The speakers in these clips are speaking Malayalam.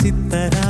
ചിത്തരാ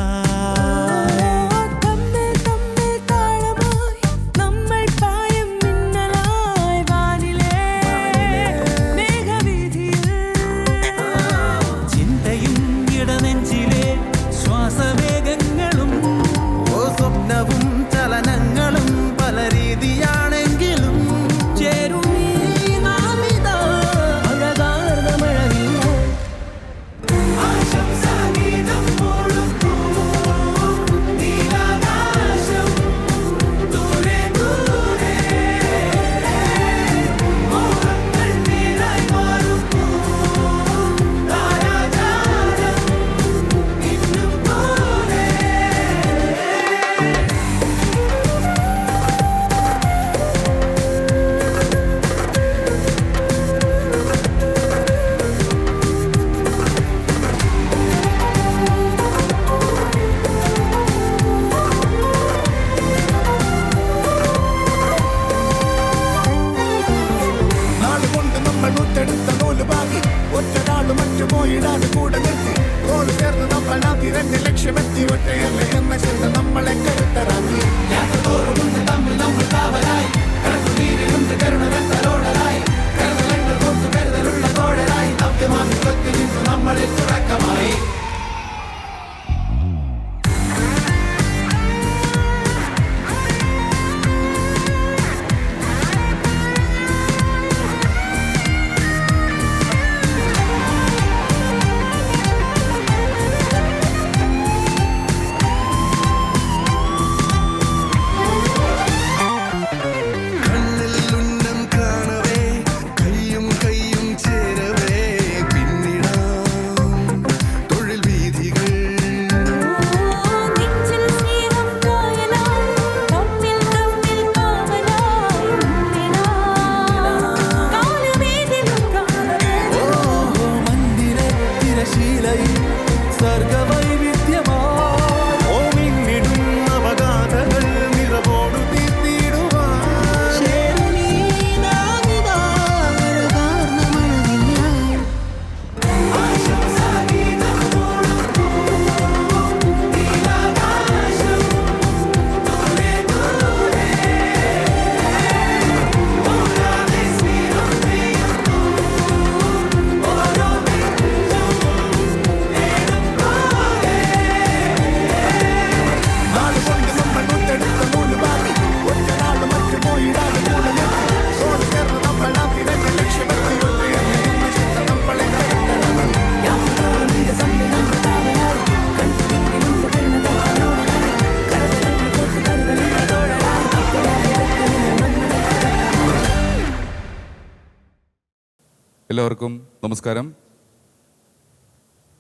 എല്ലാവർക്കും നമസ്കാരം.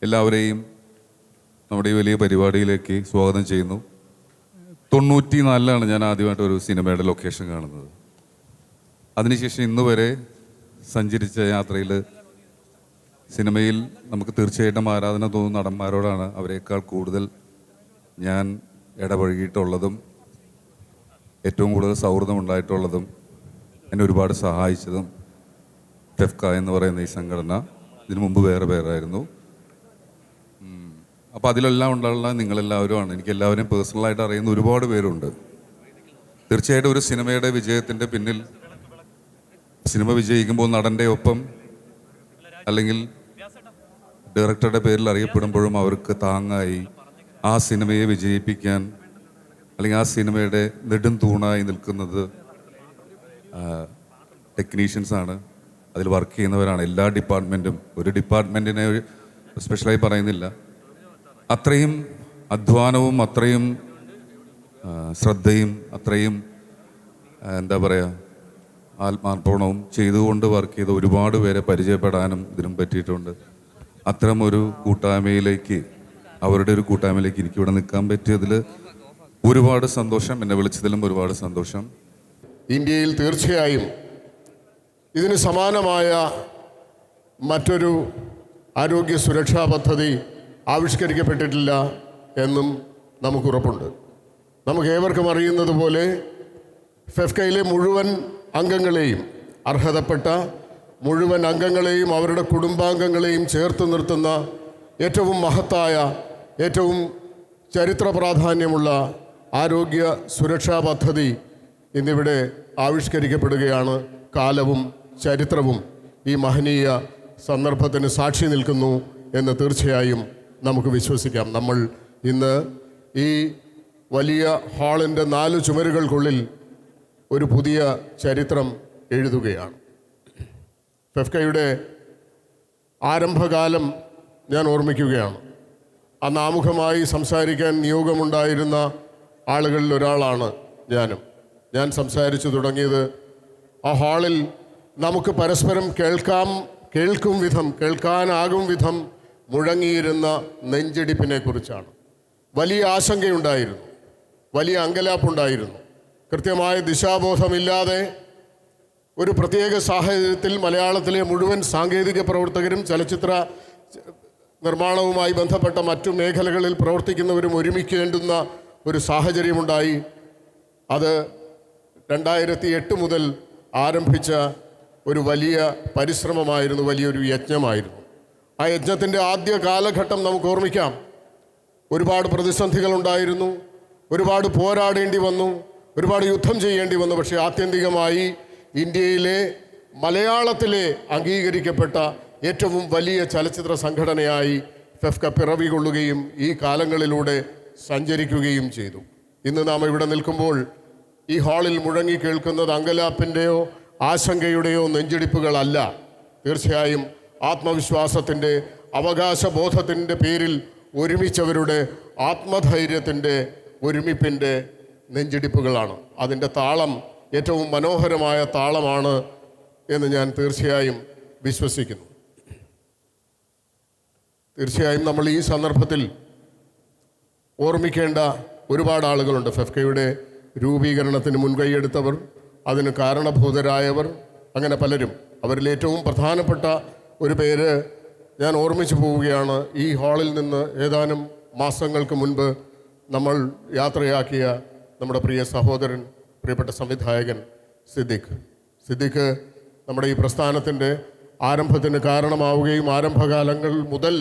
എല്ലാവരെയും നമ്മുടെ ഈ വലിയ പരിപാടിയിലേക്ക് സ്വാഗതം ചെയ്യുന്നു. 94 ഞാൻ ആദ്യമായിട്ട് ഒരു സിനിമയുടെ ലൊക്കേഷൻ കാണുന്നത്. അതിനുശേഷം ഇന്ന് വരെ സഞ്ചരിച്ച യാത്രയിൽ സിനിമയിൽ നമുക്ക് തീർച്ചയായിട്ടും ആരാധന തോന്നുന്ന നടന്മാരോടാണ് അവരെക്കാൾ കൂടുതൽ ഞാൻ ഇടപഴകിയിട്ടുള്ളതും ഏറ്റവും കൂടുതൽ സൗഹൃദം ഉണ്ടായിട്ടുള്ളതും എന്നെ ഒരുപാട് സഹായിച്ചതും ഫെഫ്ക എന്ന് പറയുന്ന ഈ സംഘടന. ഇതിനു മുമ്പ് വേറെ പേരായിരുന്നു. അപ്പോൾ അതിലെല്ലാം ഉണ്ടാകുന്ന നിങ്ങളെല്ലാവരുമാണ്. എനിക്ക് എല്ലാവരെയും പേഴ്സണലായിട്ട് അറിയുന്ന ഒരുപാട് പേരുണ്ട്. തീർച്ചയായിട്ടും ഒരു സിനിമയുടെ വിജയത്തിൻ്റെ പിന്നിൽ, സിനിമ വിജയിക്കുമ്പോൾ നടൻ്റെ ഒപ്പം അല്ലെങ്കിൽ ഡയറക്ടറുടെ പേരിൽ അറിയപ്പെടുമ്പോഴും അവർക്ക് താങ്ങായി ആ സിനിമയെ വിജയിപ്പിക്കാൻ അല്ലെങ്കിൽ ആ സിനിമയുടെ നെടും തൂണായി നിൽക്കുന്നത് ടെക്നീഷ്യൻസാണ്, അതിൽ വർക്ക് ചെയ്യുന്നവരാണ്. എല്ലാ ഡിപ്പാർട്ട്മെൻറ്റും, ഒരു ഡിപ്പാർട്ട്മെൻറ്റിനെ സ്പെഷ്യലായി പറയുന്നില്ല, അത്രയും അധ്വാനവും അത്രയും ശ്രദ്ധയും അത്രയും എന്താ പറയുക ആത്മാർപ്പണവും ചെയ്തുകൊണ്ട് വർക്ക് ചെയ്ത ഒരുപാട് പേരെ പരിചയപ്പെടാനും ഇതിനും പറ്റിയിട്ടുണ്ട്. അത്തരമൊരു കൂട്ടായ്മയിലേക്ക്, അവരുടെ ഒരു കൂട്ടായ്മയിലേക്ക് എനിക്കിവിടെ നിൽക്കാൻ പറ്റിയതിൽ ഒരുപാട് സന്തോഷം. എന്നെ വിളിച്ചതിലും ഒരുപാട് സന്തോഷം. ഇന്ത്യയിൽ തീർച്ചയായും ഇതിന് സമാനമായ മറ്റൊരു ആരോഗ്യ സുരക്ഷാ പദ്ധതി ആവിഷ്കരിക്കപ്പെട്ടിട്ടില്ല എന്നും നമുക്കുറപ്പുണ്ട്. നമുക്ക് ഏവർക്കും അറിയുന്നത് പോലെ ഫെഫ്കയിലെ മുഴുവൻ അംഗങ്ങളെയും, അർഹതപ്പെട്ട മുഴുവൻ അംഗങ്ങളെയും അവരുടെ കുടുംബാംഗങ്ങളെയും ചേർത്ത് നിർത്തുന്ന ഏറ്റവും മഹത്തായ ഏറ്റവും ചരിത്ര പ്രാധാന്യമുള്ള ആരോഗ്യ സുരക്ഷാ പദ്ധതി ഇന്നിവിടെ ആവിഷ്കരിക്കപ്പെടുകയാണ്. കാലവും ചരിത്രവും ഈ മഹനീയ സന്ദർഭത്തിന് സാക്ഷി നിൽക്കുന്നു എന്ന് തീർച്ചയായും നമുക്ക് വിശ്വസിക്കാം. നമ്മൾ ഇന്ന് ഈ വലിയ ഹാളിൻ്റെ 4 ചുമരുകൾക്കുള്ളിൽ ഒരു പുതിയ ചരിത്രം എഴുതുകയാണ്. ഫെഫ്കയുടെ ആരംഭകാലം ഞാൻ ഓർമ്മിക്കുകയാണ്. അന്ന് ആമുഖമായി സംസാരിക്കാൻ നിയോഗമുണ്ടായിരുന്ന ആളുകളിൽ ഒരാളാണ് ഞാനും. ഞാൻ സംസാരിച്ചു തുടങ്ങിയത് ആ ഹാളിൽ നമുക്ക് പരസ്പരം കേൾക്കാനാകും വിധം മുഴങ്ങിയിരുന്ന നെഞ്ചിടിപ്പിനെ കുറിച്ചാണ്. വലിയ ആശങ്കയുണ്ടായിരുന്നു, വലിയ അങ്കലാപ്പുണ്ടായിരുന്നു. കൃത്യമായ ദിശാബോധമില്ലാതെ ഒരു പ്രത്യേക സാഹചര്യത്തിൽ മലയാളത്തിലെ മുഴുവൻ സാങ്കേതിക പ്രവർത്തകരും ചലച്ചിത്ര നിർമ്മാണവുമായി ബന്ധപ്പെട്ട മറ്റു മേഖലകളിൽ പ്രവർത്തിക്കുന്നവരും ഒരുമിക്കേണ്ടുന്ന ഒരു സാഹചര്യമുണ്ടായി. അത് 2008 മുതൽ ആരംഭിച്ച ഒരു വലിയ പരിശ്രമമായിരുന്നു, വലിയൊരു യജ്ഞമായിരുന്നു. ആ യജ്ഞത്തിൻ്റെ ആദ്യ കാലഘട്ടം നമുക്ക് ഓർമ്മിക്കാം. ഒരുപാട് പ്രതിസന്ധികളുണ്ടായിരുന്നു, ഒരുപാട് പോരാടേണ്ടി വന്നു, ഒരുപാട് യുദ്ധം ചെയ്യേണ്ടി വന്നു. പക്ഷേ ആത്യന്തികമായി ഇന്ത്യയിലെ മലയാളത്തിലെ അംഗീകരിക്കപ്പെട്ട ഏറ്റവും വലിയ ചലച്ചിത്ര സംഘടനയായി ഫെഫ്ക പിറവി കൊള്ളുകയും ഈ കാലങ്ങളിലൂടെ സഞ്ചരിക്കുകയും ചെയ്തു. ഇന്ന് നാം ഇവിടെ നിൽക്കുമ്പോൾ ഈ ഹാളിൽ മുഴങ്ങി കേൾക്കുന്നത് അങ്കലാപ്പിൻ്റെയോ ആശങ്കയുടെയോ നെഞ്ചിടിപ്പുകളല്ല. തീർച്ചയായും ആത്മവിശ്വാസത്തിൻ്റെ, അവകാശബോധത്തിൻ്റെ പേരിൽ ഒരുമിച്ചവരുടെ ആത്മധൈര്യത്തിൻ്റെ, ഒരുമിപ്പിൻ്റെ നെഞ്ചിടിപ്പുകളാണ്. അതിൻ്റെ താളം ഏറ്റവും മനോഹരമായ താളമാണ് എന്ന് ഞാൻ തീർച്ചയായും വിശ്വസിക്കുന്നു. തീർച്ചയായും നമ്മൾ ഈ സന്ദർഭത്തിൽ ഓർമ്മിക്കേണ്ട ഒരുപാട് ആളുകളുണ്ട്. ഫെഫ്കയുടെ രൂപീകരണത്തിന് മുൻകൈയെടുത്തവർ, അതിന് കാരണഭൂതരായവർ, അങ്ങനെ പലരും. അവരിൽ ഏറ്റവും പ്രധാനപ്പെട്ട ഒരു പേര് ഞാൻ ഓർമ്മിച്ചു പോവുകയാണ്. ഈ ഹാളിൽ നിന്ന് ഏതാനും മാസങ്ങൾക്ക് മുൻപ് നമ്മൾ യാത്രയാക്കിയ നമ്മുടെ പ്രിയ സഹോദരൻ, പ്രിയപ്പെട്ട സംവിധായകൻ സിദ്ദിഖ് നമ്മുടെ ഈ പ്രസ്ഥാനത്തിൻ്റെ ആരംഭത്തിന് കാരണമാവുകയും ആരംഭകാലങ്ങൾ മുതൽ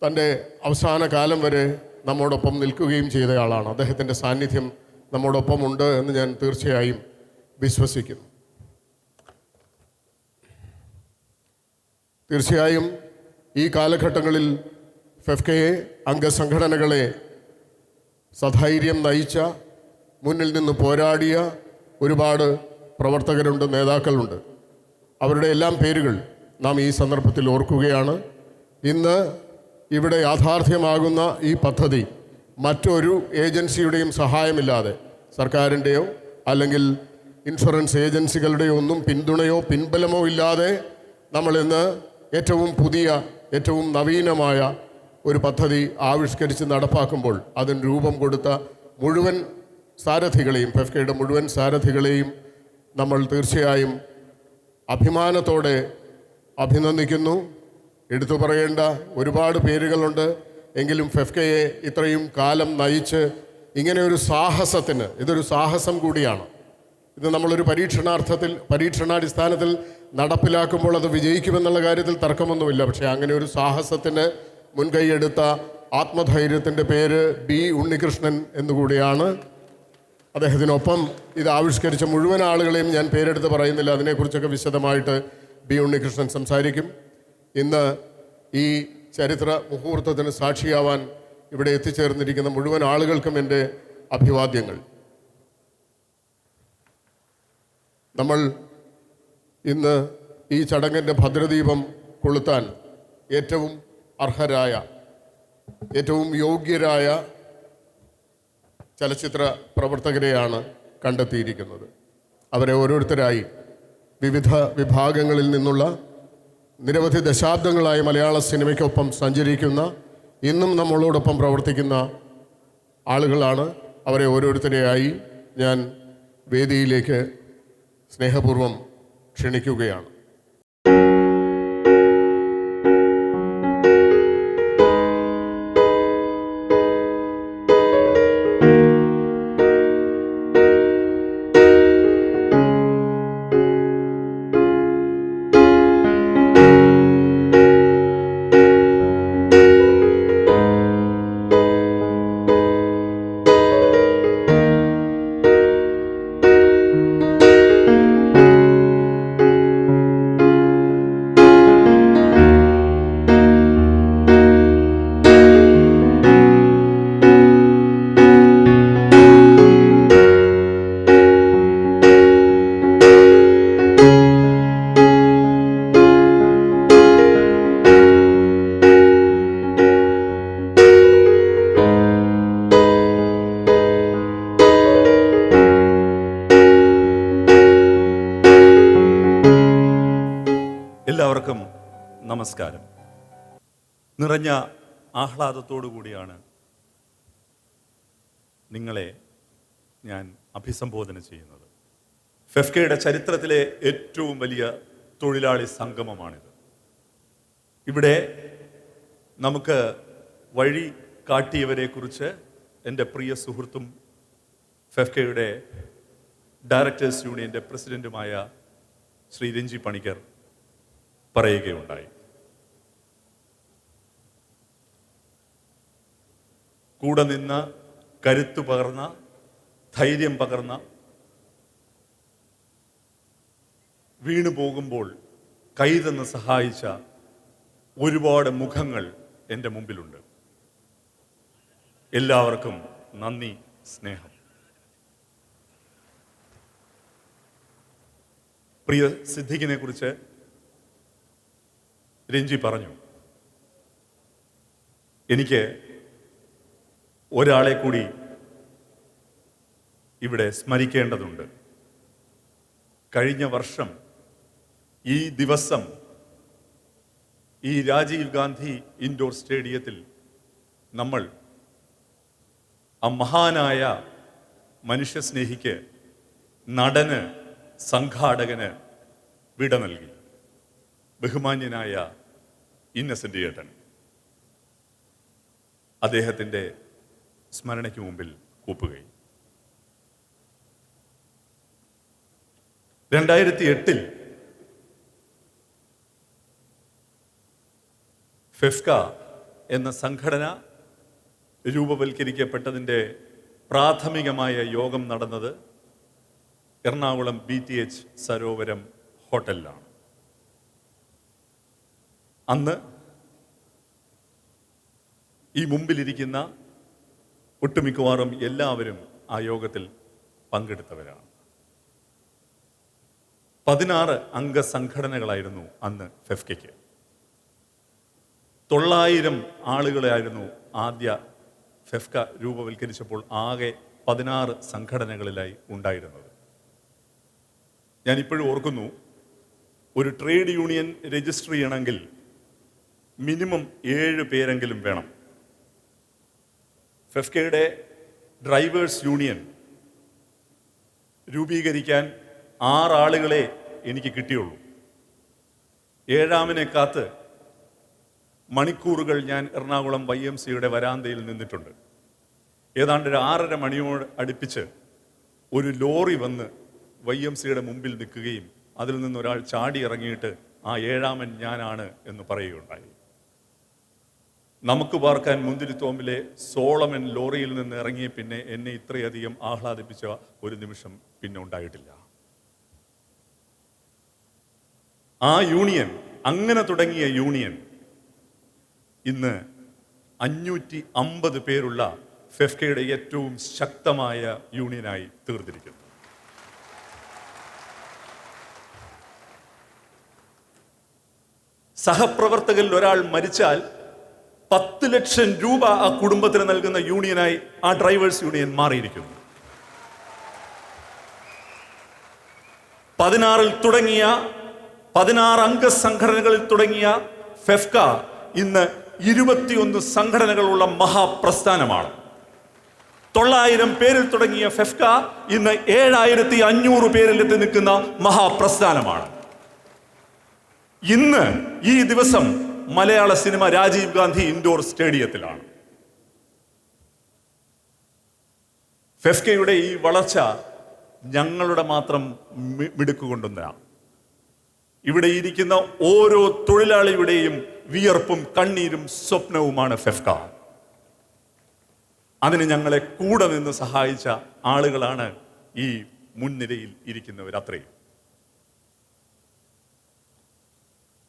തൻ്റെ അവസാന കാലം വരെ നമ്മോടൊപ്പം നിൽക്കുകയും ചെയ്തയാളാണ്. അദ്ദേഹത്തിൻ്റെ സാന്നിധ്യം നമ്മോടൊപ്പം ഉണ്ട് എന്ന് ഞാൻ തീർച്ചയായും വിശ്വസിക്കുന്നു. തീർച്ചയായും ഈ കാലഘട്ടങ്ങളിൽ ഫെഫ്കയെ, അംഗസംഘടനകളെ സധൈര്യം നയിച്ച, മുന്നിൽ നിന്ന് പോരാടിയ ഒരുപാട് പ്രവർത്തകരുണ്ട്, നേതാക്കളുണ്ട്. അവരുടെ എല്ലാം പേരുകൾ നാം ഈ സന്ദർഭത്തിൽ ഓർക്കുകയാണ്. ഇന്ന് ഇവിടെ യാഥാർത്ഥ്യമാകുന്ന ഈ പദ്ധതി മറ്റൊരു ഏജൻസിയുടെയും സഹായമില്ലാതെ, സർക്കാരിൻ്റെയോ അല്ലെങ്കിൽ ഇൻഷുറൻസ് ഏജൻസികളുടെയോ ഒന്നും പിന്തുണയോ പിൻബലമോ ഇല്ലാതെ നമ്മളിന്ന് ഏറ്റവും പുതിയ, ഏറ്റവും നവീനമായ ഒരു പദ്ധതി ആവിഷ്കരിച്ച് നടപ്പാക്കുമ്പോൾ അതിന് രൂപം കൊടുത്ത മുഴുവൻ സാരഥികളെയും, ഫെഫ്കയുടെ മുഴുവൻ സാരഥികളെയും നമ്മൾ തീർച്ചയായും അഭിമാനത്തോടെ അഭിനന്ദിക്കുന്നു. എടുത്തു പറയേണ്ട ഒരുപാട് പേരുകളുണ്ട്. എങ്കിലും ഫെഫ്കയെ ഇത്രയും കാലം നയിച്ച് ഇങ്ങനെ ഒരു സാഹസത്തിന്, ഇതൊരു സാഹസം കൂടിയാണ്. ഇത് നമ്മളൊരു പരീക്ഷണാടിസ്ഥാനത്തിൽ നടപ്പിലാക്കുമ്പോൾ അത് വിജയിക്കുമെന്നുള്ള കാര്യത്തിൽ തർക്കമൊന്നുമില്ല. പക്ഷേ അങ്ങനെ ഒരു സാഹസത്തിന് മുൻകൈയെടുത്ത ആത്മധൈര്യത്തിൻ്റെ പേര് ബി ഉണ്ണികൃഷ്ണൻ എന്നുകൂടിയാണ്. അദ്ദേഹത്തിനൊപ്പം ഇത് ആവിഷ്കരിച്ച മുഴുവൻ ആളുകളെയും ഞാൻ പേരെടുത്ത് പറയുന്നില്ല, അതിനെക്കുറിച്ചൊക്കെ വിശദമായിട്ട് ബി ഉണ്ണികൃഷ്ണൻ സംസാരിക്കും. ഇന്ന് ഈ ചരിത്ര മുഹൂർത്തത്തിന് സാക്ഷിയാവാൻ ഇവിടെ എത്തിച്ചേർന്നിരിക്കുന്ന മുഴുവൻ ആളുകൾക്കും എൻ്റെ അഭിവാദ്യങ്ങൾ. നമ്മൾ ഇന്ന് ഈ ചടങ്ങിൻ്റെ ഭദ്രദീപം കൊളുത്താൻ ഏറ്റവും അർഹരായ, ഏറ്റവും യോഗ്യരായ ചലച്ചിത്ര പ്രവർത്തകരെയാണ് കണ്ടെത്തിയിരിക്കുന്നത്. അവരെ ഓരോരുത്തരായി വിവിധ വിഭാഗങ്ങളിൽ നിന്നുള്ള നിരവധി ദശാബ്ദങ്ങളായി മലയാള സിനിമയ്ക്കൊപ്പം സഞ്ചരിക്കുന്ന, ഇന്നും നമ്മളോടൊപ്പം പ്രവർത്തിക്കുന്ന ആളുകളാണ്. അവരെ ഓരോരുത്തരെയായി ഞാൻ വേദിയിലേക്ക് സ്നേഹപൂർവ്വം ക്ഷണിക്കുകയാണ്. നമസ്കാരം. നിറഞ്ഞ ആഹ്ലാദത്തോടു കൂടിയാണ് നിങ്ങളെ ഞാൻ അഭിസംബോധന ചെയ്യുന്നത്. ഫെഫ്കയുടെ ചരിത്രത്തിലെ ഏറ്റവും വലിയ തൊഴിലാളി സംഗമമാണിത്. ഇവിടെ നമുക്ക് വഴി കാട്ടിയവരെക്കുറിച്ച് എൻ്റെ പ്രിയ സുഹൃത്തും ഫെഫ്കയുടെ ഡയറക്ടേഴ്സ് യൂണിയൻ്റെ പ്രസിഡൻറ്റുമായ ശ്രീ രഞ്ജി പണിക്കർ പറയുകയുണ്ടായി. കൂടെ നിന്ന് കരുത്തു പകർന്ന, ധൈര്യം പകർന്ന, വീണു പോകുമ്പോൾ കൈതന്ന് സഹായിച്ച ഒരുപാട് മുഖങ്ങൾ എൻ്റെ മുമ്പിലുണ്ട്. എല്ലാവർക്കും നന്ദി, സ്നേഹം. പ്രിയ സിദ്ദിഖിനെ കുറിച്ച് രഞ്ജി പറഞ്ഞു. എനിക്ക് ഒരാളെ കൂടി ഇവിടെ സ്മരിക്കേണ്ടതുണ്ട്. കഴിഞ്ഞ വർഷം ഈ ദിവസം ഈ രാജീവ് ഗാന്ധി ഇൻഡോർ സ്റ്റേഡിയത്തിൽ നമ്മൾ ആ മഹാനായ മനുഷ്യസ്നേഹിക്ക്, നടന്, സംഘാടകന് വിട നൽകി. ബഹുമാന്യനായ ഇന്നസെന്റ് ഏട്ടൻ അദ്ദേഹത്തിൻ്റെ സ്മരണയ്ക്ക് മുമ്പിൽ കൂപ്പുകയും. 2008 ഫെഫ്ക എന്ന സംഘടന രൂപവൽക്കരിക്കപ്പെട്ടതിൻ്റെ പ്രാഥമികമായ യോഗം നടന്നത് എറണാകുളം BTH സരോവരം ഹോട്ടലിലാണ്. അന്ന് ഈ മുമ്പിലിരിക്കുന്ന ഒട്ടുമിക്കവാറും എല്ലാവരും ആ യോഗത്തിൽ പങ്കെടുത്തവരാണ്. 16 അംഗ സംഘടനകളായിരുന്നു അന്ന് ഫെഫ്കയ്ക്ക്. 900 ആളുകളായിരുന്നു ആദ്യ ഫെഫ്ക രൂപവൽക്കരിച്ചപ്പോൾ ആകെ 16 സംഘടനകളിലായി ഉണ്ടായിരുന്നത്. ഞാനിപ്പോഴും ഓർക്കുന്നു, ഒരു ട്രേഡ് യൂണിയൻ രജിസ്റ്റർ ചെയ്യണമെങ്കിൽ മിനിമം 7 പേരെങ്കിലും വേണം. ഫെഫ്കയുടെ ഡ്രൈവേഴ്സ് യൂണിയൻ രൂപീകരിക്കാൻ 6 ആളുകളെ എനിക്ക് കിട്ടിയുള്ളൂ. 7ാമനെ കാത്ത് മണിക്കൂറുകൾ ഞാൻ എറണാകുളം YMCയുടെ വരാന്തയിൽ നിന്നിട്ടുണ്ട്. ഏതാണ്ട് ഒരു 6:30 മണിയോട് അടുപ്പിച്ച് ഒരു ലോറി വന്ന് YMCയുടെ മുമ്പിൽ നിൽക്കുകയും അതിൽ നിന്നൊരാൾ ചാടി ഇറങ്ങിയിട്ട് ആ 7ാമൻ ഞാനാണ് എന്ന് പറയുകയുണ്ടായി. നമുക്ക് പാർക്കാൻ മുന്തിരിത്തോമ്പിലെ സോളമൻ ലോറിയിൽ നിന്ന് ഇറങ്ങിയ പിന്നെ എന്നെ ഇത്രയധികം ആഹ്ലാദിപ്പിച്ച ഒരു നിമിഷം പിന്നെ ഉണ്ടായിട്ടില്ല. ആ യൂണിയൻ, അങ്ങനെ തുടങ്ങിയ യൂണിയൻ ഇന്ന് 550 പേരുള്ള ഫെഫ്കയുടെ ഏറ്റവും ശക്തമായ യൂണിയനായി തീർന്നിരിക്കുന്നു. സഹപ്രവർത്തകരിൽ ഒരാൾ മരിച്ചാൽ 10 ലക്ഷം രൂപ ആ കുടുംബത്തിന് നൽകുന്ന യൂണിയനായി ആ ഡ്രൈവേഴ്സ് യൂണിയൻ മാറിയിരിക്കുന്നു. 16 തുടങ്ങിയ 16 അംഗ സംഘടനകളിൽ തുടങ്ങിയ ഫെഫ്ക ഇന്ന് 21 സംഘടനകളുള്ള മഹാപ്രസ്ഥാനമാണ്. 900 പേരിൽ തുടങ്ങിയ ഫെഫ്ക ഇന്ന് 7500 പേരിലെത്തി നിൽക്കുന്ന മഹാപ്രസ്ഥാനമാണ്. ഇന്ന് ഈ ദിവസം മലയാള സിനിമ രാജീവ് ഗാന്ധി ഇൻഡോർ സ്റ്റേഡിയത്തിലാണ്. ഫെഫ്കയുടെ ഈ വളർച്ച ഞങ്ങളുടെ മാത്രം മിടുക്കുകൊണ്ടൊന്നാണ്. ഇവിടെ ഇരിക്കുന്ന ഓരോ തൊഴിലാളിയുടെയും വിയർപ്പും കണ്ണീരും സ്വപ്നവുമാണ് ഫെഫ്ക. അതിന് ഞങ്ങളെ കൂടെ നിന്ന് സഹായിച്ച ആളുകളാണ് ഈ മുൻനിരയിൽ ഇരിക്കുന്നവർ. അത്രയും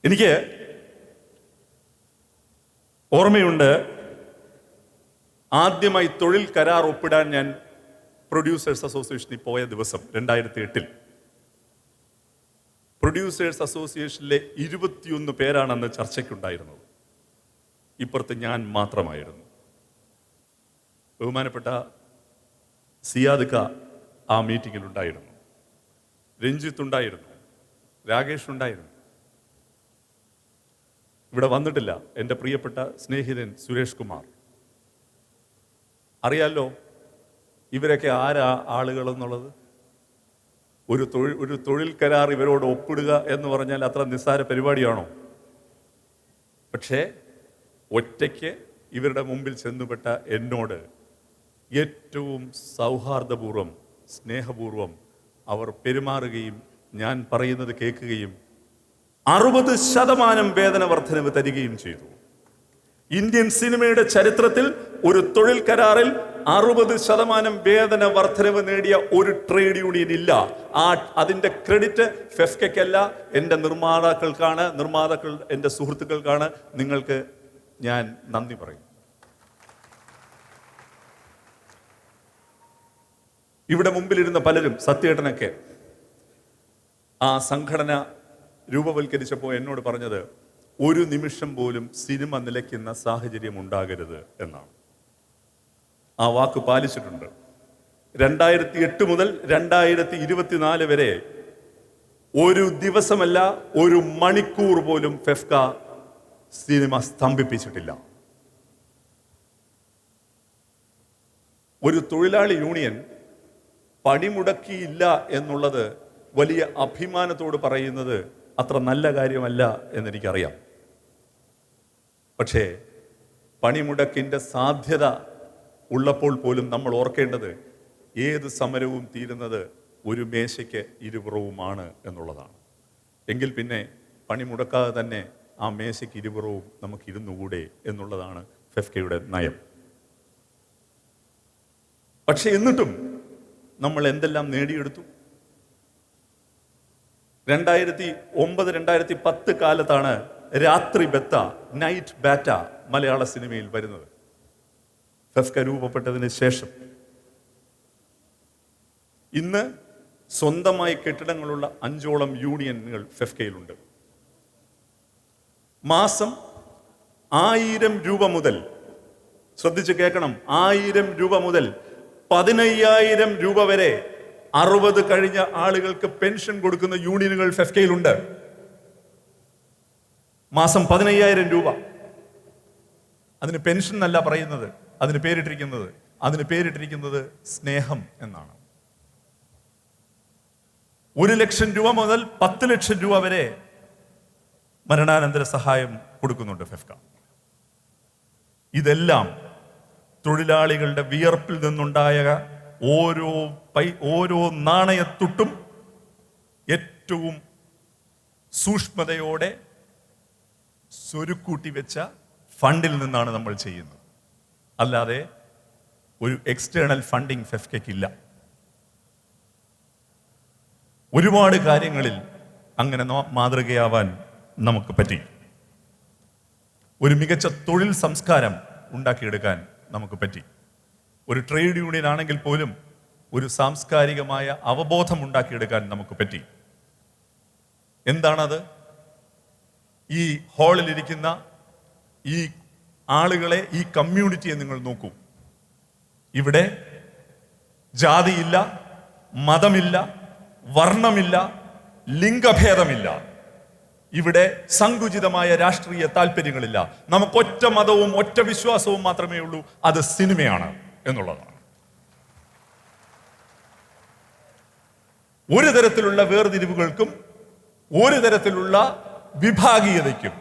എനിക്ക് ഓർമ്മയുണ്ട്. ആദ്യമായി തൊഴിൽ കരാർ ഒപ്പിടാൻ ഞാൻ പ്രൊഡ്യൂസേഴ്സ് അസോസിയേഷനിൽ പോയ ദിവസം 2008 പ്രൊഡ്യൂസേഴ്സ് അസോസിയേഷനിലെ 21 പേരാണ് അന്ന് ചർച്ചയ്ക്കുണ്ടായിരുന്നത്. ഇപ്പുറത്ത് ഞാൻ മാത്രമായിരുന്നു. ബഹുമാനപ്പെട്ട സിയാദ് ക ആ മീറ്റിങ്ങിൽ ഉണ്ടായിരുന്നു, രഞ്ജിത്ത് ഉണ്ടായിരുന്നു, രാകേഷ് ഉണ്ടായിരുന്നു. ഇവിടെ വന്നിട്ടില്ല, എൻ്റെ പ്രിയപ്പെട്ട സ്നേഹിതൻ സുരേഷ് കുമാർ. അറിയാലോ ഇവരൊക്കെ ആരാ ആളുകളെന്നുള്ളത്. ഒരു തൊഴിൽ കരാർ ഇവരോട് ഒപ്പിടുക എന്ന് പറഞ്ഞാൽ അത്ര നിസ്സാര പരിപാടിയാണോ? പക്ഷേ ഒറ്റയ്ക്ക് ഇവരുടെ മുമ്പിൽ ചെന്നുപെട്ട എന്നോട് ഏറ്റവും സൗഹാർദ്ദപൂർവം സ്നേഹപൂർവം അവർ പെരുമാറുകയും ഞാൻ പറയുന്നത് കേൾക്കുകയും 60% വേതന വർധനവ് തരികയും ചെയ്തു. ഇന്ത്യൻ സിനിമയുടെ ചരിത്രത്തിൽ ഒരു തൊഴിൽ കരാറിൽ 60% വേതന വർധനവ് നേടിയ ഒരു ട്രേഡ് യൂണിയൻ ഇല്ല. അതിന്റെ ക്രെഡിറ്റ് ഫെഫ്കയ്ക്കല്ല, എൻ്റെ നിർമ്മാതാക്കൾ എൻ്റെ സുഹൃത്തുക്കൾക്കാണ്. നിങ്ങൾക്ക് ഞാൻ നന്ദി പറയും. ഇവിടെ മുമ്പിലിരുന്ന പലരും, സത്യേട്ടനൊക്കെ ആ സംഘടന രൂപവൽക്കരിച്ചപ്പോൾ എന്നോട് പറഞ്ഞത് ഒരു നിമിഷം പോലും സിനിമ നിലയ്ക്കുന്ന സാഹചര്യം ഉണ്ടാകരുത് എന്നാണ്. ആ വാക്ക് പാലിച്ചിട്ടുണ്ട്. 2008 മുതൽ 2024 വരെ ഒരു ദിവസമല്ല, ഒരു മണിക്കൂർ പോലും ഫെഫ്ക സിനിമ സ്തംഭിപ്പിച്ചിട്ടില്ല. ഒരു തൊഴിലാളി യൂണിയൻ പണിമുടക്കിയില്ല എന്നുള്ളത് വലിയ അഭിമാനത്തോട് പറയുന്നത് അത്ര നല്ല കാര്യമല്ല എന്നെനിക്കറിയാം. പക്ഷേ പണിമുടക്കിൻ്റെ സാധ്യത ഉള്ളപ്പോൾ പോലും നമ്മൾ ഓർക്കേണ്ടത് ഏത് സമരവും തീരുന്നത് ഒരു മേശയ്ക്ക് ഇരുപുറവുമാണ് എന്നുള്ളതാണ്. എങ്കിൽ പിന്നെ പണിമുടക്കാതെ തന്നെ ആ മേശയ്ക്ക് ഇരുപുറവും നമുക്ക് ഇരുന്നുകൂടെ എന്നുള്ളതാണ് ഫെഫ്കയുടെ നയം. പക്ഷെ എന്നിട്ടും നമ്മൾ എന്തെല്ലാം നേടിയെടുത്തു. 2009-2010 കാലത്താണ് രാത്രി ബത്ത, നൈറ്റ് ബാറ്റ മലയാള സിനിമയിൽ വരുന്നത്. ഫെഫ്ക രൂപപ്പെട്ടതിന് ശേഷം ഇന്ന് സ്വന്തമായി കെട്ടിടങ്ങളുള്ള 5ഓളം യൂണിയനുകൾ ഫെഫ്കയിലുണ്ട്. മാസം 1000 രൂപ മുതൽ, ശ്രദ്ധിച്ച് കേൾക്കണം, 1000 രൂപ മുതൽ 15,000 രൂപ വരെ 60 കഴിഞ്ഞ ആളുകൾക്ക് പെൻഷൻ കൊടുക്കുന്ന യൂണിയനുകൾ ഫെഫ്കയിലുണ്ട്. മാസം 15,000 രൂപ. അതിന് പെൻഷൻ എന്നല്ല പറയുന്നത്, അതിന് പേരിട്ടിരിക്കുന്നത് സ്നേഹം എന്നാണ്. 1 ലക്ഷം രൂപ മുതൽ 10 ലക്ഷം രൂപ വരെ മരണാനന്തര സഹായം കൊടുക്കുന്നുണ്ട് ഫെഫ്ക. ഇതെല്ലാം തൊഴിലാളികളുടെ വിയർപ്പിൽ നിന്നുണ്ടായ ഓരോ നാണയത്തുട്ടും ഏറ്റവും സൂക്ഷ്മതയോടെ സ്വരുക്കൂട്ടി വെച്ച ഫണ്ടിൽ നിന്നാണ് നമ്മൾ ചെയ്യുന്നത്. അല്ലാതെ ഒരു എക്സ്റ്റേണൽ ഫണ്ടിങ് ഫെഫ്കയ്ക്കില്ല. ഒരുപാട് കാര്യങ്ങളിൽ അങ്ങനെ മാതൃകയാവാൻ നമുക്ക് പറ്റി. ഒരു മികച്ച തൊഴിൽ സംസ്കാരം ഉണ്ടാക്കിയെടുക്കാൻ നമുക്ക് പറ്റി. ഒരു ട്രേഡ് യൂണിയൻ ആണെങ്കിൽ പോലും ഒരു സാംസ്കാരികമായ അവബോധം ഉണ്ടാക്കിയെടുക്കാൻ നമുക്ക് പറ്റി. എന്താണത്? ഈ ഹാളിലിരിക്കുന്ന ഈ ആളുകളെ, ഈ കമ്മ്യൂണിറ്റിയെ നിങ്ങൾ നോക്കൂ. ഇവിടെ ജാതിയില്ല, മതമില്ല, വർണ്ണമില്ല, ലിംഗഭേദമില്ല. ഇവിടെ സങ്കുചിതമായ രാഷ്ട്രീയ താല്പര്യങ്ങളില്ല. നമുക്കൊറ്റ മതവും ഒറ്റ വിശ്വാസവും മാത്രമേ ഉള്ളൂ, അത് സിനിമയാണ് എന്നുള്ളതാണ്. ഒരു തരത്തിലുള്ള വേർതിരിവുകൾക്കും ഒരു തരത്തിലുള്ള വിഭാഗീയതയ്ക്കും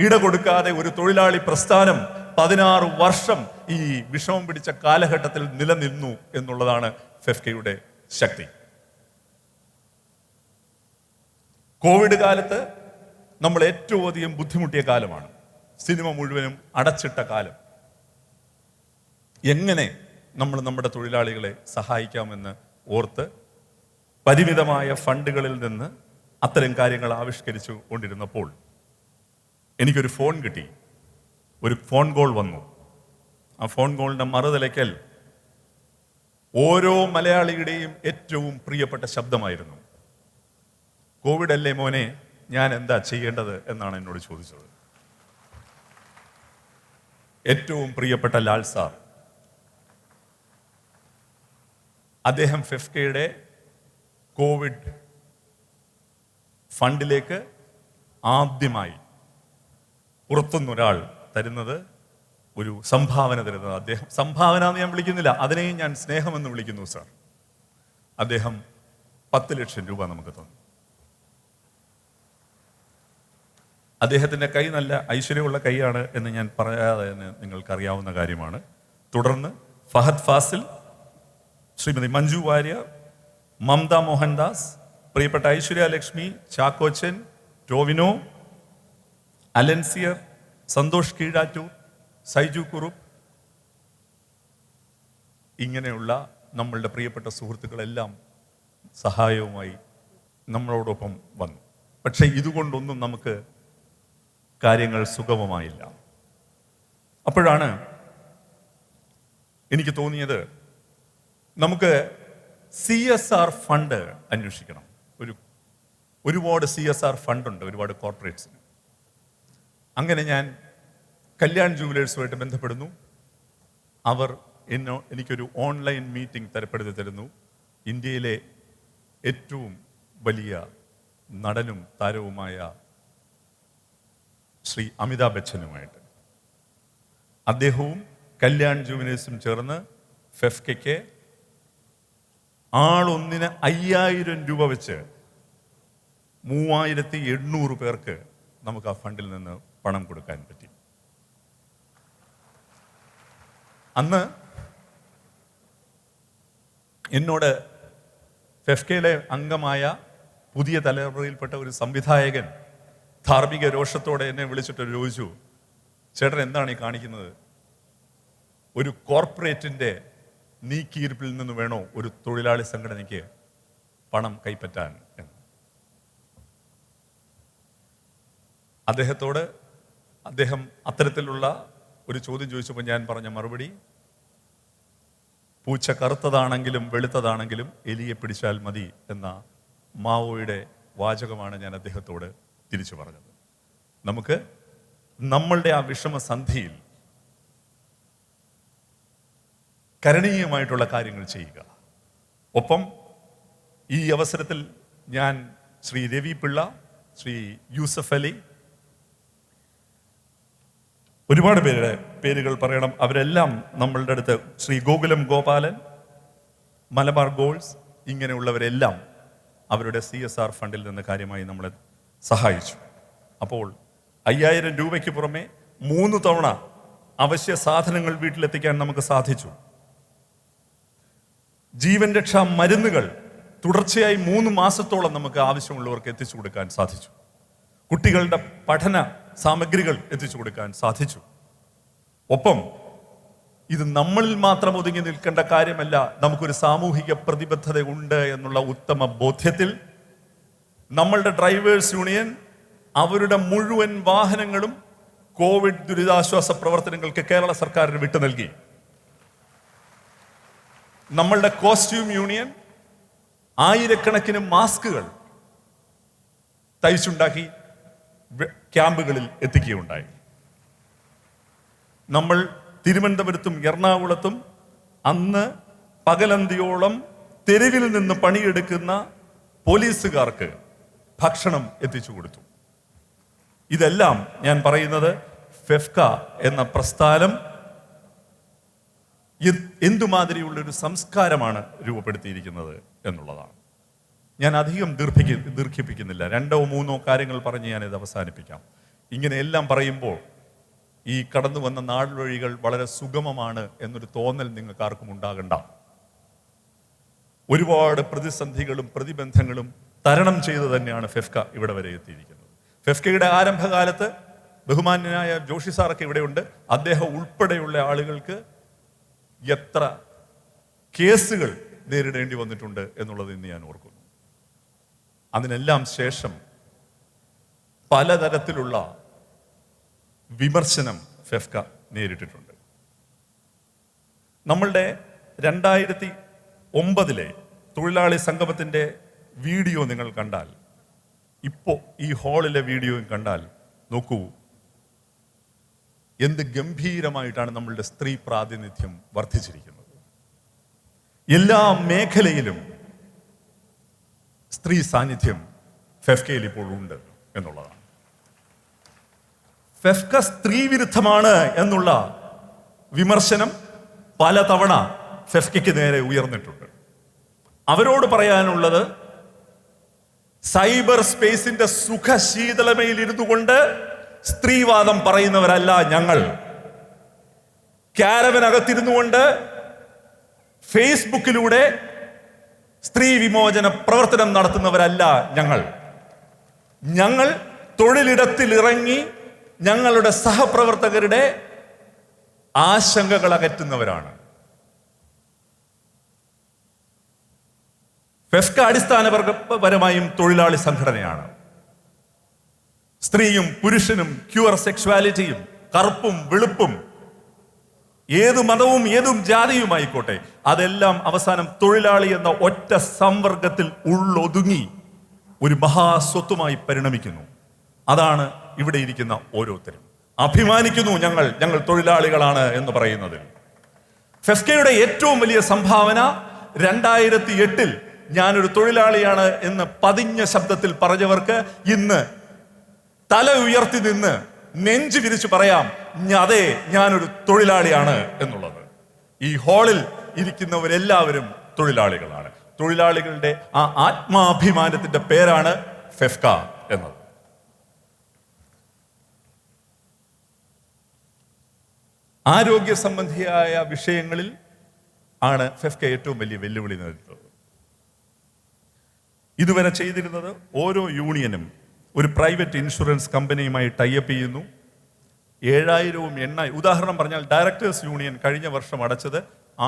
ഇട കൊടുക്കാതെ ഒരു തൊഴിലാളി പ്രസ്ഥാനം 16 വർഷം ഈ വിഷമം പിടിച്ച കാലഘട്ടത്തിൽ നിലനിന്നു എന്നുള്ളതാണ് ഫെഫ്കയുടെ ശക്തി. കോവിഡ് കാലത്ത് നമ്മൾ ഏറ്റവും അധികം ബുദ്ധിമുട്ടിയ കാലമാണ്. സിനിമ മുഴുവനും അടച്ചിട്ട കാലം. എങ്ങനെ നമ്മൾ നമ്മുടെ തൊഴിലാളികളെ സഹായിക്കാമെന്ന് ഓർത്ത് പരിമിതമായ ഫണ്ടുകളിൽ നിന്ന് അത്തരം കാര്യങ്ങൾ ആവിഷ്കരിച്ചു കൊണ്ടിരുന്നപ്പോൾ എനിക്കൊരു ഫോൺ കിട്ടി. ഒരു ഫോൺ കോൾ വന്നു. ആ ഫോൺ കോളിൻ്റെ മറുതലയ്ക്കൽ ഓരോ മലയാളിയുടെയും ഏറ്റവും പ്രിയപ്പെട്ട ശബ്ദമായിരുന്നു. കോവിഡ് അല്ലേ മോനെ, ഞാൻ എന്താ ചെയ്യേണ്ടത് എന്നാണ് എന്നോട് ചോദിച്ചത്. ഏറ്റവും പ്രിയപ്പെട്ട ലാൽ സാർ, അദ്ദേഹം ഫെഫ്കയുടെ കോവിഡ് ഫണ്ടിലേക്ക് ആദ്യമായി പുറത്തുനിന്നൊരാൾ തരുന്നത്, ഒരു സംഭാവന തരുന്നത്. അദ്ദേഹം സംഭാവന എന്ന് ഞാൻ വിളിക്കുന്നില്ല, അതിനെയും ഞാൻ സ്നേഹമെന്ന് വിളിക്കുന്നു സാർ. അദ്ദേഹം 10 ലക്ഷം രൂപ നമുക്ക് തന്നു. അദ്ദേഹത്തിൻ്റെ കൈ നല്ല ഐശ്വര്യമുള്ള കൈയാണ് എന്ന് ഞാൻ പറയാതെ തന്നെ നിങ്ങൾക്കറിയാവുന്ന കാര്യമാണ്. തുടർന്ന് ഫഹദ് ഫാസിൽ, ശ്രീമതി മഞ്ജു വാര്യർ, മമത മോഹൻദാസ്, പ്രിയപ്പെട്ട ഐശ്വര്യ ലക്ഷ്മി, ചാക്കോച്ചൻ, ടോവിനോ, അലൻസിയർ, സന്തോഷ് കീഴാറ്റൂർ, സൈജു കുറുപ്പ്, ഇങ്ങനെയുള്ള നമ്മളുടെ പ്രിയപ്പെട്ട സുഹൃത്തുക്കളെല്ലാം സഹായവുമായി നമ്മളോടൊപ്പം വന്നു. പക്ഷേ ഇതുകൊണ്ടൊന്നും നമുക്ക് കാര്യങ്ങൾ സുഗമമായില്ല. അപ്പോഴാണ് എനിക്ക് തോന്നിയത്, നമുക്ക് CSR ഫണ്ട് അന്വേഷിക്കണം. ഒരുപാട് CSR ഫണ്ടുണ്ട് ഒരുപാട് കോർപ്പറേറ്റ്സിന്. അങ്ങനെ ഞാൻ കല്യാൺ ജുവലേഴ്സുമായിട്ട് ബന്ധപ്പെടുന്നു. അവർ എനിക്കൊരു ഓൺലൈൻ മീറ്റിംഗ് തരപ്പെടുത്തി തരുന്നു. ഇന്ത്യയിലെ ഏറ്റവും വലിയ നടനും താരവുമായ ശ്രീ അമിതാഭ് ബച്ചനുമായിട്ട്. അദ്ദേഹവും കല്യാൺ ജുവലേഴ്സും ചേർന്ന് ഫെഫ്കയ്ക്ക് ആളൊന്നിന് 5000 രൂപ വെച്ച് 3800 പേർക്ക് നമുക്ക് ആ ഫണ്ടിൽ നിന്ന് പണം കൊടുക്കാൻ പറ്റി. അന്ന് എന്നോട് ഫെഫ്കയിലെ അംഗമായ പുതിയ തലമുറയിൽപ്പെട്ട ഒരു സംവിധായകൻ ധാർമ്മിക രോഷത്തോടെ എന്നെ വിളിച്ചിട്ട് ചോദിച്ചു, ചേട്ടൻ എന്താണ് ഈ കാണിക്കുന്നത്? ഒരു കോർപ്പറേറ്റിൻ്റെ നീക്കിയിരിപ്പിൽ നിന്ന് വേണോ ഒരു തൊഴിലാളി സംഘടനയ്ക്ക് പണം കൈപ്പറ്റാൻ എന്ന്. അദ്ദേഹം അത്തരത്തിലുള്ള ഒരു ചോദ്യം ചോദിച്ചപ്പോൾ ഞാൻ പറഞ്ഞ മറുപടി, പൂച്ച കറുത്തതാണെങ്കിലും വെളുത്തതാണെങ്കിലും എലിയെ പിടിച്ചാൽ മതി എന്ന മാവോയുടെ വാചകമാണ് ഞാൻ അദ്ദേഹത്തോട് തിരിച്ചു പറഞ്ഞത്. നമുക്ക് നമ്മളുടെ ആ വിഷമസന്ധിയിൽ കരണീയമായിട്ടുള്ള കാര്യങ്ങൾ ചെയ്യുക. ഒപ്പം ഈ അവസരത്തിൽ ഞാൻ ശ്രീ രവി പിള്ള, ശ്രീ യൂസഫ് അലി, ഒരുപാട് പേരുടെ പേരുകൾ പറയണം. അവരെല്ലാം നമ്മളുടെ അടുത്ത്, ശ്രീ ഗോകുലം ഗോപാലൻ, മലബാർ ഗോൾഡ്സ്, ഇങ്ങനെയുള്ളവരെല്ലാം അവരുടെ CSR ഫണ്ടിൽ നിന്ന് കാര്യമായി നമ്മളെ സഹായിച്ചു. അപ്പോൾ 5000 രൂപയ്ക്ക് പുറമെ 3 തവണ അവശ്യ സാധനങ്ങൾ വീട്ടിലെത്തിക്കാൻ നമുക്ക് സാധിച്ചു. ജീവൻ രക്ഷാ മരുന്നുകൾ തുടർച്ചയായി 3 മാസത്തോളം നമുക്ക് ആവശ്യമുള്ളവർക്ക് എത്തിച്ചു കൊടുക്കാൻ സാധിച്ചു. കുട്ടികളുടെ പഠന സാമഗ്രികൾ എത്തിച്ചു കൊടുക്കാൻ സാധിച്ചു. ഒപ്പം ഇത് നമ്മളിൽ മാത്രം ഒതുങ്ങി നിൽക്കേണ്ട കാര്യമല്ല, നമുക്കൊരു സാമൂഹിക പ്രതിബദ്ധത ഉണ്ട് എന്നുള്ള ഉത്തമ ബോധ്യത്തിൽ നമ്മളുടെ ഡ്രൈവേഴ്സ് യൂണിയൻ അവരുടെ മുഴുവൻ വാഹനങ്ങളും കോവിഡ് ദുരിതാശ്വാസ പ്രവർത്തനങ്ങൾക്ക് കേരള സർക്കാരിന് വിട്ടു നൽകി. നമ്മളുടെ കോസ്റ്റ്യൂം യൂണിയൻ ആയിരക്കണക്കിന് മാസ്കുകൾ തയ്ച്ചുണ്ടാക്കി ക്യാമ്പുകളിൽ എത്തിക്കുകയുണ്ടായി. നമ്മൾ തിരുവനന്തപുരത്തും എറണാകുളത്തും അന്ന് പകലന്തിയോളം തെരുവിൽ നിന്ന് പണിയെടുക്കുന്ന പോലീസുകാർക്ക് ഭക്ഷണം എത്തിച്ചു കൊടുത്തു. ഇതെല്ലാം ഞാൻ പറയുന്നത് ഫെഫ്ക എന്ന പ്രസ്ഥാനം എന്തുമാതിരിയുള്ളൊരു സംസ്കാരമാണ് രൂപപ്പെടുത്തിയിരിക്കുന്നത് എന്നുള്ളതാണ്. ഞാൻ അധികം ദീർഘിപ്പിക്കുന്നില്ല. 2-3 കാര്യങ്ങൾ പറഞ്ഞ് ഞാനിത് അവസാനിപ്പിക്കാം. ഇങ്ങനെയെല്ലാം പറയുമ്പോൾ ഈ കടന്നു വന്ന നാൾവഴികൾ വളരെ സുഗമമാണ് എന്നൊരു തോന്നൽ നിങ്ങൾക്ക് ആർക്കും ഉണ്ടാകണ്ട. ഒരുപാട് പ്രതിസന്ധികളും പ്രതിബന്ധങ്ങളും തരണം ചെയ്ത് തന്നെയാണ് ഫെഫ്ക ഇവിടെ വരെ എത്തിയിരിക്കുന്നത്. ഫെഫ്കയുടെ ആരംഭകാലത്ത് ബഹുമാന്യനായ ജോഷി സാറൊക്കെ ഇവിടെയുണ്ട്. അദ്ദേഹം ഉൾപ്പെടെയുള്ള ആളുകൾക്ക് എത്ര കേസുകൾ നേരിടേണ്ടി വന്നിട്ടുണ്ട് എന്നുള്ളത് ഇന്ന് ഞാൻ ഓർക്കുന്നു. അതിനെല്ലാം ശേഷം പലതരത്തിലുള്ള വിമർശനം ഫെഫ്ക നേരിട്ടിട്ടുണ്ട്. നമ്മളുടെ 2009 തൊഴിലാളി സംഗമത്തിൻ്റെ വീഡിയോ നിങ്ങൾ കണ്ടാൽ, ഇപ്പോൾ ഈ ഹാളിലെ വീഡിയോയും കണ്ടാൽ നോക്കൂ, എന്ത് ഗംഭീരമായിട്ടാണ് നമ്മളുടെ സ്ത്രീ പ്രാതിനിധ്യം വർദ്ധിച്ചിരിക്കുന്നത്. എല്ലാ മേഖലയിലും സ്ത്രീ സാന്നിധ്യം ഫെഫ്കയിൽ ഇപ്പോൾ ഉണ്ട് എന്നുള്ളതാണ്. ഫെഫ്ക സ്ത്രീവിരുദ്ധമാണ് എന്നുള്ള വിമർശനം പലതവണ ഫെഫ്കയ്ക്ക് നേരെ ഉയർന്നിട്ടുണ്ട്. അവരോട് പറയാനുള്ളത്, സൈബർ സ്പേസിന്റെ സുഖശീതളമയിൽ ഇരുന്നു കൊണ്ട് സ്ത്രീവാദം പറയുന്നവരല്ല ഞങ്ങൾ. കാരവനകത്തിരുന്നു കൊണ്ട് ഫേസ്ബുക്കിലൂടെ സ്ത്രീ വിമോചന പ്രവർത്തനം നടത്തുന്നവരല്ല ഞങ്ങൾ. ഞങ്ങൾ തൊഴിലിടത്തിൽ ഇറങ്ങി ഞങ്ങളുടെ സഹപ്രവർത്തകരുടെ ആശങ്കകൾ അകറ്റുന്നവരാണ്. ഫെഫ്ക അടിസ്ഥാനപരമായും തൊഴിലാളി സംഘടനയാണ്. സ്ത്രീയും പുരുഷനും ക്യൂർ സെക്സ്വാലിറ്റിയും കറുപ്പും വെളുപ്പും ഏതു മതവും ഏതും ജാതിയുമായിക്കോട്ടെ, അതെല്ലാം അവസാനം തൊഴിലാളി എന്ന ഒറ്റ സംവർഗത്തിൽ ഉള്ളൊതുങ്ങി ഒരു മഹാസ്വത്തുമായി പരിണമിക്കുന്നു. അതാണ് ഇവിടെ ഇരിക്കുന്ന ഓരോരുത്തരും. അഭിമാനിക്കുന്നു ഞങ്ങൾ തൊഴിലാളികളാണ് എന്ന് പറയുന്നതിൽ. ഫെഫ്കയുടെ ഏറ്റവും വലിയ സംഭാവന 2008 ഞാനൊരു തൊഴിലാളിയാണ് എന്ന് പതിഞ്ഞ ശബ്ദത്തിൽ പറഞ്ഞവർക്ക് ഇന്ന് തല ഉയർത്തി നിന്ന് നെഞ്ചു വിരിച്ചു പറയാം, അതെ ഞാനൊരു തൊഴിലാളിയാണ് എന്നുള്ളത്. ഈ ഹാളിൽ ഇരിക്കുന്നവരെല്ലാവരും തൊഴിലാളികളാണ്. തൊഴിലാളികളുടെ ആ ആത്മാഭിമാനത്തിന്റെ പേരാണ് ഫെഫ്ക എന്നത്. ആരോഗ്യ സംബന്ധിയായ വിഷയങ്ങളിൽ ആണ് ഫെഫ്ക ഏറ്റവും വലിയ വെല്ലുവിളി നേരിട്ടത്. ഇതുവരെ ചെയ്തിരുന്നത് ഓരോ യൂണിയനും ഒരു പ്രൈവറ്റ് ഇൻഷുറൻസ് കമ്പനിയുമായി ടൈപ്പ് ചെയ്യുന്നു. 7000-ഉം 8000, ഉദാഹരണം പറഞ്ഞാൽ ഡയറക്ടേഴ്സ് യൂണിയൻ കഴിഞ്ഞ വർഷം അടച്ചത്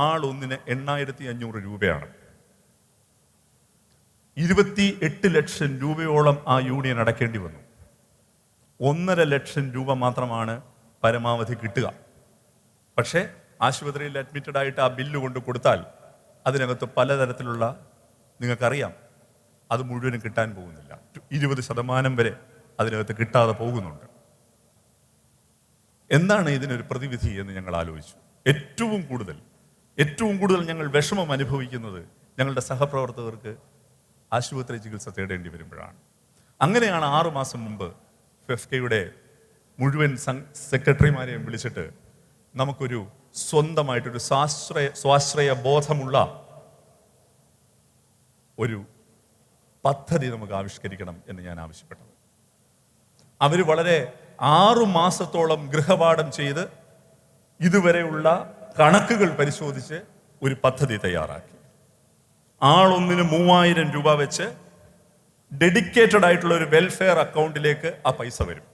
ആളൊന്നിന് 8500 രൂപയാണ്. 28 ലക്ഷം രൂപയോളം ആ യൂണിയൻ അടയ്ക്കേണ്ടി വന്നു. 1.5 ലക്ഷം രൂപ മാത്രമാണ് പരമാവധി കിട്ടുക. പക്ഷേ ആശുപത്രിയിൽ അഡ്മിറ്റഡ് ആയിട്ട് ആ ബില്ല് കൊണ്ട് കൊടുത്താൽ അതിനകത്ത് പലതരത്തിലുള്ള, നിങ്ങൾക്കറിയാം, അത് മുഴുവനും കിട്ടാൻ പോകുന്നില്ല. 20% വരെ അതിനകത്ത് കിട്ടാതെ പോകുന്നുണ്ട്. എന്താണ് ഇതിനൊരു പ്രതിവിധി എന്ന് ഞങ്ങൾ ആലോചിച്ചു. ഏറ്റവും കൂടുതൽ ഞങ്ങൾ വിഷമം അനുഭവിക്കുന്നത് ഞങ്ങളുടെ സഹപ്രവർത്തകർക്ക് ആശുപത്രി ചികിത്സ തേടേണ്ടി വരുമ്പോഴാണ്. അങ്ങനെയാണ് 6 മാസം മുമ്പ് ഫെഫ്കയുടെ മുഴുവൻ സെക്രട്ടറിമാരെയും വിളിച്ചിട്ട് നമുക്കൊരു സ്വന്തമായിട്ടൊരു സ്വാശ്രയ ബോധമുള്ള ഒരു പദ്ധതി നമുക്ക് ആവിഷ്കരിക്കണം എന്ന് ഞാൻ ആവശ്യപ്പെട്ടത്. അവർ വളരെ 6 മാസത്തോളം ഗൃഹപാഠം ചെയ്ത് ഇതുവരെയുള്ള കണക്കുകൾ പരിശോധിച്ച് ഒരു പദ്ധതി തയ്യാറാക്കി. ആളൊന്നിന് 3000 രൂപ വെച്ച് ഡെഡിക്കേറ്റഡ് ആയിട്ടുള്ള ഒരു വെൽഫെയർ അക്കൗണ്ടിലേക്ക് ആ പൈസ വരും.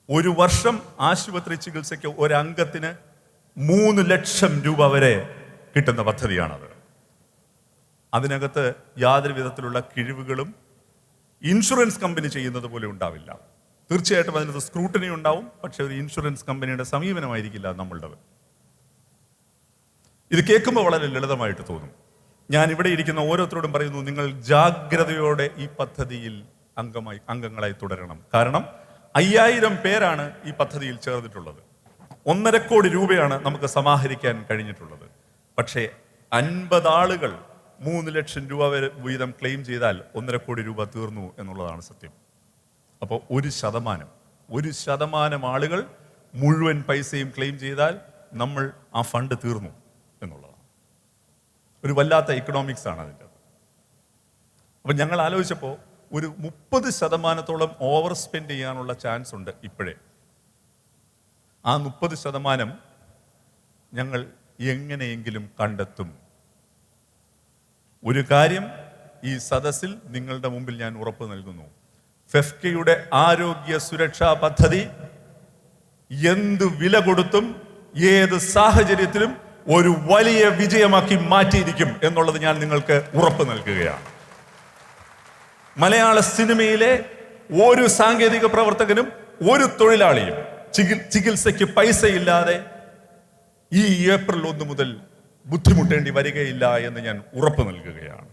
ഒരു വർഷം ആശുപത്രി ചികിത്സയ്ക്ക് ഒരംഗത്തിന് 3 ലക്ഷം രൂപ വരെ കിട്ടുന്ന പദ്ധതിയാണത്. അതിനകത്ത് യാതൊരു വിധത്തിലുള്ള കിഴിവുകളും ഇൻഷുറൻസ് കമ്പനി ചെയ്യുന്നത് പോലെ ഉണ്ടാവില്ല. തീർച്ചയായിട്ടും അതിനകത്ത് സ്ക്രൂട്ടനി ഉണ്ടാവും, പക്ഷെ ഒരു ഇൻഷുറൻസ് കമ്പനിയുടെ സമീപനമായിരിക്കില്ല നമ്മളുടെ. ഇത് കേൾക്കുമ്പോൾ വളരെ ലളിതമായിട്ട് തോന്നും. ഞാൻ ഇവിടെ ഇരിക്കുന്ന ഓരോരുത്തരോടും പറയുന്നു, നിങ്ങൾ ജാഗ്രതയോടെ ഈ പദ്ധതിയിൽ അംഗങ്ങളായി തുടരണം. കാരണം 5000 പേരാണ് ഈ പദ്ധതിയിൽ ചേർന്നിട്ടുള്ളത്. 1.5 കോടി രൂപയാണ് നമുക്ക് സമാഹരിക്കാൻ കഴിഞ്ഞിട്ടുള്ളത്. പക്ഷേ 50 ആളുകൾ 3 ലക്ഷം രൂപ വരെ വീതം ക്ലെയിം ചെയ്താൽ 1.5 കോടി രൂപ തീർന്നു എന്നുള്ളതാണ് സത്യം. അപ്പോൾ 1% ആളുകൾ മുഴുവൻ പൈസയും ക്ലെയിം ചെയ്താൽ നമ്മൾ ആ ഫണ്ട് തീർന്നു എന്നുള്ളതാണ്. ഒരു വല്ലാത്ത ഇക്കണോമിക്സ് ആണ് അതിൻ്റെ. അപ്പം ഞങ്ങൾ ആലോചിച്ചപ്പോൾ ഒരു 30% ഓവർ സ്പെൻഡ് ചെയ്യാനുള്ള ചാൻസ് ഉണ്ട് ഇപ്പോഴേ. ആ 30% ഞങ്ങൾ എങ്ങനെയെങ്കിലും കണ്ടെത്തും. ഒരു കാര്യം ഈ സദസ്സിൽ നിങ്ങളുടെ മുമ്പിൽ ഞാൻ ഉറപ്പ് നൽകുന്നു, ഫെഫ്കയുടെ ആരോഗ്യ സുരക്ഷാ പദ്ധതി എന്ത് വില കൊടുത്തും ഏത് സാഹചര്യത്തിലും ഒരു വലിയ വിജയമാക്കി മാറ്റിയിരിക്കും എന്നുള്ളത് ഞാൻ നിങ്ങൾക്ക് ഉറപ്പ് നൽകുകയാണ്. മലയാള സിനിമയിലെ ഒരു സാങ്കേതിക പ്രവർത്തകനും ഒരു തൊഴിലാളിയും ചികിത്സയ്ക്ക് പൈസയില്ലാതെ ഈ ഏപ്രിൽ 1 മുതൽ ബുദ്ധിമുട്ടേണ്ടി വരികയില്ല എന്ന് ഞാൻ ഉറപ്പ് നൽകുകയാണ്.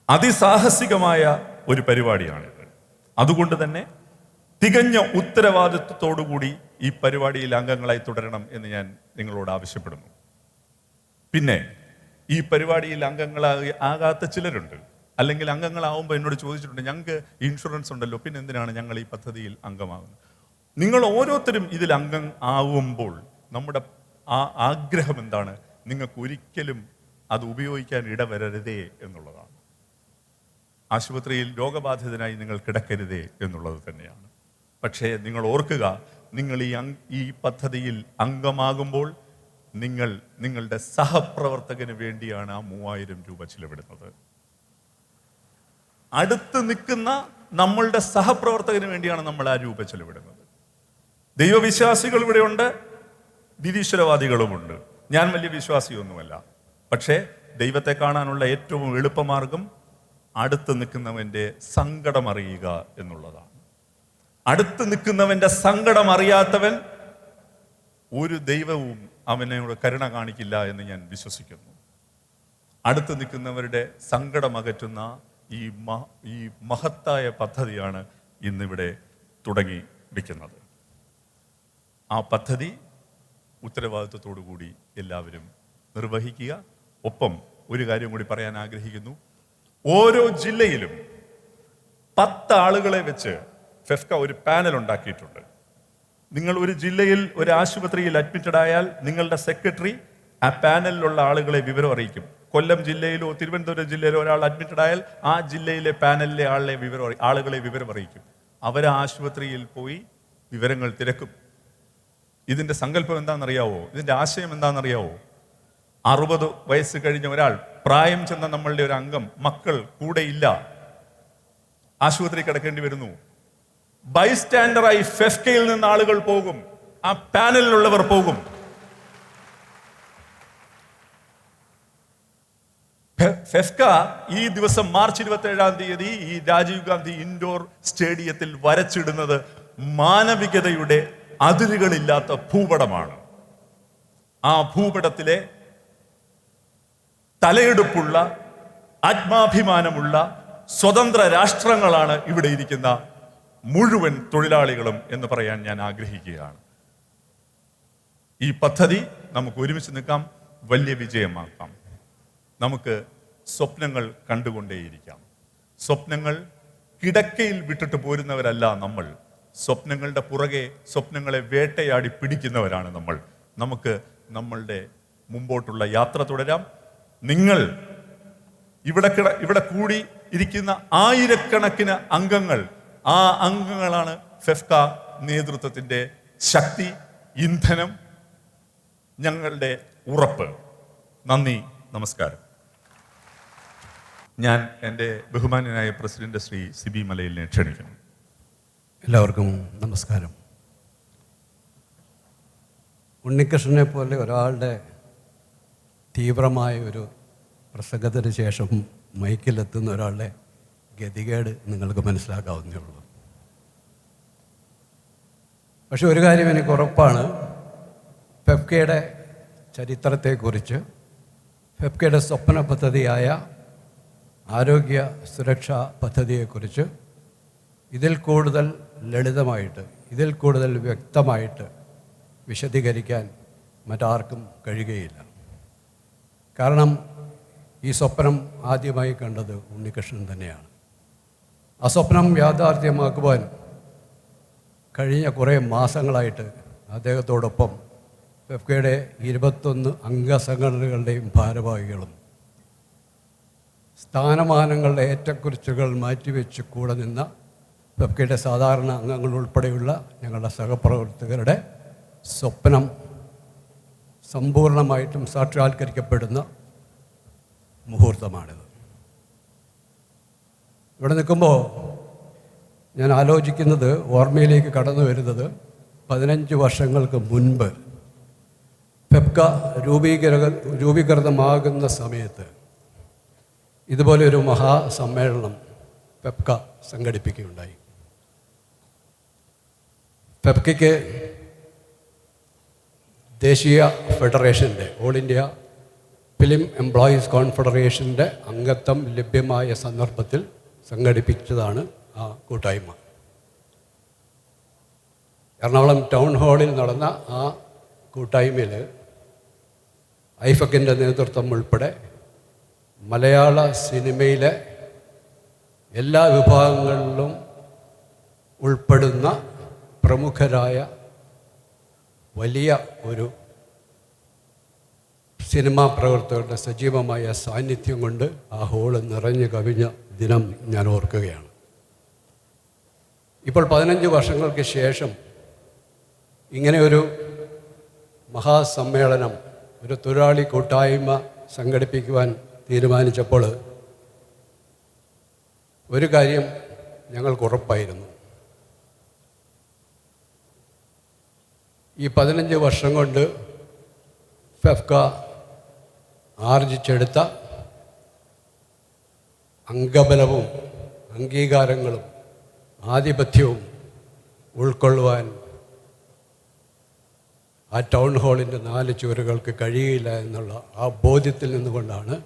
അതിസാഹസികമായ ഒരു പരിപാടിയാണിത്. അതുകൊണ്ട് തന്നെ തികഞ്ഞ ഉത്തരവാദിത്വത്തോടുകൂടി ഈ പരിപാടിയിൽ അംഗങ്ങളായി തുടരണം എന്ന് ഞാൻ നിങ്ങളോട് ആവശ്യപ്പെടുന്നു. പിന്നെ ഈ പരിപാടിയിൽ അംഗങ്ങളാകാത്ത ചിലരുണ്ട്. അല്ലെങ്കിൽ അംഗങ്ങളാവുമ്പോൾ എന്നോട് ചോദിച്ചിട്ടുണ്ട്, ഞങ്ങൾക്ക് ഇൻഷുറൻസ് ഉണ്ടല്ലോ, പിന്നെ എന്തിനാണ് ഞങ്ങൾ ഈ പദ്ധതിയിൽ അംഗമാകുന്നത്? നിങ്ങൾ ഓരോരുത്തരും ഇതിൽ അംഗം ആവുമ്പോൾ നമ്മുടെ ആഗ്രഹം എന്താണ്? നിങ്ങൾക്ക് ഒരിക്കലും അത് ഉപയോഗിക്കാൻ ഇടവരരുതേ എന്നുള്ളതാണ്. ആശുപത്രിയിൽ രോഗബാധിതനായി നിങ്ങൾ കിടക്കരുതേ എന്നുള്ളത് തന്നെയാണ്. പക്ഷേ നിങ്ങൾ ഓർക്കുക, നിങ്ങൾ ഈ പദ്ധതിയിൽ അംഗമാകുമ്പോൾ നിങ്ങൾ നിങ്ങളുടെ സഹപ്രവർത്തകന് വേണ്ടിയാണ് ആ 3000 രൂപ ചിലവിടുന്നത്. അടുത്ത് നിൽക്കുന്ന നമ്മളുടെ സഹപ്രവർത്തകന് വേണ്ടിയാണ് നമ്മൾ ആ രൂപ ചിലവിടുന്നത്. ദൈവവിശ്വാസികൾ ഇവിടെയുണ്ട്, നിരീശ്വരവാദികളുമുണ്ട്. ഞാൻ വലിയ വിശ്വാസിയൊന്നുമല്ല. പക്ഷേ ദൈവത്തെ കാണാനുള്ള ഏറ്റവും എളുപ്പമാർഗം അടുത്ത് നിൽക്കുന്നവൻ്റെ സങ്കടം അറിയുക എന്നുള്ളതാണ്. അടുത്ത് നിൽക്കുന്നവൻ്റെ സങ്കടം അറിയാത്തവൻ ഒരു ദൈവവും അവനോട് കരുണ കാണിക്കില്ല എന്ന് ഞാൻ വിശ്വസിക്കുന്നു. അടുത്ത് നിൽക്കുന്നവരുടെ സങ്കടം അകറ്റുന്ന ഈ മഹത്തായ പദ്ധതിയാണ് ഇന്നിവിടെ തുടങ്ങി വയ്ക്കുന്നത്. ആ പദ്ധതി ഉത്തരവാദിത്വത്തോടു കൂടി എല്ലാവരും നിർവഹിക്കുക. ഒപ്പം ഒരു കാര്യം കൂടി പറയാൻ ആഗ്രഹിക്കുന്നു. ഓരോ ജില്ലയിലും 10 ആളുകളെ വെച്ച് ഫെഫ്ക ഒരു പാനൽ ഉണ്ടാക്കിയിട്ടുണ്ട്. നിങ്ങൾ ഒരു ജില്ലയിൽ ഒരു ആശുപത്രിയിൽ അഡ്മിറ്റഡ് ആയാൽ നിങ്ങളുടെ സെക്രട്ടറി ആ പാനലിലുള്ള ആളുകളെ വിവരം അറിയിക്കും. കൊല്ലം ജില്ലയിലോ തിരുവനന്തപുരം ജില്ലയിലോ ഒരാൾ അഡ്മിറ്റഡ് ആയാൽ ആ ജില്ലയിലെ പാനലിലെ ആളുകളെ വിവരം അറിയിക്കും. അവർ ആശുപത്രിയിൽ പോയി വിവരങ്ങൾ തിരക്കും. ഇതിന്റെ സങ്കല്പം എന്താണെന്നറിയാവോ? ഇതിന്റെ ആശയം എന്താണെന്നറിയാവോ? 60 വയസ്സ് കഴിഞ്ഞ ഒരാൾ, പ്രായം ചെന്ന നമ്മളുടെ ഒരു അംഗം, മക്കൾ കൂടെ ഇല്ല, ആശുപത്രി കിടക്കേണ്ടി വരുന്നു. ബൈസ്റ്റാൻഡറായി ഫെഫ്കയിൽ നിന്ന് ആളുകൾ പോകും, ആ പാനലിലുള്ളവർ പോകും. ഫെഫ്ക ഈ ദിവസം മാർച്ച് 27-ാം തീയതി ഈ രാജീവ് ഗാന്ധി ഇൻഡോർ സ്റ്റേഡിയത്തിൽ വരച്ചിടുന്നത് മാനവികതയുടെ അതിരുകളില്ലാത്ത ഭൂപടമാണ്. ആ ഭൂപടത്തിലെ തലയെടുപ്പുള്ള, ആത്മാഭിമാനമുള്ള സ്വതന്ത്ര രാഷ്ട്രങ്ങളാണ് ഇവിടെ ഇരിക്കുന്ന മുഴുവൻ തൊഴിലാളികളും എന്ന് പറയാൻ ഞാൻ ആഗ്രഹിക്കുകയാണ്. ഈ പദ്ധതി നമുക്ക് ഒരുമിച്ച് നിൽക്കാം, വലിയ വിജയമാക്കാം. നമുക്ക് സ്വപ്നങ്ങൾ കണ്ടുകൊണ്ടേയിരിക്കാം. സ്വപ്നങ്ങൾ കിടക്കയിൽ വിട്ടിട്ട് പോരുന്നവരല്ല നമ്മൾ. സ്വപ്നങ്ങളുടെ പുറകെ സ്വപ്നങ്ങളെ വേട്ടയാടി പിടിക്കുന്നവരാണ് നമ്മൾ. നമുക്ക് നമ്മളുടെ മുമ്പോട്ടുള്ള യാത്ര തുടരാം. നിങ്ങൾ ഇവിടെ കൂടി ഇരിക്കുന്ന ആയിരക്കണക്കിന് അംഗങ്ങൾ, ആ അംഗങ്ങളാണ് ഫെഫ്ക നേതൃത്വത്തിന്റെ ശക്തി, ഇന്ധനം, ഞങ്ങളുടെ ഉറപ്പ്. നന്ദി, നമസ്കാരം. ഞാൻ എൻ്റെ ബഹുമാന്യനായ പ്രസിഡന്റ് ശ്രീ സിബി മലയിലിനെ ക്ഷണിക്കുന്നു. എല്ലാവർക്കും നമസ്കാരം. ഉണ്ണികൃഷ്ണനെ പോലെ ഒരാളുടെ തീവ്രമായ ഒരു പ്രസംഗത്തിന് ശേഷം മൈക്കിലെത്തുന്ന ഒരാളുടെ ഗതികേട് നിങ്ങൾക്ക് മനസ്സിലാക്കാവുന്നേ ഉള്ളൂ. പക്ഷെ ഒരു കാര്യം എനിക്ക് ഉറപ്പാണ്, ഫെഫ്കയുടെ ചരിത്രത്തെക്കുറിച്ച്, ഫെഫ്കയുടെ സ്വപ്ന പദ്ധതിയായ ആരോഗ്യ സുരക്ഷാ പദ്ധതിയെക്കുറിച്ച് ഇതിൽ കൂടുതൽ ലളിതമായിട്ട്, ഇതിൽ കൂടുതൽ വ്യക്തമായിട്ട് വിശദീകരിക്കാൻ മറ്റാർക്കും കഴിയുകയില്ല. കാരണം ഈ സ്വപ്നം ആദ്യമായി കണ്ടത് ഉണ്ണികൃഷ്ണൻ തന്നെയാണ്. ആ സ്വപ്നം യാഥാർത്ഥ്യമാക്കുവാൻ കഴിഞ്ഞ കുറേ മാസങ്ങളായിട്ട് അദ്ദേഹത്തോടൊപ്പം ഫെഫ്കയുടെ 21 അംഗസംഘടനകളുടെയും ഭാരവാഹികളും സ്ഥാനമാനങ്ങളുടെ ഏറ്റക്കുറിച്ചുകൾ മാറ്റിവെച്ച് കൂടെ നിന്ന ഫെഫ്കയുടെ സാധാരണ അംഗങ്ങൾ ഉൾപ്പെടെയുള്ള ഞങ്ങളുടെ സഹപ്രവർത്തകരുടെ സ്വപ്നം സമ്പൂർണ്ണമായിട്ടും സാക്ഷാത്കരിക്കപ്പെടുന്ന മുഹൂർത്തമാണിത്. ഇവിടെ നിൽക്കുമ്പോൾ ഞാൻ ആലോചിക്കുന്നത്, ഓർമ്മയിലേക്ക് കടന്നു വരുന്നത്, 15 വർഷങ്ങൾക്ക് മുൻപ് ഫെഫ്ക രൂപീകൃതമാകുന്ന സമയത്ത് ഇതുപോലെ ഒരു മഹാസമ്മേളനം ഫെഫ്ക സംഘടിപ്പിക്കുകയുണ്ടായി. ഫെഫ്കയ്ക്ക് ദേശീയ ഫെഡറേഷൻ്റെ, ഓൾ ഇന്ത്യ ഫിലിം എംപ്ലോയീസ് കോൺഫെഡറേഷൻ്റെ അംഗത്വം ലഭ്യമായ സന്ദർഭത്തിൽ സംഘടിപ്പിച്ചതാണ് ആ കൂട്ടായ്മ. എറണാകുളം ടൗൺ ഹാളിൽ നടന്ന ആ കൂട്ടായ്മയിൽ ഐഫക്കിൻ്റെ നേതൃത്വം ഉൾപ്പെടെ മലയാള സിനിമയിലെ എല്ലാ വിഭാഗങ്ങളിലും ഉൾപ്പെടുന്ന പ്രമുഖരായ വലിയ ഒരു സിനിമാ പ്രവർത്തകരുടെ സജീവമായ സാന്നിധ്യം കൊണ്ട് ആ ഹോള് നിറഞ്ഞു കവിഞ്ഞ ദിനം ഞാൻ ഓർക്കുകയാണ്. ഇപ്പോൾ 15 വർഷങ്ങൾക്ക് ശേഷം ഇങ്ങനെ ഒരു മഹാസമ്മേളനം, ഒരു തൊഴിലാളി കൂട്ടായ്മ സംഘടിപ്പിക്കുവാൻ തീരുമാനിച്ചപ്പോൾ ഒരു കാര്യം ഞങ്ങൾക്ക് ഉറപ്പായിരുന്നു. ഈ 15 വർഷം കൊണ്ട് ഫെഫ്ക ആർജിച്ചെടുത്ത അംഗബലവും അംഗീകാരങ്ങളും ആധിപത്യവും ഉൾക്കൊള്ളുവാൻ ആ ടൗൺ ഹാളിൻ്റെ 4 ചുവരുകൾക്ക് കഴിയില്ല എന്നുള്ള ആ ബോധ്യത്തിൽ നിന്നുകൊണ്ടാണ്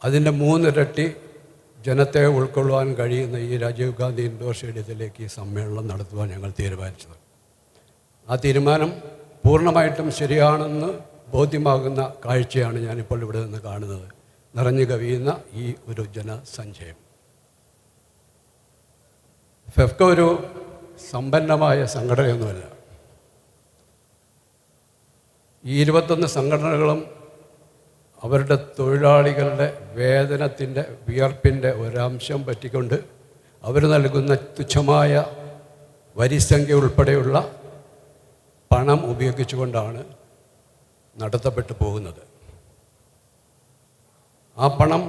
അതിൻ്റെ 3 ഇരട്ടി ജനത്തെ ഉൾക്കൊള്ളുവാൻ കഴിയുന്ന ഈ രാജീവ് ഗാന്ധി ഇൻഡോർ സ്റ്റേഡിയത്തിലേക്ക് ഈ സമ്മേളനം നടത്തുവാൻ ഞങ്ങൾ തീരുമാനിച്ചത്. ആ തീരുമാനം പൂർണ്ണമായിട്ടും ശരിയാണെന്ന് ബോധ്യമാകുന്ന കാഴ്ചയാണ് ഞാനിപ്പോൾ ഇവിടെ നിന്ന് കാണുന്നത്. നിറഞ്ഞു കവിയുന്ന ഈ ഒരു ജനസഞ്ചയം. ഫെഫ്ക ഒരു സമ്പന്നമായ സംഘടനയൊന്നുമല്ല. ഈ 21 സംഘടനകളും അവരുടെ തൊഴിലാളികളുടെ വേതനത്തിൻ്റെ വിയർപ്പിൻ്റെ ഒരംശം പറ്റിക്കൊണ്ട് അവർ നൽകുന്ന തുച്ഛമായ വരിസംഖ്യ ഉൾപ്പെടെയുള്ള പണം ഉപയോഗിച്ചുകൊണ്ടാണ് നടത്തപ്പെട്ടു പോകുന്നത്. ആ പണം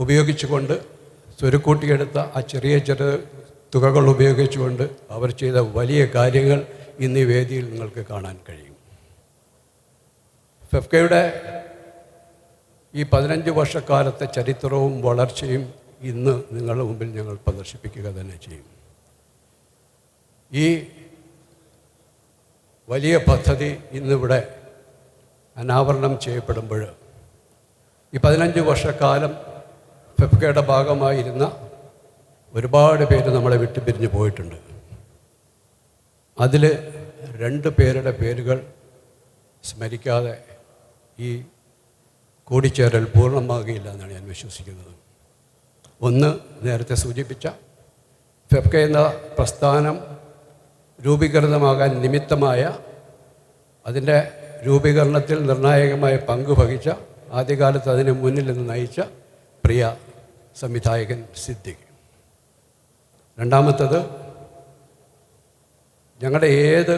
ഉപയോഗിച്ചുകൊണ്ട് സ്വരുക്കൂട്ടിയെടുത്ത ആ ചെറിയ തുകകൾ ഉപയോഗിച്ചുകൊണ്ട് അവർ ചെയ്ത വലിയ കാര്യങ്ങൾ ഇന്ന് ഈ വേദിയിൽ നിങ്ങൾക്ക് കാണാൻ കഴിയും. ഫെഫ്കയുടെ ഈ 15 വർഷക്കാലത്തെ ചരിത്രവും വളർച്ചയും ഇന്ന് നിങ്ങളുടെ മുമ്പിൽ ഞങ്ങൾ പ്രദർശിപ്പിക്കുക തന്നെ ചെയ്യും. ഈ വലിയ പദ്ധതി ഇന്നിവിടെ അനാവരണം ചെയ്യപ്പെടുമ്പോൾ ഈ 15 വർഷക്കാലം ഫെഫ്കയുടെ ഭാഗമായിരുന്ന ഒരുപാട് പേര് നമ്മളെ വിട്ടുപിരിഞ്ഞു പോയിട്ടുണ്ട്. അതിൽ 2 പേരുടെ പേരുകൾ സ്മരിക്കാതെ ഈ കൂടിച്ചേരൽ പൂർണ്ണമാകുകയില്ല എന്നാണ് ഞാൻ വിശ്വസിക്കുന്നത്. ഒന്ന്, നേരത്തെ സൂചിപ്പിച്ച ഫെഫ്ക എന്ന പ്രസ്ഥാനം രൂപീകൃതമാകാൻ നിമിത്തമായ, അതിൻ്റെ രൂപീകരണത്തിൽ നിർണായകമായ പങ്ക് വഹിച്ച, ആദ്യകാലത്ത് അതിന് മുന്നിൽ നിന്ന് നയിച്ച പ്രിയ സംവിധായകൻ സിദ്ദിഖ്. രണ്ടാമത്തത്, ഞങ്ങളുടെ ഏത്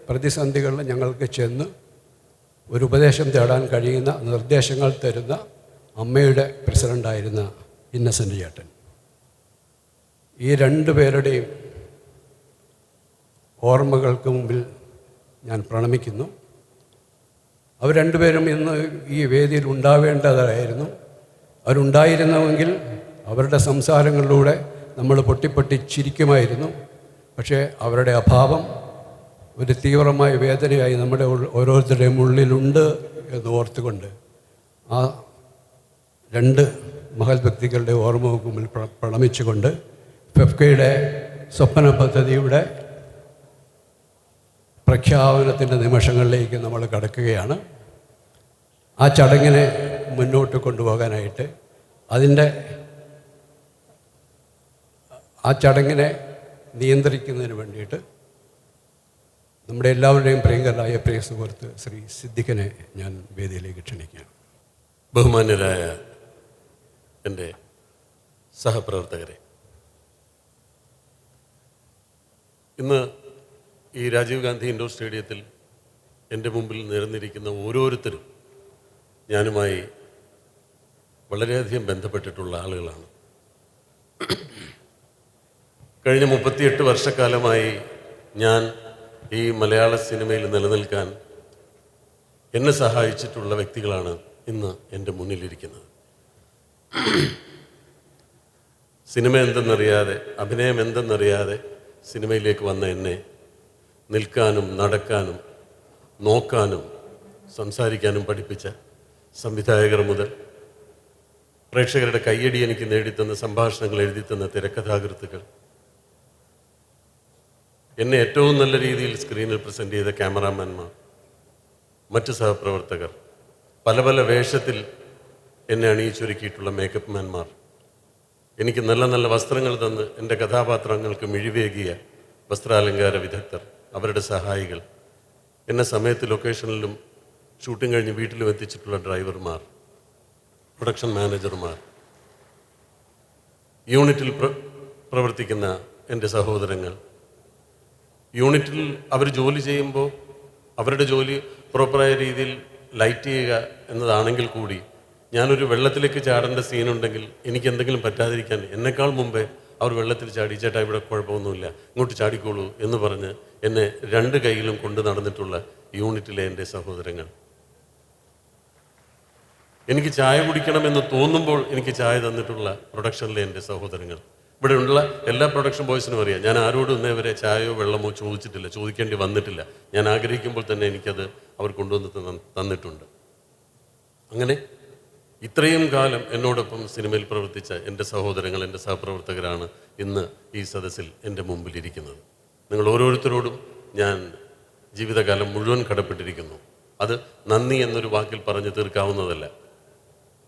പ്രതിസന്ധികളിലും ഞങ്ങൾക്ക് ചെന്ന് ഒരു ഉപദേശം തേടാൻ കഴിയുന്ന, നിർദ്ദേശങ്ങൾ തരുന്ന അമ്മയുടെ പ്രസിഡൻ്റായിരുന്ന ഇന്നസെൻ്റ് ചേട്ടൻ. ഈ 2 പേരുടെയും ഓർമ്മകൾക്ക് മുമ്പിൽ ഞാൻ പ്രണമിക്കുന്നു. അവർ 2 പേരും ഇന്ന് ഈ വേദിയിൽ ഉണ്ടാവേണ്ടതായിരുന്നു. അവരുണ്ടായിരുന്നുവെങ്കിൽ അവരുടെ സംസാരങ്ങളിലൂടെ നമ്മൾ പൊട്ടിപ്പൊട്ടി ചിരിക്കുമായിരുന്നു. പക്ഷേ അവരുടെ അഭാവം ഒരു തീവ്രമായ വേദനയായി നമ്മുടെ ഓരോരുത്തരുടെയും ഉള്ളിലുണ്ട് എന്ന് ഓർത്തുകൊണ്ട് ആ 2 മഹത് വ്യക്തികളുടെ ഓർമ്മകൾക്ക് മുമ്പിൽ പ്രണമിച്ചുകൊണ്ട് ഫെഫ്കയുടെ സ്വപ്ന പദ്ധതിയുടെ പ്രഖ്യാപനത്തിൻ്റെ നിമിഷങ്ങളിലേക്ക് നമ്മൾ കടക്കുകയാണ്. ആ ചടങ്ങിനെ മുന്നോട്ട് കൊണ്ടുപോകാനായിട്ട് ആ ചടങ്ങിനെ നിയന്ത്രിക്കുന്നതിന് വേണ്ടിയിട്ട് നമ്മുടെ എല്ലാവരുടെയും പ്രിയങ്കരനായ പ്രിയ സുഹൃത്ത് ശ്രീ സിദ്ദിഖിനെ ഞാൻ വേദിയിലേക്ക് ക്ഷണിക്കുകയാണ്. ബഹുമാന്യരായ എൻ്റെ സഹപ്രവർത്തകരെ, ഇന്ന് ഈ രാജീവ് ഗാന്ധി ഇൻഡോർ സ്റ്റേഡിയത്തിൽ എൻ്റെ മുമ്പിൽ നിരന്നിരിക്കുന്ന ഓരോരുത്തരും ഞാനുമായി വളരെയധികം ബന്ധപ്പെട്ടിട്ടുള്ള ആളുകളാണ്. കഴിഞ്ഞ 38 വർഷക്കാലമായി ഞാൻ ഈ മലയാള സിനിമയിൽ നിലനിൽക്കാൻ എന്നെ സഹായിച്ചിട്ടുള്ള വ്യക്തികളാണ് ഇന്ന് എൻ്റെ മുന്നിലിരിക്കുന്നത്. സിനിമ എന്തെന്നറിയാതെ, അഭിനയം എന്തെന്നറിയാതെ സിനിമയിലേക്ക് വന്ന എന്നെ നിൽക്കാനും നടക്കാനും നോക്കാനും സംസാരിക്കാനും പഠിപ്പിച്ച സംവിധായകർ മുതൽ പ്രേക്ഷകരുടെ കയ്യടി എനിക്ക് നേടിത്തന്ന, സംഭാഷണങ്ങൾ എഴുതിത്തന്ന തിരക്കഥാകൃത്തുക്കൾ, എന്നെ ഏറ്റവും നല്ല രീതിയിൽ സ്ക്രീനിൽ പ്രസൻറ്റ് ചെയ്ത ക്യാമറാമാൻമാർ, മറ്റ് സഹപ്രവർത്തകർ, പല പല വേഷത്തിൽ എന്നെ അണിയിച്ചൊരുക്കിയിട്ടുള്ള മേക്കപ്പ് മാൻമാർ, എനിക്ക് നല്ല നല്ല വസ്ത്രങ്ങൾ തന്ന് എൻ്റെ കഥാപാത്രങ്ങൾക്ക് മിഴിവേകിയ വസ്ത്രാലങ്കാര വിദഗ്ധർ, അവരുടെ സഹായികൾ, എന്നെ സമയത്ത് ലൊക്കേഷനിലും ഷൂട്ടിംഗ് കഴിഞ്ഞ് വീട്ടിലും എത്തിച്ചിട്ടുള്ള ഡ്രൈവർമാർ, പ്രൊഡക്ഷൻ മാനേജർമാർ, യൂണിറ്റിൽ പ്രവർത്തിക്കുന്ന എൻ്റെ സഹോദരങ്ങൾ, യൂണിറ്റിൽ അവർ ജോലി ചെയ്യുമ്പോൾ അവരുടെ ജോലി പ്രോപ്പറായ രീതിയിൽ ലൈറ്റ് ചെയ്യുക എന്നതാണെങ്കിൽ കൂടി ഞാനൊരു വെള്ളത്തിലേക്ക് ചാടേണ്ട സീനുണ്ടെങ്കിൽ എനിക്ക് എന്തെങ്കിലും പറ്റാതിരിക്കാൻ എന്നെക്കാൾ മുമ്പേ അവർ വെള്ളത്തിൽ ചാടി, ചേട്ടാ ഇവിടെ കുഴപ്പമൊന്നുമില്ല, ഇങ്ങോട്ട് ചാടിക്കോളൂ എന്ന് പറഞ്ഞ് എന്നെ രണ്ട് കൈയിലും കൊണ്ട് നടന്നിട്ടുള്ള യൂണിറ്റിലെ എൻ്റെ സഹോദരങ്ങൾ. എനിക്ക് ചായ കുടിക്കണമെന്ന് തോന്നുമ്പോൾ എനിക്ക് ചായ തന്നിട്ടുള്ള പ്രൊഡക്ഷനിലെ എൻ്റെ സഹോദരങ്ങൾ. ഇവിടെ ഉള്ള എല്ലാ പ്രൊഡക്ഷൻ ബോയ്സിനും അറിയാം, ഞാൻ ആരോടും ഇന്നേ വരെ ചായയോ വെള്ളമോ ചോദിച്ചിട്ടില്ല, ചോദിക്കേണ്ടി വന്നിട്ടില്ല. ഞാൻ ആഗ്രഹിക്കുമ്പോൾ തന്നെ എനിക്കത് അവർ കൊണ്ടുവന്ന് തന്നിട്ടുണ്ട്. അങ്ങനെ ഇത്രയും കാലം എന്നോടൊപ്പം സിനിമയിൽ പ്രവർത്തിച്ച എൻ്റെ സഹോദരങ്ങൾ, എൻ്റെ സഹപ്രവർത്തകരാണ് ഇന്ന് ഈ സദസ്സിൽ എൻ്റെ മുമ്പിലിരിക്കുന്നത്. നിങ്ങൾ ഓരോരുത്തരോടും ഞാൻ ജീവിതകാലം മുഴുവൻ കടപ്പെട്ടിരിക്കുന്നു. അത് നന്ദി എന്നൊരു വാക്കിൽ പറഞ്ഞു തീർക്കാവുന്നതല്ല.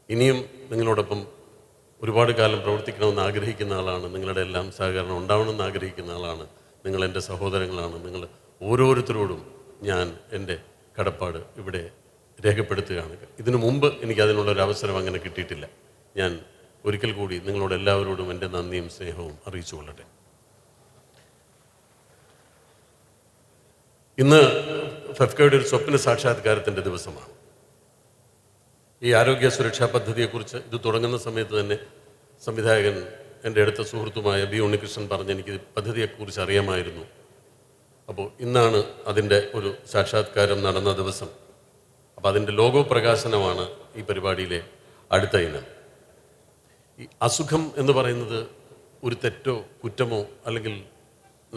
ഇനിയും നിങ്ങളോടൊപ്പം ഒരുപാട് കാലം പ്രവർത്തിക്കണമെന്ന് ആഗ്രഹിക്കുന്ന ആളാണ്. നിങ്ങളുടെ എല്ലാം സഹകരണം ഉണ്ടാവണമെന്ന് ആഗ്രഹിക്കുന്ന ആളാണ്. നിങ്ങൾ എൻ്റെ സഹോദരങ്ങളാണ്. നിങ്ങൾ ഓരോരുത്തരോടും ഞാൻ എൻ്റെ കടപ്പാട് ഇവിടെ രേഖപ്പെടുത്തുകയാണ്. ഇതിനു മുമ്പ് എനിക്ക് അതിനുള്ളൊരു അവസരം അങ്ങനെ കിട്ടിയിട്ടില്ല. ഞാൻ ഒരിക്കൽ കൂടി നിങ്ങളോട് എല്ലാവരോടും എൻ്റെ നന്ദിയും സ്നേഹവും അറിയിച്ചു കൊള്ളട്ടെ. ഇന്ന് ഫെഫ്കയുടെ ഒരു സ്വപ്ന സാക്ഷാത്കാരത്തിൻ്റെ ദിവസമാണ്. ഈ ആരോഗ്യ സുരക്ഷാ പദ്ധതിയെക്കുറിച്ച് ഇത് തുടങ്ങുന്ന സമയത്ത് തന്നെ സംവിധായകൻ, എൻ്റെ അടുത്ത സുഹൃത്തുമായ ബി ഉണ്ണികൃഷ്ണൻ പറഞ്ഞ് എനിക്ക് പദ്ധതിയെക്കുറിച്ച് അറിയാമായിരുന്നു. അപ്പോൾ ഇന്നാണ് അതിൻ്റെ ഒരു സാക്ഷാത്കാരം നടന്ന ദിവസം. അപ്പോൾ അതിൻ്റെ ലോഗോ പ്രകാശനമാണ് ഈ പരിപാടിയിലെ അടുത്ത ഇനം. ഈ അസുഖം എന്ന് പറയുന്നത് ഒരു തെറ്റോ കുറ്റമോ അല്ലെങ്കിൽ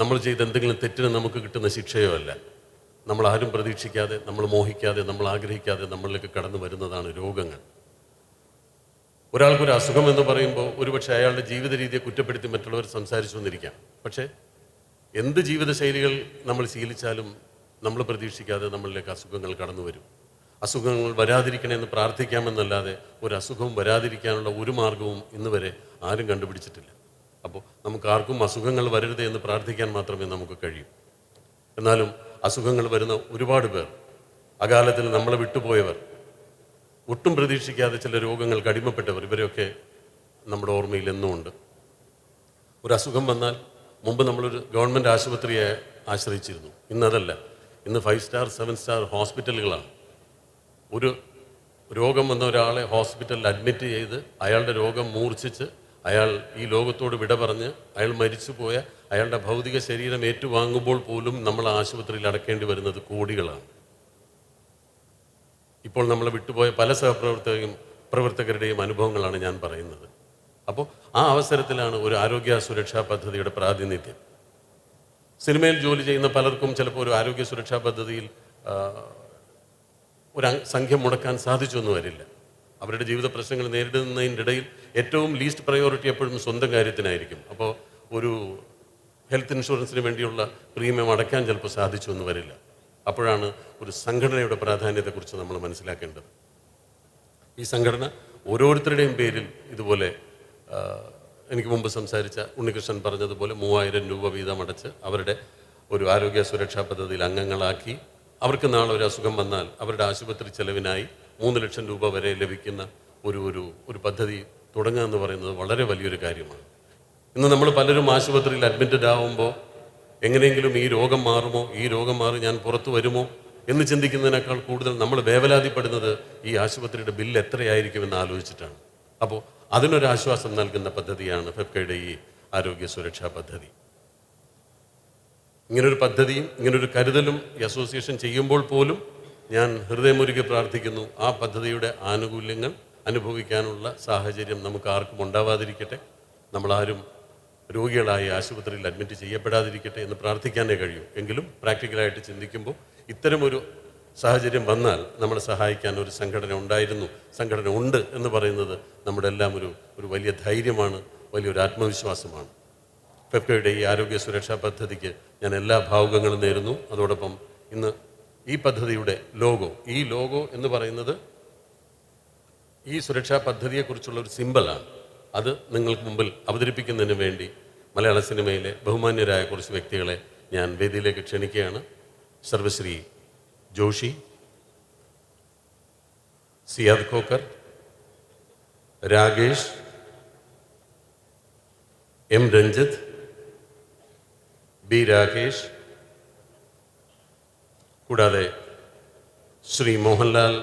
നമ്മൾ ചെയ്ത എന്തെങ്കിലും തെറ്റിന് നമുക്ക് കിട്ടുന്ന ശിക്ഷയോ അല്ല. നമ്മൾ ആരും പ്രതീക്ഷിക്കാതെ, നമ്മൾ മോഹിക്കാതെ, നമ്മൾ ആഗ്രഹിക്കാതെ നമ്മളിലേക്ക് കടന്നു വരുന്നതാണ് രോഗങ്ങൾ. ഒരാൾക്കൊരു അസുഖം എന്ന് പറയുമ്പോൾ ഒരുപക്ഷെ അയാളുടെ ജീവിത രീതിയെ കുറ്റപ്പെടുത്തി മറ്റുള്ളവർ സംസാരിച്ചു വന്നിരിക്കാം. പക്ഷേ എന്ത് ജീവിതശൈലികൾ നമ്മൾ ശീലിച്ചാലും നമ്മൾ പ്രതീക്ഷിക്കാതെ നമ്മളിലേക്ക് അസുഖങ്ങൾ കടന്നു വരും. അസുഖങ്ങൾ വരാതിരിക്കണമെന്ന് പ്രാർത്ഥിക്കാമെന്നല്ലാതെ ഒരു അസുഖവും വരാതിരിക്കാനുള്ള ഒരു മാർഗവും ഇന്ന് വരെ ആരും കണ്ടുപിടിച്ചിട്ടില്ല. അപ്പോൾ നമുക്ക് ആർക്കും അസുഖങ്ങൾ വരരുത് എന്ന് പ്രാർത്ഥിക്കാൻ മാത്രമേ നമുക്ക് കഴിയൂ. എന്നാലും അസുഖങ്ങൾ വരുന്ന ഒരുപാട് പേർ, അകാലത്തിൽ നമ്മളെ വിട്ടുപോയവർ, ഒട്ടും പ്രതീക്ഷിക്കാതെ ചില രോഗങ്ങൾക്ക് അടിമപ്പെട്ടവർ, ഇവരെയൊക്കെ നമ്മുടെ ഓർമ്മയിൽ എന്നും ഉണ്ട്. ഒരു അസുഖം വന്നാൽ മുമ്പ് നമ്മളൊരു ഗവൺമെൻറ് ആശുപത്രിയെ ആശ്രയിച്ചിരുന്നു. ഇന്നതല്ല. ഇന്ന് 5 സ്റ്റാർ 7 സ്റ്റാർ ഹോസ്പിറ്റലുകളാണ്. ഒരു രോഗം വന്ന ഒരാളെ ഹോസ്പിറ്റലിൽ അഡ്മിറ്റ് ചെയ്ത് അയാളുടെ രോഗം മൂർച്ഛിച്ച് അയാൾ ഈ ലോകത്തോട് വിട പറഞ്ഞ് അയാൾ മരിച്ചുപോയ അയാളുടെ ഭൗതിക ശരീരം ഏറ്റുവാങ്ങുമ്പോൾ പോലും നമ്മൾ ആശുപത്രിയിൽ അടക്കേണ്ടി വരുന്നത് കോടികളാണ്. ഇപ്പോൾ നമ്മളെ വിട്ടുപോയ പല പ്രവർത്തകരുടെയും അനുഭവങ്ങളാണ് ഞാൻ പറയുന്നത്. അപ്പോൾ ആ അവസരത്തിലാണ് ഒരു ആരോഗ്യ സുരക്ഷാ പദ്ധതിയുടെ പ്രാതിനിധ്യം. സിനിമയിൽ ജോലി ചെയ്യുന്ന പലർക്കും ചിലപ്പോൾ ഒരു ആരോഗ്യ സുരക്ഷാ പദ്ധതിയിൽ ഒരു സംഖ്യ മുടക്കാൻ സാധിച്ചൊന്നും വരില്ല. അവരുടെ ജീവിത പ്രശ്നങ്ങൾ നേരിടുന്നതിൻ്റെ ഇടയിൽ ഏറ്റവും ലീസ്റ്റ് പ്രയോറിറ്റി എപ്പോഴും സ്വന്തം കാര്യത്തിനായിരിക്കും. അപ്പോൾ ഒരു ഹെൽത്ത് ഇൻഷുറൻസിന് വേണ്ടിയുള്ള പ്രീമിയം അടയ്ക്കാൻ ചിലപ്പോൾ സാധിച്ചൊന്നും വരില്ല. അപ്പോഴാണ് ഒരു സംഘടനയുടെ പ്രാധാന്യത്തെക്കുറിച്ച് നമ്മൾ മനസ്സിലാക്കേണ്ടത്. ഈ സംഘടന ഓരോരുത്തരുടെയും പേരിൽ ഇതുപോലെ എനിക്ക് മുമ്പ് സംസാരിച്ച ഉണ്ണികൃഷ്ണൻ പറഞ്ഞതുപോലെ 3000 രൂപ വീതം അടച്ച് അവരുടെ ഒരു ആരോഗ്യ സുരക്ഷാ പദ്ധതിയിൽ അംഗങ്ങളാക്കി അവർക്ക് നാളെ ഒരു അസുഖം വന്നാൽ അവരുടെ ആശുപത്രി ചെലവിനായി 3 ലക്ഷം രൂപ വരെ ലഭിക്കുന്ന ഒരു പദ്ധതി തുടങ്ങുക എന്ന് പറയുന്നത് വളരെ വലിയൊരു കാര്യമാണ്. ഇന്ന് നമ്മൾ പലരും ആശുപത്രിയിൽ അഡ്മിറ്റഡ് ആവുമ്പോൾ എങ്ങനെയെങ്കിലും ഈ രോഗം മാറുമോ, ഈ രോഗം മാറി ഞാൻ പുറത്തു വരുമോ എന്ന് ചിന്തിക്കുന്നതിനേക്കാൾ കൂടുതൽ നമ്മൾ വേവലാതിപ്പെടുന്നത് ഈ ആശുപത്രിയുടെ ബില്ല് എത്രയായിരിക്കുമെന്ന് ആലോചിച്ചിട്ടാണ്. അപ്പോൾ അതിനൊരാശ്വാസം നൽകുന്ന പദ്ധതിയാണ് ഫെഫ്കയുടെ ഈ ആരോഗ്യ സുരക്ഷാ പദ്ധതി. ഇങ്ങനൊരു പദ്ധതിയും ഇങ്ങനൊരു കരുതലും ഈ അസോസിയേഷൻ ചെയ്യുമ്പോൾ പോലും ഞാൻ ഹൃദയമുരുകി പ്രാർത്ഥിക്കുന്നു, ആ പദ്ധതിയുടെ ആനുകൂല്യങ്ങൾ അനുഭവിക്കാനുള്ള സാഹചര്യം നമുക്ക് ആർക്കും ഉണ്ടാവാതിരിക്കട്ടെ, നമ്മളാരും രോഗികളായി ആശുപത്രിയിൽ അഡ്മിറ്റ് ചെയ്യപ്പെടാതിരിക്കട്ടെ എന്ന് പ്രാർത്ഥിക്കാനേ കഴിയൂ. എങ്കിലും പ്രാക്ടിക്കലായിട്ട് ചിന്തിക്കുമ്പോൾ ഇത്തരമൊരു സാഹചര്യം വന്നാൽ നമ്മളെ സഹായിക്കാൻ ഒരു സംഘടന ഉണ്ടായിരുന്നു, സംഘടന ഉണ്ട് എന്ന് പറയുന്നത് നമ്മുടെ എല്ലാം ഒരു വലിയ ധൈര്യമാണ്, വലിയൊരു ആത്മവിശ്വാസമാണ്. ഫെഫ്കയുടെ ഈ ആരോഗ്യ സുരക്ഷാ പദ്ധതിക്ക് ഞാൻ എല്ലാ ഭാവുകങ്ങളും നേരുന്നു. അതോടൊപ്പം ഇന്ന് ഈ പദ്ധതിയുടെ ഈ ലോഗോ എന്ന് പറയുന്നത് ഈ സുരക്ഷാ പദ്ധതിയെക്കുറിച്ചുള്ള ഒരു സിമ്പലാണ്. അത് നിങ്ങൾക്ക് മുമ്പിൽ അവതരിപ്പിക്കുന്നതിന് വേണ്ടി മലയാള സിനിമയിലെ ബഹുമാന്യരായ കുറച്ച് വ്യക്തികളെ ഞാൻ വേദിയിലേക്ക് ക്ഷണിക്കുകയാണ്. സർവശ്രീ ജോഷി, സിയാദ് ഖോക്കർ, രാകേഷ്, എം രഞ്ജിത്ത്, ബി രാകേഷ്, കൂടാതെ ശ്രീ മോഹൻലാൽ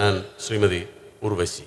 ആൻഡ് ശ്രീമതി ഉർവശി.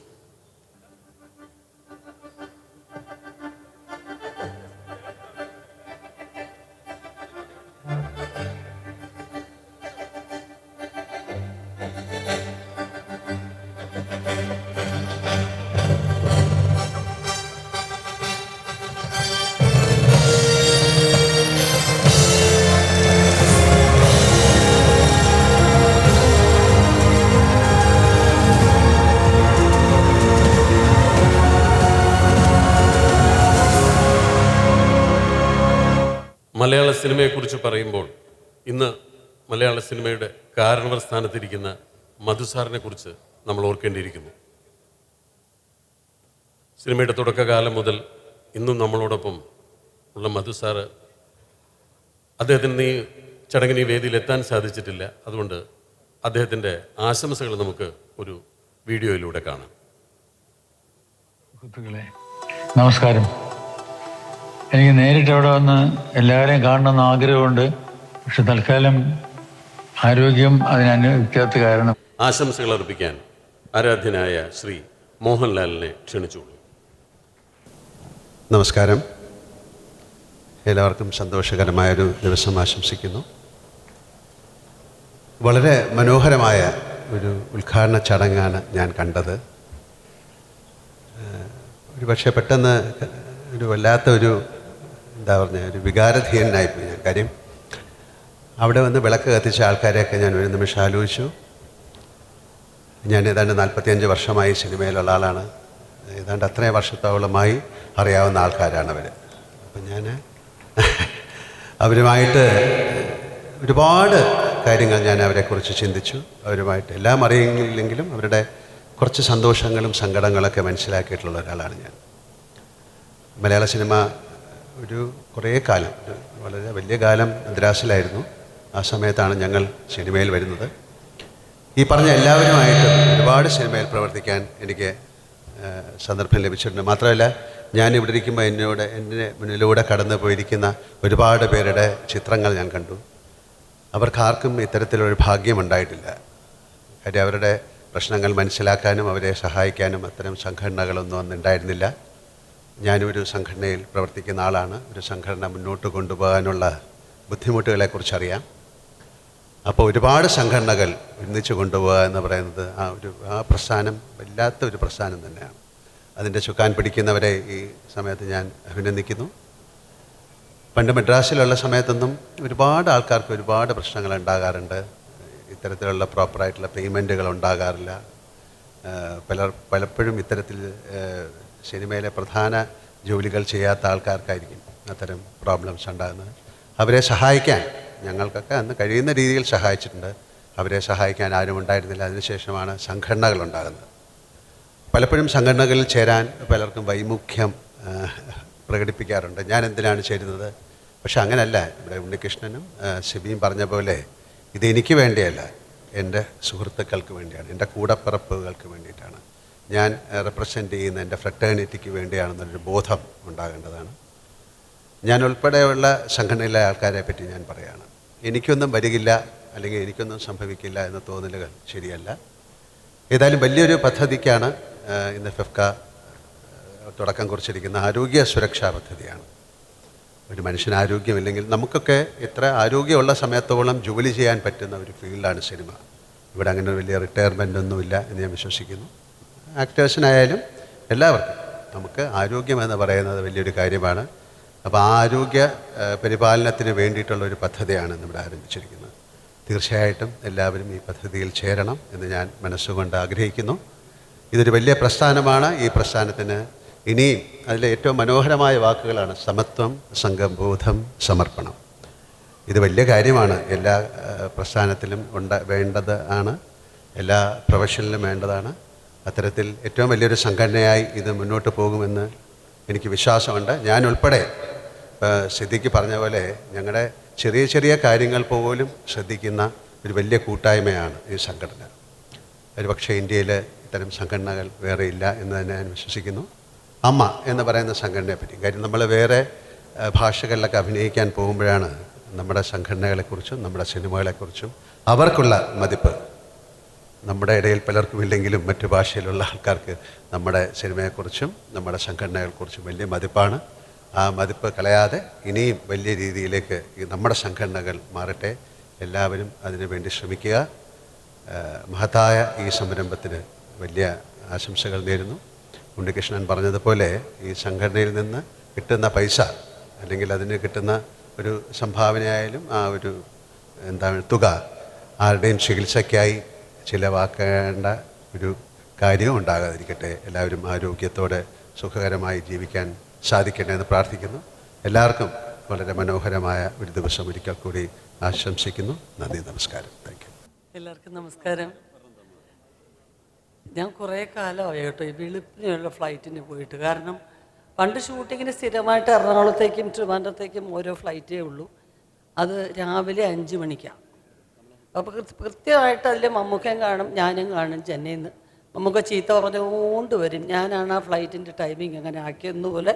മലയാള സിനിമയെക്കുറിച്ച് പറയുമ്പോൾ ഇന്ന് മലയാള സിനിമയുടെ കാരണവർ സ്ഥാനത്തിരിക്കുന്ന മധുസാറിനെ കുറിച്ച് നമ്മൾ ഓർക്കേണ്ടിയിരിക്കുന്നു. സിനിമയുടെ തുടക്കകാലം മുതൽ ഇന്നും നമ്മളോടൊപ്പം ഉള്ള മധുസാറ്, അദ്ദേഹത്തിന് ഈ ചടങ്ങിന് ഈ വേദിയിൽ എത്താൻ സാധിച്ചിട്ടില്ല. അതുകൊണ്ട് അദ്ദേഹത്തിൻ്റെ ആശംസകൾ നമുക്ക് ഒരു വീഡിയോയിലൂടെ കാണാം. സുഹൃത്തുക്കളെ നമസ്കാരം. എനിക്ക് നേരിട്ട് അവിടെ വന്ന് എല്ലാവരെയും കാണണമെന്ന് ആഗ്രഹമുണ്ട്. പക്ഷെ തൽക്കാലം ആരോഗ്യം അതിനനുവദിക്കാത്ത കാരണം. ആശംസകൾ അർപ്പിക്കാൻ ആരാധ്യനായ ശ്രീ മോഹൻലാലിനെ ക്ഷണിച്ചുകൊള്ളു. നമസ്കാരം. എല്ലാവർക്കും സന്തോഷകരമായൊരു ദിവസം ആശംസിക്കുന്നു. വളരെ മനോഹരമായ ഒരു ഉദ്ഘാടന ചടങ്ങാണ് ഞാൻ കണ്ടത്. ഒരു പക്ഷേ പെട്ടെന്ന് ഒരു വല്ലാത്ത ഒരു ഒരു വികാരധീയനായിപ്പോയി ഞാൻ. കാര്യം അവിടെ വന്ന് വിളക്ക് കത്തിച്ച ആൾക്കാരെയൊക്കെ ഞാൻ ഒരു നിമിഷം ആലോചിച്ചു. ഞാൻ ഏതാണ്ട് 45 വർഷമായി സിനിമയിലുള്ള ആളാണ്. ഏതാണ്ട് അത്രയും വർഷത്തോളമായി അറിയാവുന്ന ആൾക്കാരാണ് അവർ. അപ്പം ഞാൻ അവരുമായിട്ട് ഒരുപാട് കാര്യങ്ങൾ ഞാൻ അവരെക്കുറിച്ച് ചിന്തിച്ചു. അവരുമായിട്ട് എല്ലാം അറിയില്ലെങ്കിലും അവരുടെ കുറച്ച് സന്തോഷങ്ങളും സങ്കടങ്ങളൊക്കെ മനസ്സിലാക്കിയിട്ടുള്ള ഒരാളാണ് ഞാൻ. മലയാള സിനിമ ഒരു കുറേ കാലം, വളരെ വലിയ കാലം മദ്രാസിലായിരുന്നു. ആ സമയത്താണ് ഞങ്ങൾ സിനിമയിൽ വരുന്നത്. ഈ പറഞ്ഞ എല്ലാവരുമായിട്ട് ഒരുപാട് സിനിമയിൽ പ്രവർത്തിക്കാൻ എനിക്ക് സന്ദർഭം ലഭിച്ചിട്ടുണ്ട്. മാത്രമല്ല ഞാനിവിടെ ഇരിക്കുമ്പോൾ എൻ്റെ മുന്നിലൂടെ കടന്നു പോയിരിക്കുന്ന ഒരുപാട് പേരുടെ ചിത്രങ്ങൾ ഞാൻ കണ്ടു. അവർക്കാർക്കും ഇത്തരത്തിലൊരു ഭാഗ്യമുണ്ടായിട്ടില്ല. കാര്യം അവരുടെ പ്രശ്നങ്ങൾ മനസ്സിലാക്കാനും അവരെ സഹായിക്കാനും അത്തരം സംഘടനകളൊന്നും അന്നുണ്ടായിരുന്നില്ല. ഞാനൊരു സംഘടനയിൽ പ്രവർത്തിക്കുന്ന ആളാണ്. ഒരു സംഘടന മുന്നോട്ട് കൊണ്ടുപോകാനുള്ള ബുദ്ധിമുട്ടുകളെക്കുറിച്ചറിയാം. അപ്പോൾ ഒരുപാട് സംഘടനകൾ ഒന്നിച്ച് കൊണ്ടുപോകുക എന്ന് പറയുന്നത് ആ പ്രസ്ഥാനം വല്ലാത്തൊരു പ്രസ്ഥാനം തന്നെയാണ്. അതിൻ്റെ ചുക്കാൻ പിടിക്കുന്നവരെ ഈ സമയത്ത് ഞാൻ അഭിനന്ദിക്കുന്നു. പണ്ട് മദ്രാസിലുള്ള സമയത്തൊന്നും ഒരുപാട് ആൾക്കാർക്ക് ഒരുപാട് പ്രശ്നങ്ങൾ ഉണ്ടാകാറുണ്ട്. ഇത്തരത്തിലുള്ള പ്രോപ്പറായിട്ടുള്ള പേയ്മെൻറ്റുകൾ ഉണ്ടാകാറില്ല. പലപ്പോഴും ഇത്തരത്തിൽ സിനിമയിലെ പ്രധാന ജോലികൾ ചെയ്യാത്ത ആൾക്കാർക്കായിരിക്കും അത്തരം പ്രോബ്ലംസ് ഉണ്ടാകുന്നത്. അവരെ സഹായിക്കാൻ ഞങ്ങൾക്കൊക്കെ അന്ന് കഴിയുന്ന രീതിയിൽ സഹായിച്ചിട്ടുണ്ട്. അവരെ സഹായിക്കാൻ ആരും ഉണ്ടായിരുന്നില്ല. അതിനുശേഷമാണ് സംഘടനകൾ ഉണ്ടാകുന്നത്. പലപ്പോഴും സംഘടനകളിൽ ചേരാൻ പലർക്കും വൈമുഖ്യം പ്രകടിപ്പിക്കാറുണ്ട്. ഞാൻ എന്തിനാണ് ചേരുന്നത്? പക്ഷെ അങ്ങനല്ല. ഇവിടെ ഉണ്ണികൃഷ്ണനും സിബിയും പറഞ്ഞ പോലെ ഇതെനിക്ക് വേണ്ടിയല്ല, എൻ്റെ സുഹൃത്തുക്കൾക്ക് വേണ്ടിയാണ്, എൻ്റെ കൂടപ്പിറപ്പുകൾക്ക് വേണ്ടിയിട്ടാണ്, ഞാൻ റെപ്രസെൻ്റ് ചെയ്യുന്ന എൻ്റെ ഫ്രട്ടേണിറ്റിക്ക് വേണ്ടിയാണെന്നൊരു ബോധം ഉണ്ടാകേണ്ടതാണ്. ഞാൻ ഉൾപ്പെടെയുള്ള സംഘടനയിലെ ആൾക്കാരെ പറ്റി ഞാൻ പറയുകയാണ്. എനിക്കൊന്നും വരികില്ല അല്ലെങ്കിൽ എനിക്കൊന്നും സംഭവിക്കില്ല എന്ന തോന്നലുകൾ ശരിയല്ല. ഏതായാലും വലിയൊരു പദ്ധതിക്കാണ് ഇന്ന് ഫെഫ്ക തുടക്കം കുറിച്ചിരിക്കുന്ന ആരോഗ്യ സുരക്ഷാ പദ്ധതിയാണ്. ഒരു മനുഷ്യന് ആരോഗ്യമില്ലെങ്കിൽ, നമുക്കൊക്കെ എത്ര ആരോഗ്യമുള്ള സമയത്തോളം ജോലി ചെയ്യാൻ പറ്റുന്ന ഒരു ഫീൽഡാണ് സിനിമ. ഇവിടെ അങ്ങനെ വലിയ റിട്ടയർമെൻ്റ് ഒന്നുമില്ല എന്ന് ഞാൻ വിശ്വസിക്കുന്നു. ആക്ടേഴ്സിനായാലും എല്ലാവർക്കും നമുക്ക് ആരോഗ്യമെന്ന് പറയുന്നത് വലിയൊരു കാര്യമാണ്. അപ്പോൾ ആ ആരോഗ്യ പരിപാലനത്തിന് വേണ്ടിയിട്ടുള്ള ഒരു പദ്ധതിയാണ് ഇവിടെ ആരംഭിച്ചിരിക്കുന്നത്. തീർച്ചയായിട്ടും എല്ലാവരും ഈ പദ്ധതിയിൽ ചേരണം എന്ന് ഞാൻ മനസ്സുകൊണ്ട് ആഗ്രഹിക്കുന്നു. ഇതൊരു വലിയ പ്രസ്ഥാനമാണ്. ഈ പ്രസ്ഥാനത്തിന് ഇനിയും അതിലെ ഏറ്റവും മനോഹരമായ വാക്കുകളാണ് സമത്വം, സംഘബോധം, സമർപ്പണം. ഇത് വലിയ കാര്യമാണ്. എല്ലാ പ്രസ്ഥാനത്തിലും വേണ്ടത് ആണ്, എല്ലാ പ്രൊഫഷനിലും വേണ്ടതാണ്. അത്തരത്തിൽ ഏറ്റവും വലിയൊരു സംഘടനയായി ഇത് മുന്നോട്ട് പോകുമെന്ന് എനിക്ക് വിശ്വാസമുണ്ട്. ഞാൻ ഉൾപ്പെടെ സിദ്ദിഖ് പറഞ്ഞ പോലെ ഞങ്ങളുടെ ചെറിയ ചെറിയ കാര്യങ്ങൾ പോലും ശ്രദ്ധിക്കുന്ന ഒരു വലിയ കൂട്ടായ്മയാണ് ഈ സംഘടന. ഒരുപക്ഷെ ഇന്ത്യയിൽ ഇത്തരം സംഘടനകൾ വേറെ ഇല്ല എന്ന് തന്നെ ഞാൻ വിശ്വസിക്കുന്നു. അമ്മ എന്ന് പറയുന്ന സംഘടനയെ പറ്റി, കാര്യം നമ്മൾ വേറെ ഭാഷകളിലൊക്കെ അഭിനയിക്കാൻ പോകുമ്പോഴാണ് നമ്മുടെ സംഘടനകളെക്കുറിച്ചും നമ്മുടെ സിനിമകളെക്കുറിച്ചും അവർക്കുള്ള മതിപ്പ് നമ്മുടെ ഇടയിൽ പലർക്കും ഇല്ലെങ്കിലും മറ്റു ഭാഷയിലുള്ള ആൾക്കാർക്ക് നമ്മുടെ സിനിമയെക്കുറിച്ചും നമ്മുടെ സംഘടനകളെക്കുറിച്ചും വലിയ മതിപ്പാണ്. ആ മതിപ്പ് കളയാതെ ഇനിയും വലിയ രീതിയിലേക്ക് നമ്മുടെ സംഘടനകൾ മാറട്ടെ. എല്ലാവരും അതിനുവേണ്ടി ശ്രമിക്കുക. മഹത്തായ ഈ സംരംഭത്തിന് വലിയ ആശംസകൾ നേരുന്നു. ഉണ്ണികൃഷ്ണൻ പറഞ്ഞതുപോലെ ഈ സംഘടനയിൽ നിന്ന് കിട്ടുന്ന പൈസ അല്ലെങ്കിൽ അതിന് കിട്ടുന്ന ഒരു സംഭാവനയായാലും ആ ഒരു തുക ആരുടെയും ചികിത്സയ്ക്കായി ചിലവാക്കേണ്ട ഒരു കാര്യവും ഉണ്ടാകാതിരിക്കട്ടെ. എല്ലാവരും ആരോഗ്യത്തോടെ സുഖകരമായി ജീവിക്കാൻ സാധിക്കട്ടെ എന്ന് പ്രാർത്ഥിക്കുന്നു. എല്ലാവർക്കും വളരെ മനോഹരമായ ഒരു ദിവസം ഒരിക്കൽ കൂടി ആശംസിക്കുന്നു. നന്ദി, നമസ്കാരം. Thank you. എല്ലാവർക്കും നമസ്കാരം. ഞാൻ കുറേ കാലമായി കേട്ടോ ഈ വെളുപ്പിനുള്ള ഫ്ലൈറ്റിന് പോയിട്ട്. കാരണം പണ്ട് ഷൂട്ടിങ്ങിന് സ്ഥിരമായിട്ട് എറണാകുളത്തേക്കും ട്രിവാൻഡ്രത്തേക്കും ഓരോ ഫ്ലൈറ്റേ ഉള്ളൂ. അത് രാവിലെ 5 മണിക്കാണ്. അപ്പോൾ കൃത്യമായിട്ട് അതിൽ മമ്മൂക്കയും കാണും, ഞാനും കാണും. ചെന്നൈയിൽ നിന്ന് മമ്മൂക്ക ചീത്ത പറഞ്ഞുകൊണ്ട് വരും. ഞാനാണ് ആ ഫ്ലൈറ്റിൻ്റെ ടൈമിങ് അങ്ങനെ ആക്കിയെന്ന് പോലെ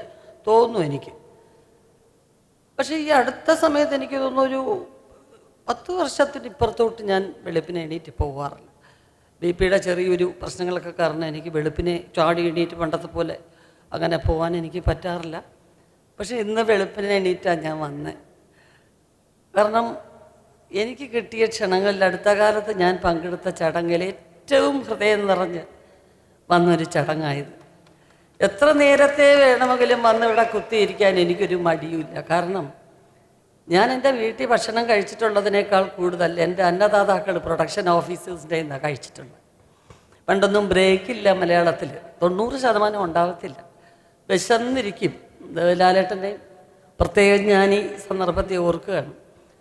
തോന്നുന്നു എനിക്ക്. പക്ഷേ ഈ അടുത്ത സമയത്ത് എനിക്ക് തോന്നുന്നു ഒരു 10 വർഷത്തിന് ഇപ്പുറത്തോട്ട് ഞാൻ വെളുപ്പിനെ എണീറ്റ് പോകാറില്ല. BP-യുടെ ചെറിയൊരു പ്രശ്നങ്ങളൊക്കെ കാരണം എനിക്ക് വെളുപ്പിനെ ചാടി എണീറ്റ് പണ്ടത്തെ പോലെ അങ്ങനെ പോകാൻ എനിക്ക് പറ്റാറില്ല. പക്ഷേ ഇന്ന് വെളുപ്പിനെ എണീറ്റാണ് ഞാൻ വന്നത്. കാരണം എനിക്ക് കിട്ടിയ ക്ഷണങ്ങളിൽ അടുത്ത കാലത്ത് ഞാൻ പങ്കെടുത്ത ചടങ്ങിൽ ഏറ്റവും ഹൃദയം നിറഞ്ഞ് വന്നൊരു ചടങ്ങായത്. എത്ര നേരത്തെ വേണമെങ്കിലും വന്ന് ഇവിടെ കുത്തിയിരിക്കാൻ എനിക്കൊരു മടിയുമില്ല. കാരണം ഞാൻ എൻ്റെ വീട്ടിൽ ഭക്ഷണം കഴിച്ചിട്ടുള്ളതിനേക്കാൾ കൂടുതൽ എൻ്റെ അന്നദാതാക്കൾ പ്രൊഡക്ഷൻ ഓഫീസേഴ്സിൻ്റെ നിന്നാണ് കഴിച്ചിട്ടുണ്ട്. പണ്ടൊന്നും ബ്രേക്കില്ല മലയാളത്തിൽ, 90% ഉണ്ടാകത്തില്ല. വിശന്നിരിക്കും. ലാലേട്ടൻ്റെയും പ്രത്യേകം ഞാൻ ഈ സന്ദർഭത്തെ ഓർക്കുകയാണ്.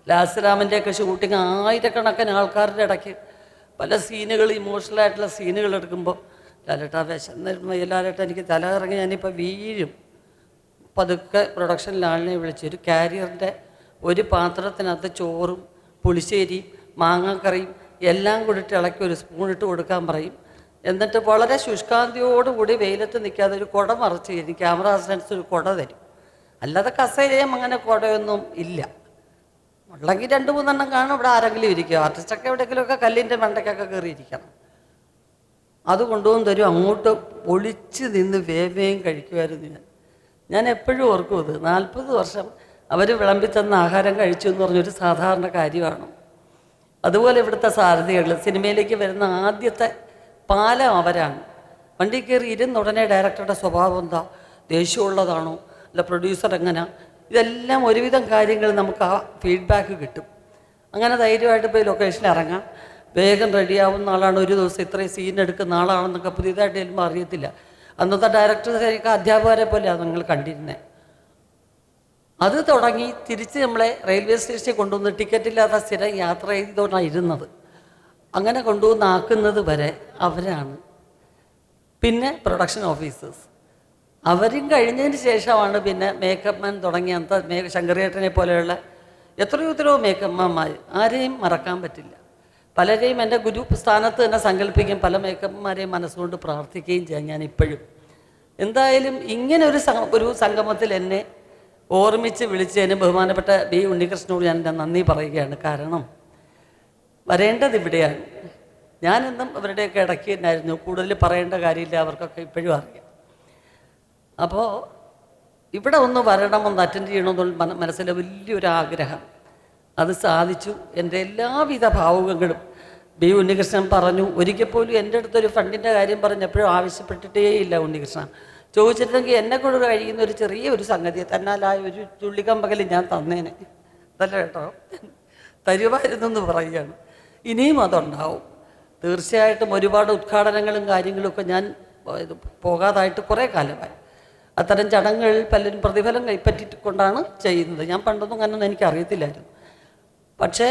ലാസ്യരാമൻ്റെയൊക്കെ ഷൂട്ടിങ് ആയിരക്കണക്കിന് ആൾക്കാരുടെ ഇടയ്ക്ക് പല സീനുകൾ, ഇമോഷണലായിട്ടുള്ള സീനുകൾ എടുക്കുമ്പോൾ ലാലേട്ട വിശന്നിരുന്നു. ലാലേട്ട എനിക്ക് തല ഇറങ്ങി ഞാനിപ്പോൾ വീഴും. പതുക്കെ പ്രൊഡക്ഷനിൽ ആളിനെ വിളിച്ച് ഒരു കാരിയറിൻ്റെ ഒരു പാത്രത്തിനകത്ത് ചോറും പുളിശ്ശേരിയും മാങ്ങാക്കറിയും എല്ലാം കൂടിയിട്ട് ഇളക്കി ഒരു സ്പൂണിട്ട് കൊടുക്കാൻ പറയും. എന്നിട്ട് വളരെ ശുഷ്കാന്തിയോടുകൂടി വെയിലത്ത് നിൽക്കാതെ ഒരു കുട മറച്ച് തരും. ക്യാമറ അസിസ്റ്റൻസ് ഒരു കുട തരും. അല്ലാതെ കസേരയും അങ്ങനെ കുടയൊന്നും ഇല്ല. ഉള്ളെങ്കിൽ 2-3 കാണും. ഇവിടെ ആരെങ്കിലും ഇരിക്കുക. ആർട്ടിസ്റ്റൊക്കെ എവിടെയെങ്കിലുമൊക്കെ കല്ലിൻ്റെ മണ്ടയ്ക്കൊക്കെ കയറിയിരിക്കണം. അത് കൊണ്ടുവന്ന് തരും. അങ്ങോട്ട് ഒളിച്ച് നിന്ന് വേവേയും കഴിക്കുമായിരുന്നു ഞാൻ എപ്പോഴും ഓർക്കും. ഇത് 40 വർഷം അവർ വിളമ്പിത്തന്ന ആഹാരം കഴിച്ചു എന്ന് പറഞ്ഞൊരു സാധാരണ കാര്യമാണ്. അതുപോലെ ഇവിടുത്തെ സാരഥികൾ സിനിമയിലേക്ക് വരുന്ന ആദ്യത്തെ പാലം അവരാണ്. വണ്ടി കയറി ഇരുന്ന ഉടനെ ഡയറക്ടറുടെ സ്വഭാവം എന്താ, ദേഷ്യമുള്ളതാണോ, അല്ല പ്രൊഡ്യൂസർ എങ്ങനെ, ഇതെല്ലാം ഒരുവിധം കാര്യങ്ങൾ നമുക്ക് ആ ഫീഡ്ബാക്ക് കിട്ടും. അങ്ങനെ ധൈര്യമായിട്ട് പോയി ലൊക്കേഷനിൽ ഇറങ്ങാം. വേഗം റെഡിയാവുന്ന ആളാണ്, ഒരു ദിവസം ഇത്രയും സീൻ എടുക്കുന്ന ആളാണെന്നൊക്കെ പുതിയതായിട്ട് ചെല്ലുമ്പോൾ അറിയത്തില്ല. അന്നത്തെ ഡയറക്ടർക്കൊക്കെ അധ്യാപകരെ പോലെയാണ് നിങ്ങൾ കണ്ടിരുന്നത്. അത് തുടങ്ങി തിരിച്ച് നമ്മളെ റെയിൽവേ സ്റ്റേഷനിൽ കൊണ്ടുവന്ന് ടിക്കറ്റില്ലാത്ത സ്ഥിരം യാത്ര ചെയ്തുകൊണ്ടാണ് ഇരുന്നത്. അങ്ങനെ കൊണ്ടുവന്നാക്കുന്നത് വരെ അവരാണ്. പിന്നെ പ്രൊഡക്ഷൻ ഓഫീസേഴ്സ് അവരും കഴിഞ്ഞതിന് ശേഷമാണ് പിന്നെ മേക്കപ്പ് മാൻ തുടങ്ങി. അന്നത്തെ ശങ്കരേട്ടനെ പോലെയുള്ള എത്രയോ മേക്കപ്പ് മാന്മാർ, ആരെയും മറക്കാൻ പറ്റില്ല. പലരെയും എൻ്റെ ഗുരു സ്ഥാനത്ത് തന്നെ സങ്കല്പിക്കുകയും പല മേക്കപ്പ്മാരെയും മനസ്സുകൊണ്ട് പ്രാർത്ഥിക്കുകയും ചെയ്യാം ഞാൻ ഇപ്പോഴും. എന്തായാലും ഇങ്ങനെ ഒരു സംഗമത്തിൽ എന്നെ ഓർമ്മിച്ച് വിളിച്ചതിന് ബഹുമാനപ്പെട്ട B. ഉണ്ണികൃഷ്ണനോട് ഞാൻ എൻ്റെ നന്ദി പറയുകയാണ്. കാരണം വരേണ്ടത് ഇവിടെയാണ്. ഞാനെന്നും അവരുടെയൊക്കെ ഇടയ്ക്ക് തന്നെയായിരുന്നു. കൂടുതൽ പറയേണ്ട കാര്യമില്ല, അവർക്കൊക്കെ ഇപ്പോഴും അറിയാം. അപ്പോൾ ഇവിടെ ഒന്ന് വരണം, ഒന്ന് അറ്റൻഡ് ചെയ്യണമെന്നുള്ള മനസ്സിലെ വലിയൊരു ആഗ്രഹം. അത് സാധിച്ചു. എൻ്റെ എല്ലാവിധ ഭാവുകങ്ങളും B. ഉണ്ണികൃഷ്ണൻ പറഞ്ഞു. ഒരിക്കൽ പോലും എൻ്റെ അടുത്തൊരു ഫണ്ടിൻ്റെ കാര്യം പറഞ്ഞപ്പോഴും ആവശ്യപ്പെട്ടിട്ടേയില്ല ഉണ്ണികൃഷ്ണൻ. ചോദിച്ചിട്ടുണ്ടെങ്കിൽ എന്നെക്കൊണ്ട് കഴിയുന്ന ഒരു ചെറിയൊരു സംഗതി തന്നാലായ ഒരു ചുള്ളിക്കമ്പകൽ ഞാൻ തന്നേനെ. അതല്ല കേട്ടോ, തരുമായിരുന്നു എന്ന് പറയുകയാണ്. ഇനിയും അതുണ്ടാവും തീർച്ചയായിട്ടും. ഒരുപാട് ഉദ്ഘാടനങ്ങളും കാര്യങ്ങളുമൊക്കെ ഞാൻ പോകാതായിട്ട് കുറേ കാലമായി. അത്തരം ചടങ്ങുകളിൽ പലരും പ്രതിഫലം കൈപ്പറ്റിക്കൊണ്ടാണ് ചെയ്യുന്നത്. ഞാൻ പണ്ടൊന്നും അങ്ങനെയൊന്നും എനിക്കറിയത്തില്ലായിരുന്നു. പക്ഷേ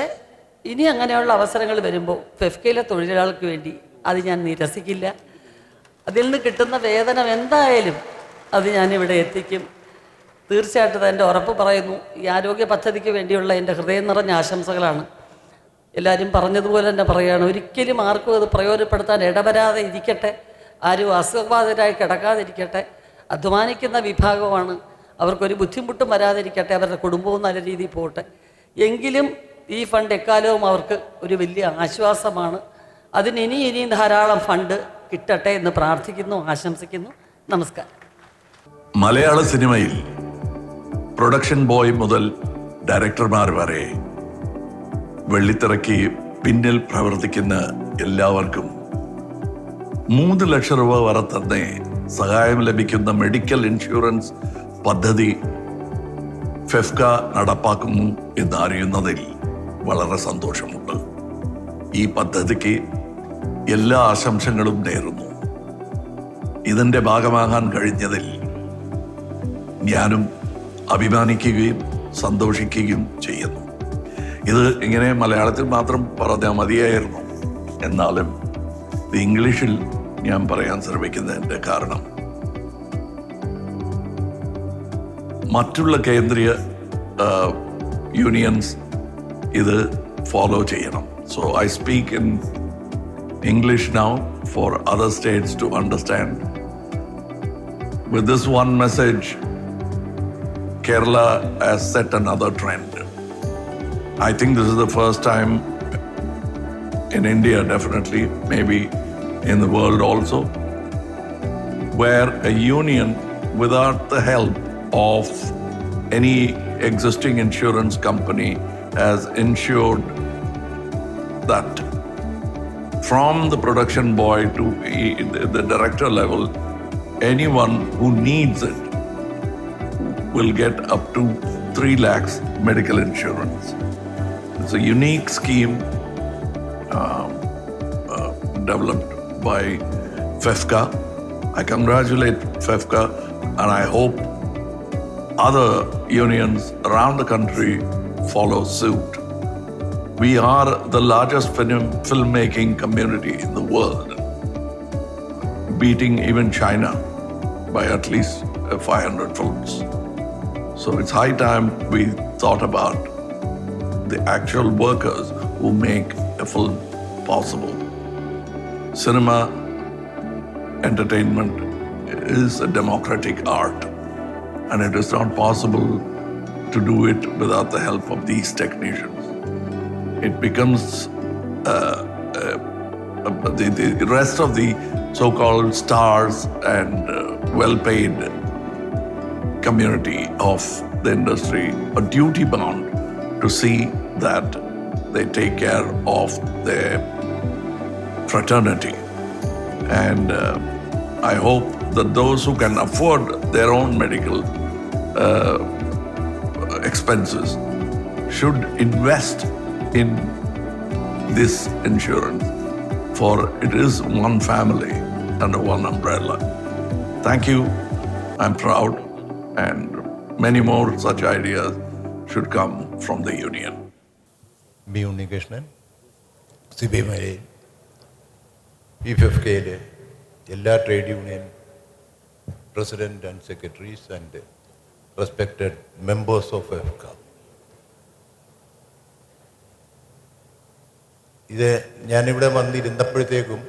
ഇനി അങ്ങനെയുള്ള അവസരങ്ങൾ വരുമ്പോൾ ഫെഫ്കയിലെ തൊഴിലാളികൾക്ക് വേണ്ടി അത് ഞാൻ നിരസിക്കില്ല. അതിൽ നിന്ന് കിട്ടുന്ന വേതനം എന്തായാലും അത് ഞാനിവിടെ എത്തിക്കും. തീർച്ചയായിട്ടും എൻ്റെ ഉറപ്പ് പറയുന്നു. ഈ ആരോഗ്യ പദ്ധതിക്ക് വേണ്ടിയുള്ള എൻ്റെ ഹൃദയം നിറഞ്ഞ ആശംസകളാണ്. എല്ലാവരും പറഞ്ഞതുപോലെ തന്നെ പറയുകയാണ്, ഒരിക്കലും ആർക്കും അത് പ്രയോജനപ്പെടുത്താൻ ഇടവരാതെ ഇരിക്കട്ടെ, ആരും അസുഖബാധിതരായി കിടക്കാതിരിക്കട്ടെ. അധ്വാനിക്കുന്ന വിഭാഗമാണ്, അവർക്കൊരു ബുദ്ധിമുട്ടും വരാതിരിക്കട്ടെ, അവരുടെ കുടുംബവും നല്ല രീതിയിൽ പോകട്ടെ. എങ്കിലും ഈ ഫണ്ട് എക്കാലവും അവർക്ക് ഒരു വലിയ ആശ്വാസമാണ്. അതിന് ഇനിയും ധാരാളം ഫണ്ട് കിട്ടട്ടെ എന്ന് പ്രാർത്ഥിക്കുന്നു, ആശംസിക്കുന്നു. നമസ്കാരം. മലയാള സിനിമയിൽ പ്രൊഡക്ഷൻ ബോയ് മുതൽ ഡയറക്ടർമാർ വരെ വെള്ളിത്തിറക്കി പിന്നിൽ പ്രവർത്തിക്കുന്ന എല്ലാവർക്കും 3 ലക്ഷം രൂപ വരെ തന്നെ സഹായം ലഭിക്കുന്ന മെഡിക്കൽ ഇൻഷുറൻസ് പദ്ധതി ഫെഫ്ക നടപ്പാക്കുന്നു എന്നറിയുന്നതിൽ വളരെ സന്തോഷമുണ്ട്. ഈ പദ്ധതിക്ക് എല്ലാ ആശംസകളും നേരുന്നു. ഇതിൻ്റെ ഭാഗമാകാൻ കഴിഞ്ഞതിൽ ഞാനും അഭിമാനിക്കുകയും സന്തോഷിക്കുകയും ചെയ്യുന്നു. ഇത് ഇങ്ങനെ മലയാളത്തിൽ മാത്രം പറഞ്ഞാൽ മതിയായിരുന്നു. എന്നാലും ഇത് ഇംഗ്ലീഷിൽ ഞാൻ പറയാൻ ശ്രമിക്കുന്നതിൻ്റെ കാരണം മറ്റുള്ള കേന്ദ്രീയ യൂണിയൻസ് ഇത് ഫോളോ ചെയ്യണം. So I speak in English now for other states to understand. With this one message, Kerala has set another trend. I think this is the first time in India, definitely, maybe in the world also, where a union, without the help of any existing insurance company, has ensured that from the production boy to the director level, anyone who needs it will get up to 3 lakhs medical insurance. It's a unique scheme developed by FEFCA. I congratulate FEFCA, and I hope other unions around the country follow suit. We are the largest filmmaking community in the world, beating even China by at least 500 films. So it's high time we thought about the actual workers who make a film possible. Cinema entertainment is a democratic art, and it is not possible to do it without the help of these technicians. It becomes the rest of the so-called stars and well-paid community of the industry are duty-bound to see that they take care of their fraternity. And I hope that those who can afford their own medical expenses should invest in this insurance, for it is one family under one umbrella. Thank you. I'm proud, and many more such ideas should come from the union. B Unnikrishnan, CBMI, FFKയിലെ എല്ലാ trade union president and secretaries and respected members of FFK. ഇത് ഞാനിവിടെ വന്നിരുന്നപ്പോഴത്തേക്കും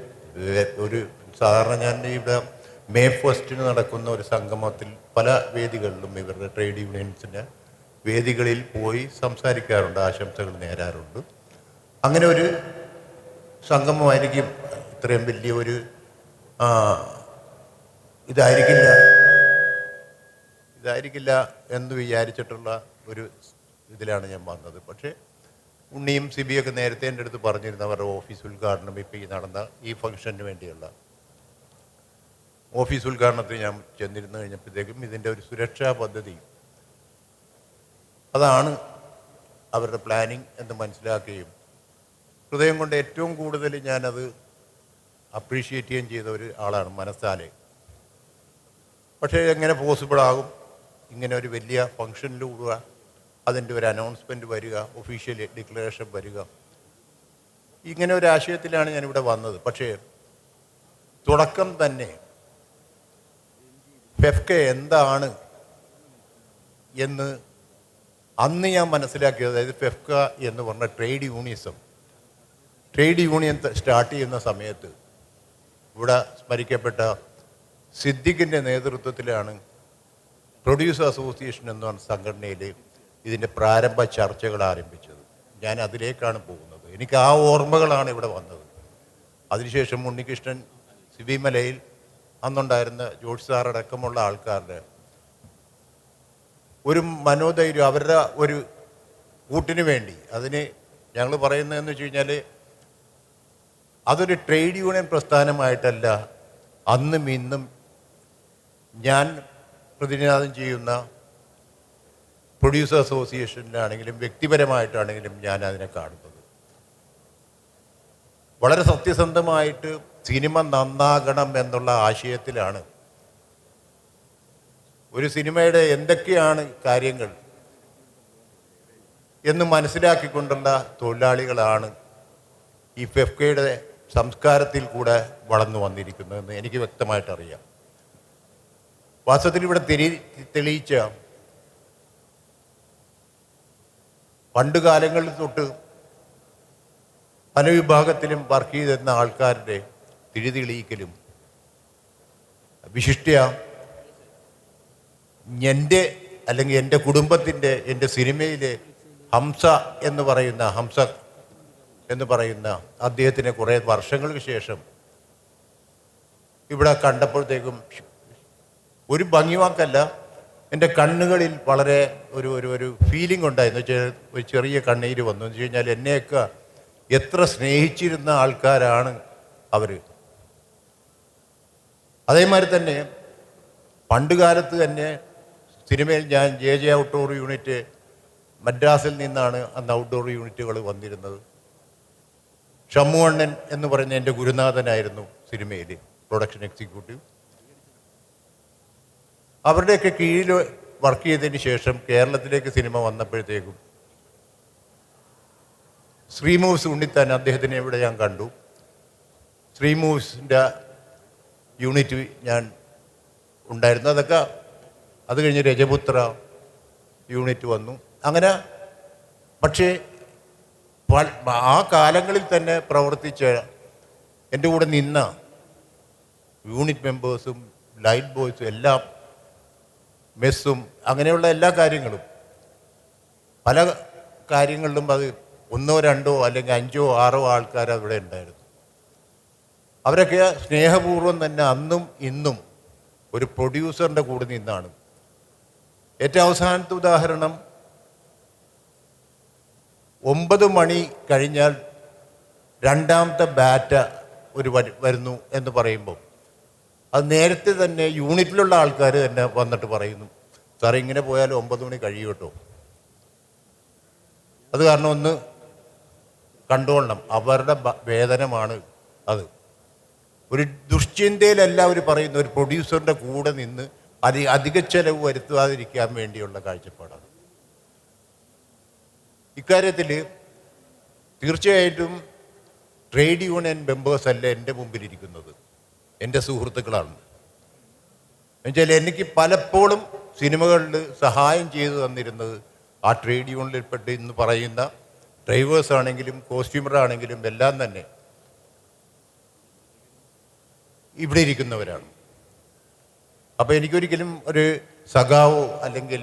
ഒരു സാധാരണ ഞാൻ ഇവിടെ May 1 നടക്കുന്ന ഒരു സംഗമത്തിൽ പല വേദികളിലും ഇവരുടെ ട്രേഡ് യൂണിയൻസിൻ്റെ വേദികളിൽ പോയി സംസാരിക്കാറുണ്ട്, ആശംസകൾ നേരാറുണ്ട്. അങ്ങനെ ഒരു സംഗമമായിരിക്കും ഇത്രയും വലിയ ഒരു ഇതായിരിക്കില്ല എന്ന് വിചാരിച്ചിട്ടുള്ള ഒരു ഇതിലാണ് ഞാൻ വന്നത്. പക്ഷേ ഉണ്ണിയും സിബിയൊക്കെ നേരത്തെ എൻ്റെ അടുത്ത് പറഞ്ഞിരുന്നു അവരുടെ ഓഫീസ് ഉദ്ഘാടനം ഇപ്പോൾ ഈ നടന്ന ഈ ഫംഗ്ഷന് വേണ്ടിയുള്ള ഓഫീസ് ഉദ്ഘാടനത്തിന് ഞാൻ ചെന്നിരുന്നു കഴിഞ്ഞപ്പോഴത്തേക്കും ഇതിൻ്റെ ഒരു സുരക്ഷാ പദ്ധതി അതാണ് അവരുടെ പ്ലാനിങ് എന്ന് മനസ്സിലാക്കുകയും ഹൃദയം കൊണ്ട് ഏറ്റവും കൂടുതൽ ഞാനത് അപ്രീഷിയേറ്റ് ചെയ്യുകയും ചെയ്ത ഒരു ആളാണ് മനസ്സാലെ. പക്ഷേ എങ്ങനെ പോസിബിളാകും ഇങ്ങനെ ഒരു വലിയ ഫംഗ്ഷനിലൂടെ അതിൻ്റെ ഒരു അനൗൺസ്മെൻറ്റ് വരിക, ഒഫീഷ്യൽ ഡിക്ലറേഷൻ വരിക, ഇങ്ങനെ ഒരു ആശയത്തിലാണ് ഞാനിവിടെ വന്നത്. പക്ഷേ തുടക്കം തന്നെ ഫെഫ്ക എന്താണ് എന്ന് അന്ന് ഞാൻ മനസ്സിലാക്കിയത്. അതായത് ഫെഫ്ക എന്ന് പറഞ്ഞ ട്രേഡ് യൂണിയൻ സ്റ്റാർട്ട് ചെയ്യുന്ന സമയത്ത് ഇവിടെ സ്മരിക്കപ്പെട്ട സിദ്ദിഖിൻ്റെ നേതൃത്വത്തിലാണ് പ്രൊഡ്യൂസർ അസോസിയേഷൻ എന്ന് പറഞ്ഞ സംഘടനയിൽ ഇതിൻ്റെ പ്രാരംഭ ചർച്ചകൾ ആരംഭിച്ചത്. ഞാൻ അതിലേക്കാണ് പോകുന്നത്. എനിക്ക് ആ ഓർമ്മകളാണ് ഇവിടെ വന്നത്. അതിനുശേഷം ഉണ്ണികൃഷ്ണൻ, സിബി മലയിൽ, അന്നുണ്ടായിരുന്ന ജോർജ് സാറടക്കമുള്ള ആൾക്കാരുടെ ഒരു മനോധൈര്യം, അവരുടെ ഒരു കൂട്ടിന് വേണ്ടി, അതിന് ഞങ്ങൾ പറയുന്നതെന്ന് വെച്ച് കഴിഞ്ഞാൽ അതൊരു ട്രേഡ് യൂണിയൻ പ്രസ്ഥാനമായിട്ടല്ല അന്നും ഇന്നും ഞാൻ പ്രതിനിധാനം ചെയ്യുന്ന പ്രൊഡ്യൂസർ അസോസിയേഷനിലാണെങ്കിലും വ്യക്തിപരമായിട്ടാണെങ്കിലും ഞാൻ അതിനെ കാണുന്നത്. വളരെ സത്യസന്ധമായിട്ട് സിനിമ നന്നാകണം എന്നുള്ള ആശയത്തിലാണ്. ഒരു സിനിമയുടെ എന്തൊക്കെയാണ് കാര്യങ്ങൾ എന്ന് മനസ്സിലാക്കിക്കൊണ്ടുള്ള തൊഴിലാളികളാണ് ഈ ഫെഫ്കയുടെ സംസ്കാരത്തിൽ കൂടെ വളർന്നു വന്നിരിക്കുന്നതെന്ന് എനിക്ക് വ്യക്തമായിട്ടറിയാം. വാസ്തവത്തിൽ ഇവിടെ തെളിയിച്ച പണ്ട് കാലങ്ങളിൽ തൊട്ട് പല വിഭാഗത്തിലും വർക്ക് ചെയ്തിരുന്ന ആൾക്കാരുടെ തിരിതെളിയിക്കലും വിശിഷ്ട്യ അല്ലെങ്കിൽ എൻ്റെ കുടുംബത്തിൻ്റെ, എൻ്റെ സിനിമയിലെ ഹംസ എന്ന് പറയുന്ന അദ്ദേഹത്തിനെ കുറേ വർഷങ്ങൾക്ക് ശേഷം ഇവിടെ കണ്ടപ്പോഴത്തേക്കും ഒരു ഭംഗിവാക്കല്ല, എൻ്റെ കണ്ണുകളിൽ വളരെ ഒരു ഫീലിംഗ് ഉണ്ടായിരുന്നു. ഒരു ചെറിയ കണ്ണീര് വന്നു. എന്ന് വെച്ച് കഴിഞ്ഞാൽ എന്നെയൊക്കെ എത്ര സ്നേഹിച്ചിരുന്ന ആൾക്കാരാണ് അവർ. അതേമാതിരി തന്നെ പണ്ട് കാലത്ത് തന്നെ സിനിമയിൽ ഞാൻ ജെ ഔട്ട്ഡോർ യൂണിറ്റ് മദ്രാസിൽ നിന്നാണ് അന്ന് ഔട്ട്ഡോർ യൂണിറ്റുകൾ വന്നിരുന്നത്. ഷമ്മുവണ്ണൻ എന്ന് പറയുന്ന എൻ്റെ ഗുരുനാഥനായിരുന്നു സിനിമയിൽ പ്രൊഡക്ഷൻ എക്സിക്യൂട്ടീവ്. അവരുടെയൊക്കെ കീഴിൽ വർക്ക് ചെയ്തതിന് ശേഷം കേരളത്തിലേക്ക് സിനിമ വന്നപ്പോഴത്തേക്കും ശ്രീ മൂവ്സ് ഉണ്ണിത്താൻ, അദ്ദേഹത്തിനെ ഇവിടെ ഞാൻ കണ്ടു. ശ്രീ മൂവ്സിൻ്റെ യൂണിറ്റ് ഞാൻ ഉണ്ടായിരുന്നു. അതൊക്കെ അത് കഴിഞ്ഞ് രജപുത്ര യൂണിറ്റ് വന്നു. അങ്ങനെ പക്ഷേ ആ കാലങ്ങളിൽ തന്നെ പ്രവർത്തിച്ച എൻ്റെ കൂടെ നിന്ന യൂണിറ്റ് മെമ്പേഴ്സും ലൈറ്റ് ബോയ്സും എല്ലാം, മെസ്സും, അങ്ങനെയുള്ള എല്ലാ കാര്യങ്ങളും, പല കാര്യങ്ങളിലും അത് 1 2 അല്ലെങ്കിൽ 5 6 ആൾക്കാർ അവിടെ ഉണ്ടായിരുന്നു. അവരൊക്കെ സ്നേഹപൂർവ്വം തന്നെ അന്നും ഇന്നും ഒരു പ്രൊഡ്യൂസറിൻ്റെ കൂടെ നിന്നാണ്. ഏറ്റവും അവസാനത്തെ ഉദാഹരണം, 9 മണി കഴിഞ്ഞാൽ രണ്ടാമത്തെ ബാറ്റ വരുന്നു എന്ന് പറയുമ്പോൾ അത് നേരത്തെ തന്നെ യൂണിറ്റിലുള്ള ആൾക്കാർ തന്നെ വന്നിട്ട് പറയുന്നു, സാറേ ഇങ്ങനെ പോയാൽ 9 മണി കഴിയും കേട്ടോ, അത് കാരണം ഒന്ന് കണ്ടുകൊള്ളണം, അവരുടെ വേതനമാണ് അത്. ഒരു ദുശ്ചിന്തയിലല്ല അവർ പറയുന്ന ഒരു പ്രൊഡ്യൂസറിൻ്റെ കൂടെ നിന്ന് അധിക ചെലവ് വരുത്താതിരിക്കാൻ വേണ്ടിയുള്ള കാഴ്ചപ്പാടാണ്. ഇക്കാര്യത്തിൽ തീർച്ചയായിട്ടും ട്രേഡ് യൂണിയൻ മെമ്പേഴ്സ് അല്ല എൻ്റെ മുമ്പിലിരിക്കുന്നത്, എൻ്റെ സുഹൃത്തുക്കളാണ്. എന്നുവെച്ചാൽ എനിക്ക് പലപ്പോഴും സിനിമകളിൽ സഹായം ചെയ്തു തന്നിരുന്നത് ആ ട്രേഡ് യൂണിയനിൽപ്പെട്ട് ഇന്ന് പറയുന്ന ഡ്രൈവേഴ്സ് ആണെങ്കിലും കോസ്റ്റ്യൂമറാണെങ്കിലും എല്ലാം തന്നെ ഇവിടെ ഇരിക്കുന്നവരാണ്. അപ്പോൾ എനിക്കൊരിക്കലും ഒരു സഖാവോ അല്ലെങ്കിൽ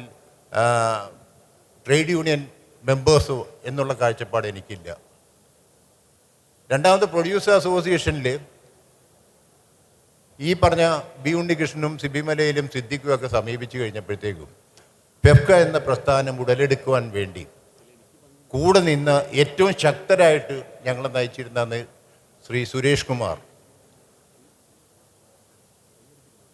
ട്രേഡ് യൂണിയൻ മെമ്പേഴ്സോ എന്നുള്ള കാഴ്ചപ്പാട് എനിക്കില്ല. രണ്ടാമത് പ്രൊഡ്യൂസർ അസോസിയേഷനിൽ ഈ പറഞ്ഞ ബി ഉണ്ണികൃഷ്ണനും സിബി മലയിലും സിദ്ദിഖും ഒക്കെ സമീപിച്ചു കഴിഞ്ഞപ്പോഴത്തേക്കും ഫെഫ്ക എന്ന പ്രസ്ഥാനം ഉടലെടുക്കുവാൻ വേണ്ടി കൂടെ നിന്ന് ഏറ്റവും ശക്തരായിട്ട് ഞങ്ങളെ നയിച്ചിരുന്ന ശ്രീ സുരേഷ് കുമാർ.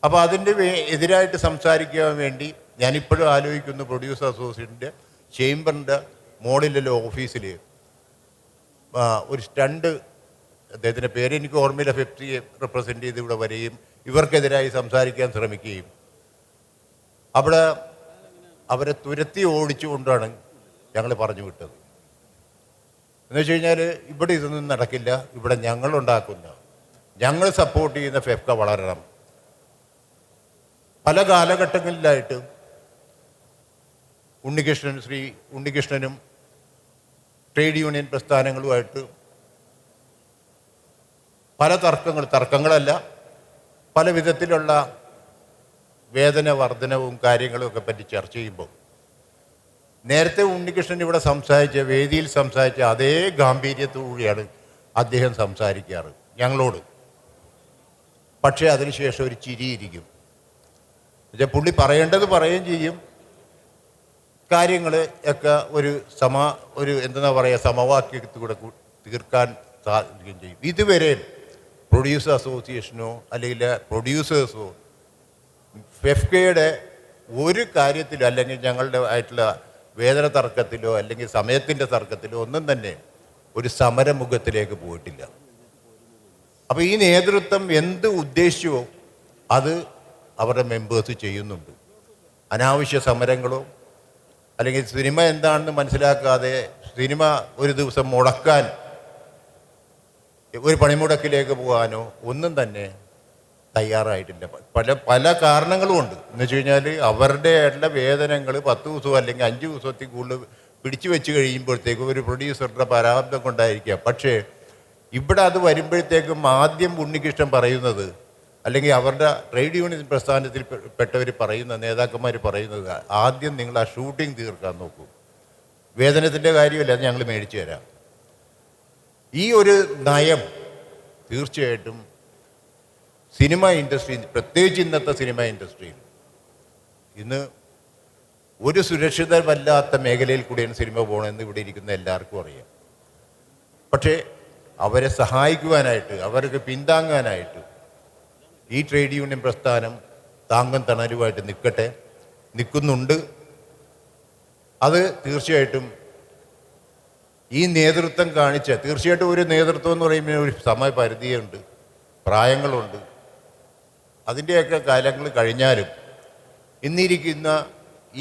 അപ്പോൾ അതിൻ്റെ എതിരായിട്ട് സംസാരിക്കാൻ വേണ്ടി ഞാനിപ്പോഴും ആലോചിക്കുന്നു, പ്രൊഡ്യൂസർ അസോസിയേഷൻ്റെ ചേംബറിൻ്റെ മോഡലിലെ ഓഫീസിൽ ഒരു സ്റ്റണ്ട്, അദ്ദേഹത്തിൻ്റെ പേര് എനിക്ക് ഓർമ്മയില്ല, ഫെഫ്റ്റിയെ റെപ്രസെൻ്റ് ചെയ്ത് ഇവിടെ വരികയും ഇവർക്കെതിരായി സംസാരിക്കാൻ ശ്രമിക്കുകയും അവിടെ അവരെ തുരത്തി ഓടിച്ചുകൊണ്ടാണ് ഞങ്ങൾ പറഞ്ഞു വിട്ടത്. എന്ന് വെച്ച് കഴിഞ്ഞാൽ ഇവിടെ ഇതൊന്നും നടക്കില്ല, ഇവിടെ ഞങ്ങൾ സപ്പോർട്ട് ചെയ്യുന്ന ഫെഫ്ക വളരണം. പല കാലഘട്ടങ്ങളിലായിട്ട് ഉണ്ണികൃഷ്ണനും ട്രേഡ് യൂണിയൻ പ്രസ്ഥാനങ്ങളുമായിട്ട് പല തർക്കങ്ങളല്ല, പല വിധത്തിലുള്ള വേതന വർധനവും കാര്യങ്ങളും ഒക്കെ പറ്റി ചർച്ച ചെയ്യുമ്പോൾ നേരത്തെ ഉണ്ണികൃഷ്ണൻ ഇവിടെ വേദിയിൽ സംസാരിച്ച അതേ ഗാംഭീര്യത്തോടുകൂടിയാണ് അദ്ദേഹം സംസാരിക്കാറ് ഞങ്ങളോട്. പക്ഷേ അതിനുശേഷം ഒരു ചിരിയിരിക്കും. എന്നുവെച്ചാൽ പുള്ളി പറയേണ്ടത് പറയുകയും ചെയ്യും, കാര്യങ്ങൾ ഒക്കെ ഒരു എന്താ പറയുക സമവാക്യത്തിലൂടെ തീർക്കാൻ സാധിക്കുകയും ചെയ്യും. ഇതുവരെ പ്രൊഡ്യൂസർ അസോസിയേഷനോ അല്ലെങ്കിൽ പ്രൊഡ്യൂസേഴ്സോ ഫെഫ്കയുടെ ഒരു കാര്യത്തിലോ അല്ലെങ്കിൽ ഞങ്ങളുടെ ആയിട്ടുള്ള വേതന തർക്കത്തിലോ അല്ലെങ്കിൽ സമയത്തിൻ്റെ തർക്കത്തിലോ ഒന്നും തന്നെ ഒരു സമരമുഖത്തിലേക്ക് പോയിട്ടില്ല. അപ്പോൾ ഈ നേതൃത്വം എന്ത് ഉദ്ദേശിച്ചോ അത് അവരുടെ മെമ്പേഴ്സ് ചെയ്യുന്നുണ്ട്. അനാവശ്യ സമരങ്ങളോ അല്ലെങ്കിൽ സിനിമ എന്താണെന്ന് മനസ്സിലാക്കാതെ സിനിമ ഒരു ദിവസം മുടക്കാൻ ഒരു പണിമുടക്കിലേക്ക് പോകാനോ ഒന്നും തന്നെ തയ്യാറായിട്ടില്ല. പല കാരണങ്ങളുമുണ്ട്. എന്ന് വെച്ച് കഴിഞ്ഞാൽ അവരുടെ വേതനങ്ങൾ 10 ദിവസമോ അല്ലെങ്കിൽ 5 ദിവസത്തിൽ കൂടുതൽ പിടിച്ചു വെച്ച് കഴിയുമ്പോഴത്തേക്കും ഒരു പ്രൊഡ്യൂസറുടെ പരാബദ്ധം കൊണ്ടായിരിക്കാം. പക്ഷേ ഇവിടെ അത് വരുമ്പോഴത്തേക്കും ആദ്യം ഉണ്ണികൃഷ്ണൻ പറയുന്നത് അല്ലെങ്കിൽ അവരുടെ ട്രേഡ് യൂണിയൻ പ്രസ്ഥാനത്തിൽ പെട്ടവർ നേതാക്കന്മാർ പറയുന്നത് ആദ്യം നിങ്ങൾ ആ ഷൂട്ടിംഗ് തീർക്കാൻ നോക്കൂ, വേതനത്തിൻ്റെ കാര്യമല്ല, അത് ഞങ്ങൾ മേടിച്ചു തരാം. ഈ ഒരു നയം തീർച്ചയായിട്ടും സിനിമ ഇൻഡസ്ട്രി, പ്രത്യേകിച്ച് ഇന്നത്തെ സിനിമ ഇൻഡസ്ട്രിയിൽ ഇന്ന് ഒരു സുരക്ഷിതമല്ലാത്ത മേഖലയിൽ കൂടിയാണ് സിനിമ പോകണമെന്ന് ഇവിടെ ഇരിക്കുന്ന എല്ലാവർക്കും അറിയാം. പക്ഷേ അവരെ സഹായിക്കുവാനായിട്ട്, അവർക്ക് പിന്താങ്ങാനായിട്ട് ഈ ട്രേഡ് യൂണിയൻ പ്രസ്ഥാനം താങ്ങും തണലുമായിട്ട് നിൽക്കുന്നുണ്ട്. അത് തീർച്ചയായിട്ടും ഈ നേതൃത്വം തീർച്ചയായിട്ടും ഒരു നേതൃത്വം എന്ന് പറയുമ്പോൾ ഒരു സമയപരിധിയുണ്ട്, പ്രായങ്ങളുണ്ട്. അതിൻ്റെയൊക്കെ കാലങ്ങൾ കഴിഞ്ഞാലും ഇന്നിരിക്കുന്ന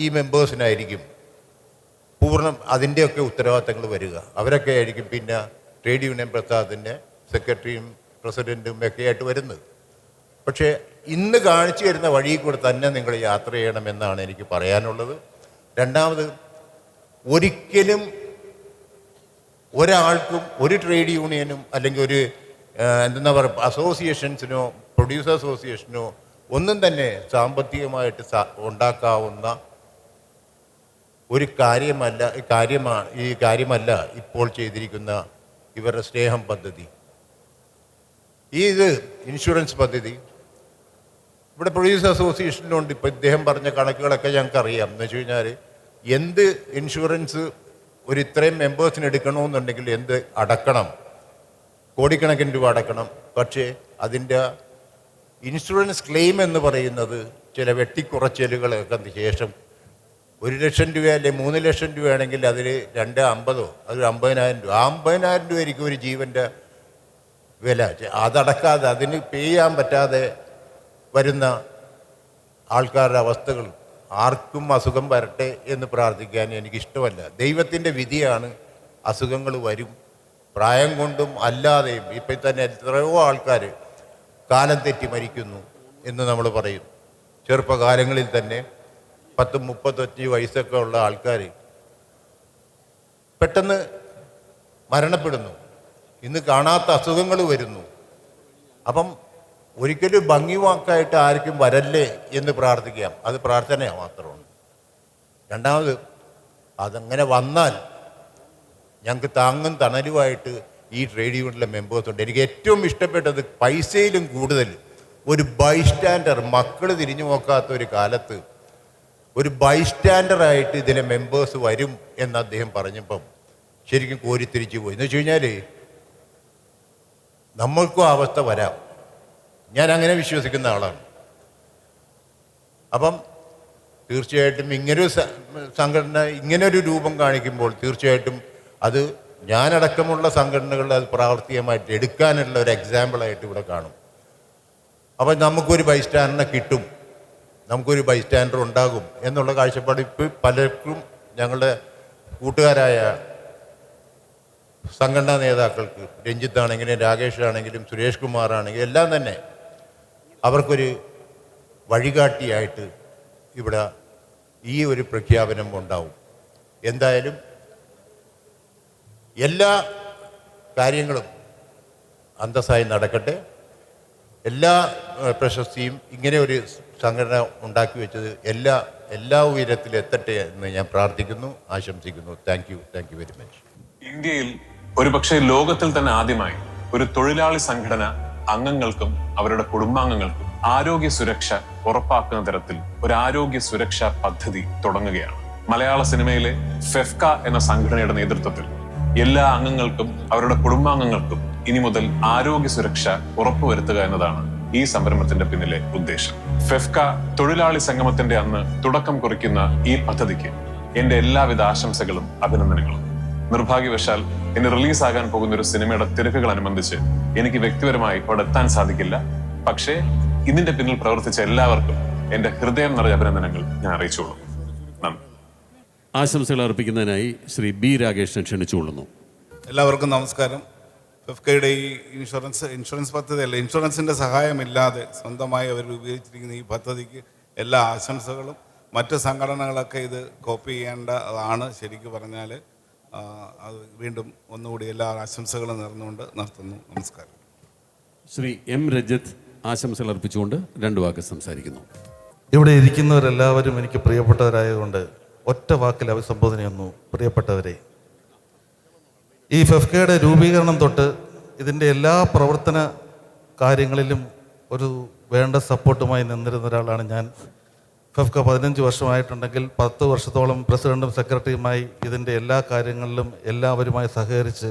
ഈ മെമ്പേഴ്സിനായിരിക്കും അതിൻ്റെയൊക്കെ ഉത്തരവാദിത്തങ്ങൾ വരിക. അവരൊക്കെ ആയിരിക്കും പിന്നെ ട്രേഡ് യൂണിയൻ പ്രസ്ഥാനത്തിൻ്റെ സെക്രട്ടറിയും പ്രസിഡൻറ്റും ഒക്കെ ആയിട്ട് വരുന്നത്. പക്ഷേ ഇന്ന് കാണിച്ചു തരുന്ന വഴിയിൽ കൂടെ തന്നെ നിങ്ങൾ യാത്ര ചെയ്യണമെന്നാണ് എനിക്ക് പറയാനുള്ളത്. രണ്ടാമത്, ഒരിക്കലും ഒരാൾക്കും ഒരു ട്രേഡ് യൂണിയനും അല്ലെങ്കിൽ ഒരു എന്താ പറയുക പ്രൊഡ്യൂസർ അസോസിയേഷനോ ഒന്നും തന്നെ സാമ്പത്തികമായിട്ട് ഉണ്ടാക്കാവുന്ന ഒരു കാര്യമല്ല ഇപ്പോൾ ചെയ്തിരിക്കുന്ന ഇവരുടെ സ്നേഹം പദ്ധതി. ഇത് ഇൻഷുറൻസ് പദ്ധതി ഇവിടെ പ്രൊഡ്യൂസർ അസോസിയേഷനിലുണ്ട്. ഇപ്പോൾ ഇദ്ദേഹം പറഞ്ഞ കണക്കുകളൊക്കെ ഞങ്ങൾക്കറിയാം. എന്ന് വെച്ച് കഴിഞ്ഞാൽ എന്ത് ഇൻഷുറൻസ് ഇത്രയും മെമ്പേഴ്സിന് എടുക്കണമെന്നുണ്ടെങ്കിൽ എന്ത് അടക്കണം, കോടിക്കണക്കിന് രൂപ അടക്കണം. പക്ഷേ അതിൻ്റെ ഇൻഷുറൻസ് ക്ലെയിം എന്ന് പറയുന്നത് ചില വെട്ടിക്കുറച്ചലുകളൊക്കെ ശേഷം 1 ലക്ഷം രൂപ അല്ലെങ്കിൽ 3 ലക്ഷം രൂപയാണെങ്കിൽ അതിൽ 250 അതൊരു 50,000 രൂപ. 50,000 രൂപയായിരിക്കും ഒരു ജീവൻ്റെ വില. അതടക്കാതെ അതിന് പേ ചെയ്യാൻ പറ്റാതെ വരുന്ന ആൾക്കാരുടെ അവസ്ഥകൾ. ആർക്കും അസുഖം വരട്ടെ എന്ന് പ്രാർത്ഥിക്കാൻ എനിക്കിഷ്ടമല്ല. ദൈവത്തിൻ്റെ വിധിയാണ്, അസുഖങ്ങൾ വരും. പ്രായം കൊണ്ടും അല്ലാതെയും ഇപ്പം തന്നെ എത്രയോ ആൾക്കാർ കാലം തെറ്റി മരിക്കുന്നു എന്ന് നമ്മൾ പറയും. ചെറുപ്പകാലങ്ങളിൽ തന്നെ 10-35 വയസ്സൊക്കെ ഉള്ള ആൾക്കാർ പെട്ടെന്ന് മരണപ്പെടുന്നു. ഇന്ന് കാണാത്ത അസുഖങ്ങൾ വരുന്നു. അപ്പം ഒരിക്കലും ഭംഗിവാക്കായിട്ട് ആർക്കും വരല്ലേ എന്ന് പ്രാർത്ഥിക്കാം. അത് പ്രാർത്ഥന മാത്രമാണ്. രണ്ടാമത്, അതങ്ങനെ വന്നാൽ ഞങ്ങൾക്ക് താങ്ങും തണലുമായിട്ട് ഈ ട്രേഡ് യൂണിയനിലെ മെമ്പേഴ്സുണ്ട്. എനിക്ക് ഏറ്റവും ഇഷ്ടപ്പെട്ടത് പൈസയിലും കൂടുതൽ ഒരു ബൈസ്റ്റാൻഡർ, മക്കൾ തിരിഞ്ഞു നോക്കാത്ത ഒരു കാലത്ത് ഒരു ബൈസ്റ്റാൻഡറായിട്ട് ഇതിലെ മെമ്പേഴ്സ് വരും എന്ന് അദ്ദേഹം പറഞ്ഞപ്പം ശരിക്കും കോരിത്തിരിച്ചു പോയി. എന്ന് വെച്ച് കഴിഞ്ഞാൽ നമ്മൾക്കും ആ അവസ്ഥ വരാം. ഞാൻ അങ്ങനെ വിശ്വസിക്കുന്ന ആളാണ്. അപ്പം തീർച്ചയായിട്ടും ഇങ്ങനൊരു സംഘടന ഇങ്ങനൊരു രൂപം കാണിക്കുമ്പോൾ തീർച്ചയായിട്ടും അത് ഞാനടക്കമുള്ള സംഘടനകൾ അത് പ്രാവർത്തികമായിട്ട് എടുക്കാനുള്ള ഒരു എക്സാമ്പിളായിട്ട് ഇവിടെ കാണും. അപ്പം നമുക്കൊരു ബൈസ്റ്റാൻഡറിനെ കിട്ടും, നമുക്കൊരു ബൈസ്റ്റാൻഡർ ഉണ്ടാകും എന്നുള്ള കാഴ്ചപ്പാട് ഇപ്പോൾ പലർക്കും ഞങ്ങളുടെ കൂട്ടുകാരായ സംഘടനാ നേതാക്കൾക്ക്, രഞ്ജിത്താണെങ്കിലും രാകേഷ് ആണെങ്കിലും സുരേഷ് കുമാർ ആണെങ്കിലും എല്ലാം തന്നെ അവർക്കൊരു വഴികാട്ടിയായിട്ട് ഇവിടെ ഈ ഒരു പ്രഖ്യാപനം ഉണ്ടാവും. എന്തായാലും എല്ലാ കാര്യങ്ങളും അന്തസ്സായി നടക്കട്ടെ. എല്ലാ പ്രശസ്തിയും ഇങ്ങനെ ഒരു സംഘടന ഉണ്ടാക്കി വെച്ചത് എല്ലാ ഉയരത്തിലെത്തട്ടെ എന്ന് ഞാൻ പ്രാർത്ഥിക്കുന്നു, ആശംസിക്കുന്നു. Thank you very much. ഇന്ത്യയിൽ ഒരുപക്ഷെ ലോകത്തിൽ തന്നെ ആദ്യമായി ഒരു തൊഴിലാളി സംഘടന അംഗങ്ങൾക്കും അവരുടെ കുടുംബാംഗങ്ങൾക്കും ആരോഗ്യ സുരക്ഷ ഉറപ്പാക്കുന്ന തരത്തിൽ ഒരു ആരോഗ്യ സുരക്ഷാ പദ്ധതി തുടങ്ങുകയാണ്. മലയാള സിനിമയിലെ ഫെഫ്ക എന്ന സംഘടനയുടെ നേതൃത്വത്തിൽ എല്ലാ അംഗങ്ങൾക്കും അവരുടെ കുടുംബാംഗങ്ങൾക്കും ഇനി മുതൽ ആരോഗ്യ സുരക്ഷ ഉറപ്പുവരുത്തുക എന്നതാണ് ഈ സംരംഭത്തിന്റെ പിന്നിലെ ഉദ്ദേശം. ഫെഫ്ക തൊഴിലാളി സംഗമത്തിന്റെ അന്ന് തുടക്കം കുറിക്കുന്ന ഈ പദ്ധതിക്ക് എന്റെ എല്ലാവിധ ആശംസകളും അഭിനന്ദനങ്ങളും. നിർഭാഗ്യവശാൽ ഇന്ന് റിലീസാകാൻ പോകുന്ന ഒരു സിനിമയുടെ തിരക്കുകൾ അനുബന്ധിച്ച് എനിക്ക് വ്യക്തിപരമായി അവിടെ എത്താൻ സാധിക്കില്ല. പക്ഷേ ഇതിന്റെ പിന്നിൽ പ്രവർത്തിച്ച എല്ലാവർക്കും എന്റെ ഹൃദയം നിറഞ്ഞ അഭിനന്ദനങ്ങൾ ഞാൻ അറിയിച്ചോളൂ. നന്ദി. ആശംസകൾ അർപ്പിക്കുന്നതിനായി ശ്രീ ബി രാകേഷിനെ ക്ഷണിച്ചുകൊള്ളുന്നു. എല്ലാവർക്കും നമസ്കാരം. ഫെഫ്കയുടെ ഈ ഇൻഷുറൻസ് പദ്ധതിയല്ല, ഇൻഷുറൻസിൻ്റെ സഹായമില്ലാതെ സ്വന്തമായി അവർ ഉപയോഗിച്ചിരിക്കുന്ന ഈ പദ്ധതിക്ക് എല്ലാ ആശംസകളും. മറ്റ് സംഘടനകളൊക്കെ ഇത് കോപ്പി ചെയ്യേണ്ടതാണ്. ശരിക്കും പറഞ്ഞാൽ അത് വീണ്ടും ഒന്നുകൂടി എല്ലാ ആശംസകളും നേർന്നുകൊണ്ട് നിർത്തുന്നു. നമസ്കാരം. ശ്രീ എം രജത് ആശംസകൾ അർപ്പിച്ചുകൊണ്ട് 2 വാക്ക് സംസാരിക്കുന്നു. ഇവിടെ ഇരിക്കുന്നവരെല്ലാവരും എനിക്ക് പ്രിയപ്പെട്ടവരായതുകൊണ്ട് ഒറ്റ വാക്കിൽ അഭിസംബോധന ചെയ്യുന്നു. പ്രിയപ്പെട്ടവരെ, ഈ ഫെഫ്കയുടെ രൂപീകരണം തൊട്ട് ഇതിൻ്റെ എല്ലാ പ്രവർത്തന കാര്യങ്ങളിലും ഒരു വേണ്ട സപ്പോർട്ടുമായി നിന്നിരുന്ന ഒരാളാണ് ഞാൻ. ഫെഫ്ക 15 വർഷമായിട്ടുണ്ടെങ്കിൽ 10 വർഷത്തോളം പ്രസിഡൻറ്റും സെക്രട്ടറിയുമായി ഇതിൻ്റെ എല്ലാ കാര്യങ്ങളിലും എല്ലാവരുമായി സഹകരിച്ച്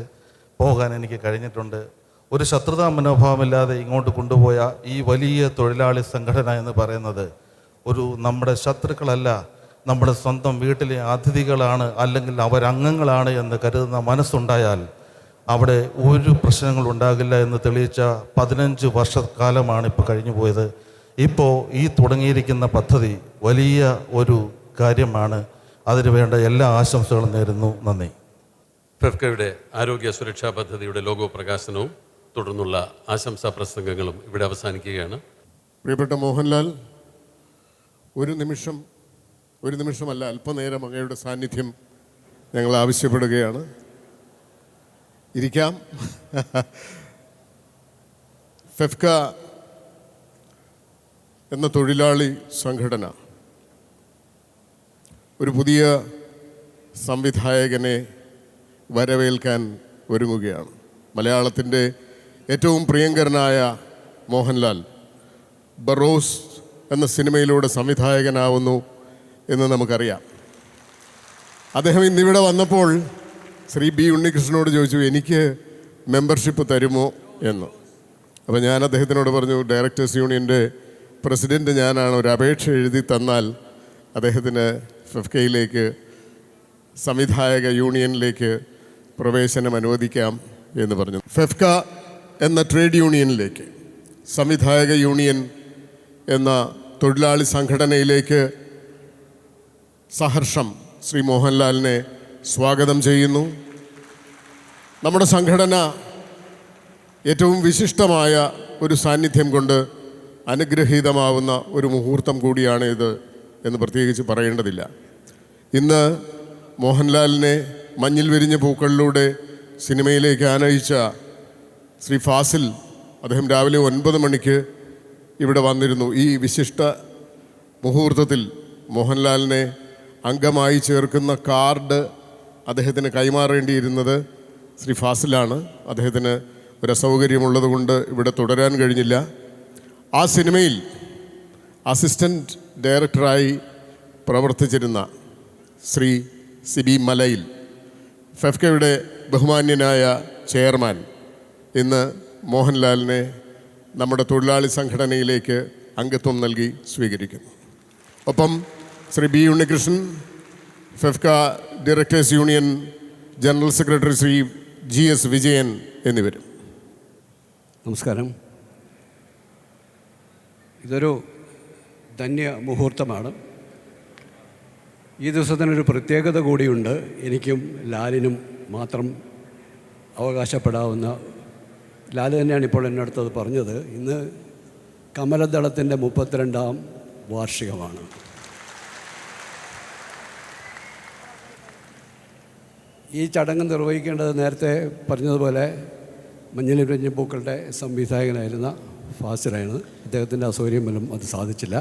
പോകാൻ എനിക്ക് കഴിഞ്ഞിട്ടുണ്ട്. ഒരു ശത്രുതാ മനോഭാവമില്ലാതെ ഇങ്ങോട്ട് കൊണ്ടുപോയ ഈ വലിയ തൊഴിലാളി സംഘടന എന്ന് പറയുന്നത് നമ്മുടെ ശത്രുക്കളല്ല, നമ്മുടെ സ്വന്തം വീട്ടിലെ അതിഥികളാണ്, അല്ലെങ്കിൽ അവരംഗങ്ങളാണ് എന്ന് കരുതുന്ന മനസ്സുണ്ടായാൽ അവിടെ ഒരു പ്രശ്നങ്ങളും ഉണ്ടാകില്ല എന്ന് തെളിയിച്ച 15 വർഷക്കാലമാണ് ഇപ്പോൾ കഴിഞ്ഞു പോയത്. ഇപ്പോൾ ഈ തുടങ്ങിയിരിക്കുന്ന പദ്ധതി വലിയ ഒരു കാര്യമാണ്. അതിനു വേണ്ട എല്ലാ ആശംസകളും നേരുന്നു. നന്ദി. ഫെഫ്കയുടെ ആരോഗ്യ സുരക്ഷാ പദ്ധതിയുടെ ലോഗോ പ്രകാശനവും തുടർന്നുള്ള ആശംസാ പ്രസംഗങ്ങളും ഇവിടെ അവസാനിക്കുകയാണ്. പ്രിയപ്പെട്ട മോഹൻലാൽ, ഒരു നിമിഷമല്ല, അല്പനേരം അങ്ങയുടെ സാന്നിധ്യം ഞങ്ങൾ ആവശ്യപ്പെടുകയാണ്. ഇരിക്കാം. ഫെഫ്ക എന്ന തൊഴിലാളി സംഘടന ഒരു പുതിയ സംവിധായകനെ വരവേൽക്കാൻ ഒരുങ്ങുകയാണ്. മലയാളത്തിൻ്റെ ഏറ്റവും പ്രിയങ്കരനായ മോഹൻലാൽ ബറോസ് എന്ന സിനിമയിലൂടെ സംവിധായകനാവുന്നു എന്ന് നമുക്കറിയാം. അദ്ദേഹം ഇന്നിവിടെ വന്നപ്പോൾ ശ്രീ ബി ഉണ്ണികൃഷ്ണനോട് ചോദിച്ചു, എനിക്ക് മെമ്പർഷിപ്പ് തരുമോ എന്ന്. അപ്പോൾ ഞാൻ അദ്ദേഹത്തിനോട് പറഞ്ഞു, ഡയറക്ടേഴ്സ് യൂണിയൻ്റെ പ്രസിഡൻറ്റ് ഞാനാണ്, ഒരു അപേക്ഷ എഴുതി തന്നാൽ അദ്ദേഹത്തിന് ഫെഫ്കയിലേക്ക്, സംവിധായക യൂണിയനിലേക്ക് പ്രവേശനം അനുവദിക്കാം എന്ന് പറഞ്ഞു. ഫെഫ്ക എന്ന ട്രേഡ് യൂണിയനിലേക്ക്, സംവിധായക യൂണിയൻ എന്ന തൊഴിലാളി സംഘടനയിലേക്ക് സഹർഷം ശ്രീ മോഹൻലാലിനെ സ്വാഗതം ചെയ്യുന്നു. നമ്മുടെ സംഘടന ഏറ്റവും വിശിഷ്ടമായ ഒരു സാന്നിധ്യം കൊണ്ട് അനുഗ്രഹീതമാവുന്ന ഒരു മുഹൂർത്തം കൂടിയാണ് ഇത് എന്ന് പ്രത്യേകിച്ച് പറയേണ്ടതില്ല. ഇന്ന് മോഹൻലാലിനെ മഞ്ഞിൽ വിരിഞ്ഞ പൂക്കളിലൂടെ സിനിമയിലേക്ക് ആനയിച്ച ശ്രീ ഫാസിൽ, അദ്ദേഹം രാവിലെ 9 മണിക്ക് ഇവിടെ വന്നിരുന്നു. ഈ വിശിഷ്ട മുഹൂർത്തത്തിൽ മോഹൻലാലിനെ അംഗമായി ചേർക്കുന്ന കാർഡ് അദ്ദേഹത്തിന് കൈമാറേണ്ടിയിരുന്നത് ശ്രീ ഫാസിലാണ്. അദ്ദേഹത്തിന് ഒരു അസൗകര്യമുള്ളത് കൊണ്ട് ഇവിടെ തുടരാൻ കഴിഞ്ഞില്ല. ആ സിനിമയിൽ അസിസ്റ്റൻറ്റ് ഡയറക്ടറായി പ്രവർത്തിച്ചിരുന്ന ശ്രീ സിബി മലയിൽ, ഫെഫ്കയുടെ ബഹുമാന്യനായ ചെയർമാൻ, ഇന്ന് മോഹൻലാലിനെ നമ്മുടെ തൊഴിലാളി സംഘടനയിലേക്ക് അംഗത്വം നൽകി സ്വീകരിക്കുന്നു. ഒപ്പം Shri B Unnikrishnan, FEFKA directors union general secretary Shri GS Vijayan എന്നിവരും. നമസ്കാരം. ഇതൊരു ധന്യ മുഹൂർത്തമാണ്. ഈ ദിവസത്തിനൊരു പ്രത്യേകത കൂടിയുണ്ട്. എനിക്കും ലാലിനും മാത്രം അവകാശപ്പെടാവുന്ന, ലാൽ തന്നെയാണ് ഇപ്പോൾ എന്നടുത്തത് പറഞ്ഞത്. ഇന്ന് കമലദളത്തിൻ്റെ 32ാം വാർഷികമാണ്. ഈ ചടങ്ങ് നിർവഹിക്കേണ്ടത് നേരത്തെ പറഞ്ഞതുപോലെ മഞ്ഞളിൽ പൂക്കളുടെ സംവിധായകനായിരുന്ന ഫാസിലായിരുന്നു. അദ്ദേഹത്തിൻ്റെ അസൗകര്യം മൂലം അത് സാധിച്ചില്ല.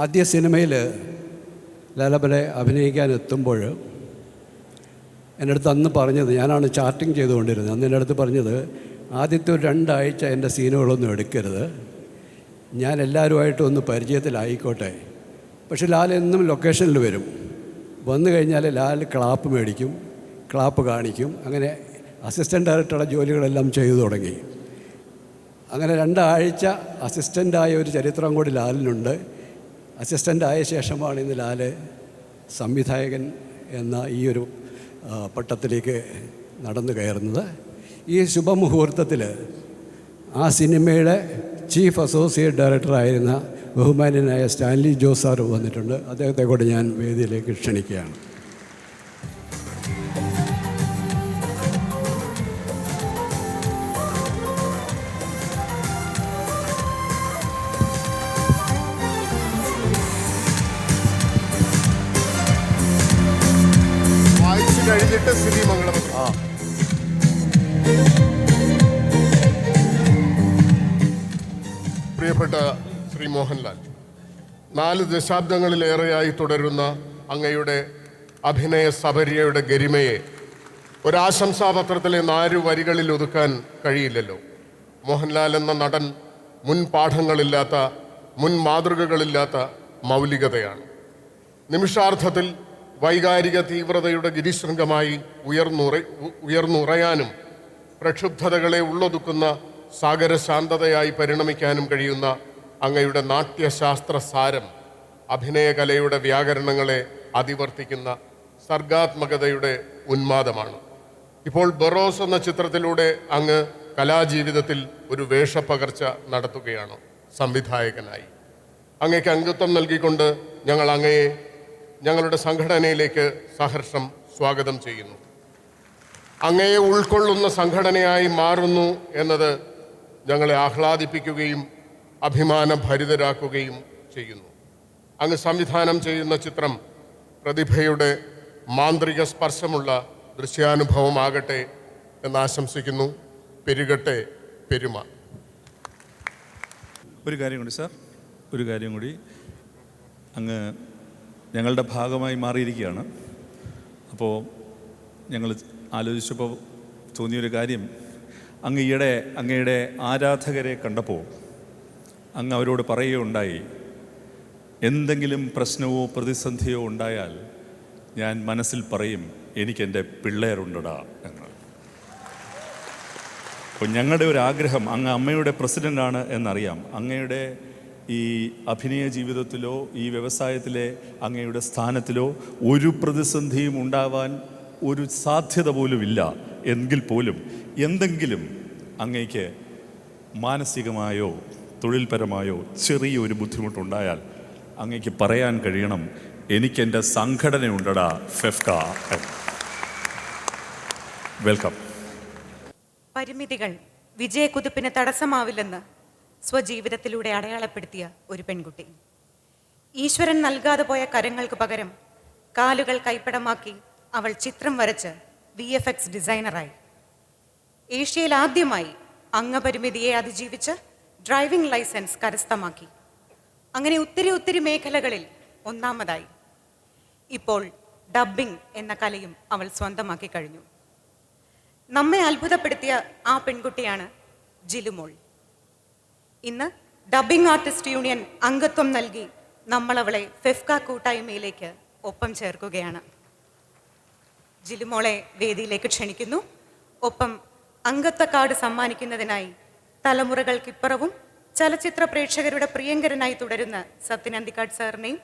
ആദ്യ സിനിമയിൽ ലാലബലെ അഭിനയിക്കാൻ എത്തുമ്പോൾ എൻ്റെ അടുത്ത് അന്ന് പറഞ്ഞത്, ഞാനാണ് ചാർട്ടിങ് ചെയ്തുകൊണ്ടിരുന്നത്, അന്ന് എൻ്റെ അടുത്ത് പറഞ്ഞത്, ആദ്യത്തെ ഒരു 2 ആഴ്ച എൻ്റെ സീനുകളൊന്നും എടുക്കരുത്, ഞാൻ എല്ലാവരുമായിട്ടും ഒന്ന് പരിചയത്തിലായിക്കോട്ടെ. പക്ഷെ ലാൽ എന്നും ലൊക്കേഷനിൽ വരും. വന്നു കഴിഞ്ഞാൽ ലാൽ ക്ലാപ്പ് മേടിക്കും, ക്ലാപ്പ് കാണിക്കും. അങ്ങനെ അസിസ്റ്റൻ്റ് ഡയറക്ടറുടെ ജോലികളെല്ലാം ചെയ്തു തുടങ്ങി. അങ്ങനെ 2 ആഴ്ച അസിസ്റ്റൻ്റായ ഒരു ചരിത്രം കൂടി ലാലിനുണ്ട്. അസിസ്റ്റൻ്റായ ശേഷമാണ് ഇന്ന് ലാൽ സംവിധായകൻ എന്ന ഈ ഒരു പട്ടത്തിലേക്ക് നടന്നു കയറുന്നത്. ഈ ശുഭമുഹൂർത്തത്തിൽ ആ സിനിമയുടെ ചീഫ് അസോസിയേറ്റ് ഡയറക്ടറായിരുന്ന ബഹുമാന്യനായ സ്റ്റാൻലി ജോസ് സാർ വന്നിട്ടുണ്ട്. അദ്ദേഹത്തെ കൂടെ ഞാൻ വേദിയിലേക്ക് ക്ഷണിക്കുകയാണ്. വായിച്ചു കഴിഞ്ഞിട്ട് ശ്രീമംഗളം. പ്രിയപ്പെട്ട ശ്രീ മോഹൻലാൽ, 4 ദശാബ്ദങ്ങളിലേറെയായി തുടരുന്ന അങ്ങയുടെ അഭിനയ സബര്യയുടെ ഗരിമയെ ഒരാശംസാപത്രത്തിലെ 4 വരികളിൽ ഒതുക്കാൻ കഴിയില്ലല്ലോ. മോഹൻലാൽ എന്ന നടൻ മുൻ പാഠങ്ങളില്ലാത്ത, മുൻ മാതൃകകളില്ലാത്ത മൗലികതയാണ്. നിമിഷാർത്ഥത്തിൽ വൈകാരിക തീവ്രതയുടെ ഗിരിശൃംഗമായി ഉയർന്നുറയാനും പ്രക്ഷുബ്ധതകളെ ഉള്ളൊതുക്കുന്ന സാഗരശാന്തതയായി പരിണമിക്കാനും കഴിയുന്ന അങ്ങയുടെ നാട്യശാസ്ത്ര സാരം അഭിനയകലയുടെ വ്യാകരണങ്ങളെ അതിവർത്തിക്കുന്ന സർഗാത്മകതയുടെ ഉന്മാദമാണ്. ഇപ്പോൾ ബൊറോസ് എന്ന ചിത്രത്തിലൂടെ അങ്ങ് കലാജീവിതത്തിൽ ഒരു വേഷപ്പകർച്ച നടത്തുകയാണ് സംവിധായകനായി. അങ്ങയ്ക്ക് അംഗത്വം നൽകിക്കൊണ്ട് ഞങ്ങൾ അങ്ങയെ ഞങ്ങളുടെ സംഘടനയിലേക്ക് സഹർഷം സ്വാഗതം ചെയ്യുന്നു. അങ്ങയെ ഉൾക്കൊള്ളുന്ന സംഘടനയായി മാറുന്നു എന്നത് ഞങ്ങളെ ആഹ്ലാദിപ്പിക്കുകയും അഭിമാനഭരിതരാക്കുകയും ചെയ്യുന്നു. അങ്ങ് സംവിധാനം ചെയ്യുന്ന ചിത്രം പ്രതിഭയുടെ മാന്ത്രിക സ്പർശമുള്ള ദൃശ്യാനുഭവമാകട്ടെ എന്നാശംസിക്കുന്നു. പെരുകട്ടെ പെരുമ. ഒരു കാര്യം കൂടി സാർ, ഒരു കാര്യം കൂടി. അങ്ങ് ഞങ്ങളുടെ ഭാഗമായി മാറിയിരിക്കുകയാണ്. അപ്പോൾ ഞങ്ങൾ ആലോചിച്ചപ്പോൾ തോന്നിയൊരു കാര്യം, അങ്ങ് ഈയിടെ അങ്ങയുടെ ആരാധകരെ കണ്ടപ്പോൾ അങ്ങ് അവരോട് പറയുകയുണ്ടായി, എന്തെങ്കിലും പ്രശ്നമോ പ്രതിസന്ധിയോ ഉണ്ടായാൽ ഞാൻ മനസ്സിൽ പറയും, എനിക്കെൻ്റെ പിള്ളേരുണ്ടടാ എന്ന്. അപ്പോൾ ഞങ്ങളുടെ ഒരു ആഗ്രഹം, അങ്ങ് അമ്മയുടെ പ്രസിഡൻ്റാണ് എന്നറിയാം, അങ്ങയുടെ ഈ അഭിനയ ജീവിതത്തിലോ ഈ വ്യവസായത്തിലെ അങ്ങയുടെ സ്ഥാനത്തിലോ ഒരു പ്രതിസന്ധിയും ഉണ്ടാവാൻ ഒരു സാധ്യത പോലുമില്ല. എങ്കിൽ പോലും എന്തെങ്കിലും അങ്ങയ്ക്ക് മാനസികമായോ തൊഴിൽപരമായോ ചെറിയൊരു ബുദ്ധിമുട്ടുണ്ടായാൽ അങ്ങയ്ക്ക് പറയാൻ കഴിയണം, എനിക്കെൻ്റെ സംഘടനയുണ്ടടാ ഫെഫ്ക. വെൽക്കം. പരിമിതികൾ വിജയക്കുതിപ്പിന് തടസ്സമാവില്ലെന്ന് സ്വജീവിതത്തിലൂടെ അടയാളപ്പെടുത്തിയ ഒരു പെൺകുട്ടി. ഈശ്വരൻ നൽകാതെ പോയ കരങ്ങൾക്ക് പകരം കാലുകൾ കൈപ്പടമാക്കി അവൾ ചിത്രം വരച്ച് VFX ഡിസൈനറായി. ഏഷ്യയിൽ ആദ്യമായി അംഗപരിമിതിയെ അതിജീവിച്ച് ഡ്രൈവിംഗ് ലൈസൻസ് കരസ്ഥമാക്കി. അങ്ങനെ ഒത്തിരി മേഖലകളിൽ ഒന്നാമതായി. ഇപ്പോൾ ഡബ്ബിംഗ് എന്ന കലയും അവൾ സ്വന്തമാക്കി കഴിഞ്ഞു. നമ്മെ അത്ഭുതപ്പെടുത്തിയ ആ പെൺകുട്ടിയാണ് ജിലുമോൾ. ഇന്ന് ഡബ്ബിംഗ് ആർട്ടിസ്റ്റ് യൂണിയൻ അംഗത്വം നൽകി നമ്മളവളെ ഫെഫ്ക കൂട്ടായ്മയിലേക്ക് ഒപ്പം ചേർക്കുകയാണ്. ജിലുമോളെ വേദിയിലേക്ക് ക്ഷണിക്കുന്നു. ഒപ്പം അംഗത്വ കാർഡ് സമ്മാനിക്കുന്നതിനായി തലമുറകൾക്കിപ്പുറവും ചലച്ചിത്ര പ്രേക്ഷകരുടെ പ്രിയങ്കരനായി തുടരുന്ന സത്യൻ അന്തിക്കാട് സാറിനെയും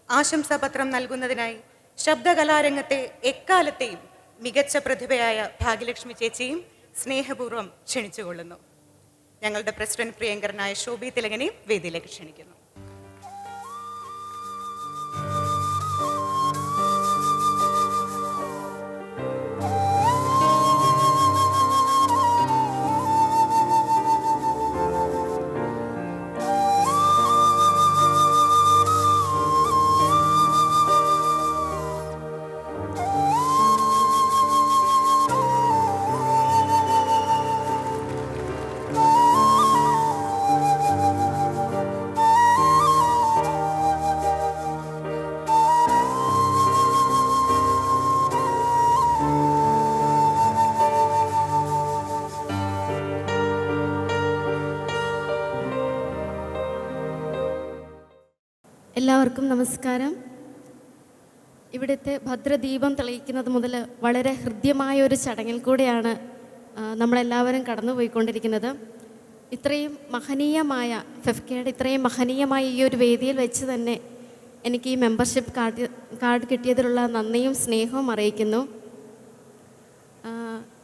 ആശംസാപത്രം നൽകുന്നതിനായി ശബ്ദകലാരംഗത്തെ എക്കാലത്തെയും മികച്ച പ്രതിഭയായ ഭാഗ്യലക്ഷ്മി ചേച്ചിയും സ്നേഹപൂർവ്വം ക്ഷണിച്ചുകൊള്ളുന്നു. ഞങ്ങളുടെ പ്രസിഡന്റ് പ്രിയങ്കരനായ ശോഭി തിലകനെയും വേദിയിലേക്ക് ക്ഷണിക്കുന്നു. എല്ലാവർക്കും നമസ്കാരം. ഇവിടുത്തെ ഭദ്രദീപം തെളിയിക്കുന്നത് മുതൽ വളരെ ഹൃദ്യമായ ഒരു ചടങ്ങിൽ കൂടെയാണ് നമ്മളെല്ലാവരും കടന്നുപോയിക്കൊണ്ടിരിക്കുന്നത്. ഇത്രയും മഹനീയമായ ഫെഫ്കയുടെ ഇത്രയും മഹനീയമായ ഈ ഒരു വേദിയിൽ വെച്ച് തന്നെ എനിക്ക് ഈ മെമ്പർഷിപ്പ് കാർഡ് കിട്ടിയതിലുള്ള നന്ദിയും സ്നേഹവും അറിയിക്കുന്നു.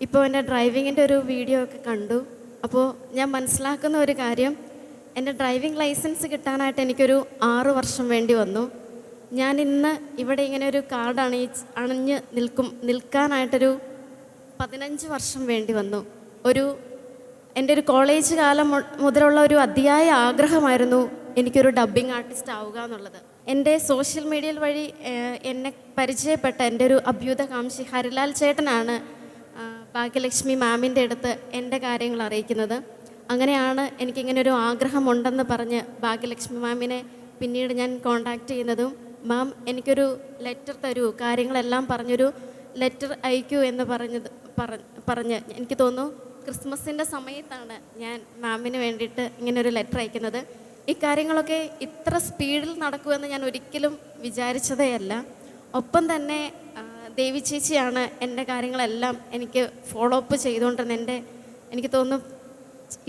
ഇപ്പോൾ എൻ്റെ ഡ്രൈവിങ്ങിൻ്റെ ഒരു വീഡിയോ ഒക്കെ കണ്ടു. അപ്പോൾ ഞാൻ മനസ്സിലാക്കുന്ന ഒരു കാര്യം, എൻ്റെ ഡ്രൈവിംഗ് ലൈസൻസ് കിട്ടാനായിട്ട് എനിക്കൊരു 6 വർഷം വേണ്ടി വന്നു. ഞാൻ ഇന്ന് ഇവിടെ ഇങ്ങനെ ഒരു കാർഡ് അണിഞ്ഞ് നിൽക്കാനായിട്ടൊരു 15 വർഷം വേണ്ടി വന്നു. എൻ്റെ ഒരു കോളേജ് കാലം മുതലുള്ള ഒരു അതിയായ ആഗ്രഹമായിരുന്നു എനിക്കൊരു ഡബ്ബിംഗ് ആർട്ടിസ്റ്റ് ആവുക എന്നുള്ളത്. എൻ്റെ സോഷ്യൽ മീഡിയയിൽ വഴി എന്നെ പരിചയപ്പെട്ട എൻ്റെ ഒരു അഭ്യുതകാംക്ഷി ഹരിലാൽ ചേട്ടനാണ് ഭാഗ്യലക്ഷ്മി മാമിൻ്റെ അടുത്ത് എൻ്റെ കാര്യങ്ങൾ അറിയിക്കുന്നത്. അങ്ങനെയാണ് എനിക്കിങ്ങനെ ഒരു ആഗ്രഹമുണ്ടെന്ന് പറഞ്ഞ് ഭാഗ്യലക്ഷ്മി മാമിനെ പിന്നീട് ഞാൻ കോണ്ടാക്ട് ചെയ്യുന്നതും, മാം എനിക്കൊരു ലെറ്റർ തരൂ, കാര്യങ്ങളെല്ലാം പറഞ്ഞൊരു ലെറ്റർ അയക്കൂ എന്ന് പറഞ്ഞ് എനിക്ക് തോന്നുന്നു ക്രിസ്മസിൻ്റെ സമയത്താണ് ഞാൻ മാമിന് വേണ്ടിയിട്ട് ഇങ്ങനൊരു ലെറ്റർ അയക്കുന്നത്. ഈ കാര്യങ്ങളൊക്കെ ഇത്ര സ്പീഡിൽ നടക്കുമെന്ന് ഞാൻ ഒരിക്കലും വിചാരിച്ചതേ അല്ല. ഒപ്പം തന്നെ ദേവി ചേച്ചിയാണ് എൻ്റെ കാര്യങ്ങളെല്ലാം എനിക്ക് ഫോളോ അപ്പ് ചെയ്തുകൊണ്ടിരുന്നത്. എനിക്ക് തോന്നുന്നു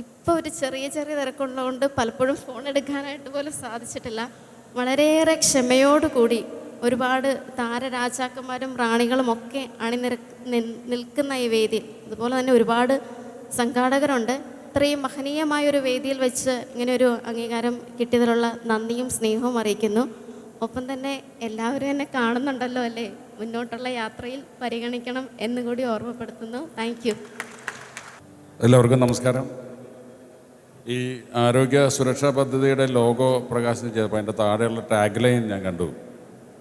ഇപ്പോൾ ഒരു ചെറിയ തിരക്കുള്ളതുകൊണ്ട് പലപ്പോഴും ഫോൺ എടുക്കാനായിട്ട് പോലും സാധിച്ചിട്ടില്ല. വളരെയേറെ ക്ഷമയോടുകൂടി ഒരുപാട് താരരാജാക്കന്മാരും റാണികളും ഒക്കെ നിൽക്കുന്ന ഈ വേദി, അതുപോലെ തന്നെ ഒരുപാട് സംഘാടകരുണ്ട്. ഇത്രയും മഹനീയമായൊരു വേദിയിൽ വെച്ച് ഇങ്ങനെയൊരു അംഗീകാരം കിട്ടിയതിലുള്ള നന്ദിയും സ്നേഹവും അറിയിക്കുന്നു. ഒപ്പം തന്നെ എല്ലാവരും എന്നെ കാണുന്നുണ്ടല്ലോ അല്ലേ, മുന്നോട്ടുള്ള യാത്രയിൽ പരിഗണിക്കണം എന്നുകൂടി ഓർമ്മപ്പെടുത്തുന്നു. Thank you. എല്ലാവർക്കും നമസ്കാരം. ഈ ആരോഗ്യ സുരക്ഷാ പദ്ധതിയുടെ ലോഗോ പ്രകാശനം ചെയ്തപ്പോൾ അതിൻ്റെ താഴെയുള്ള ടാഗ് ലൈൻ ഞാൻ കണ്ടു,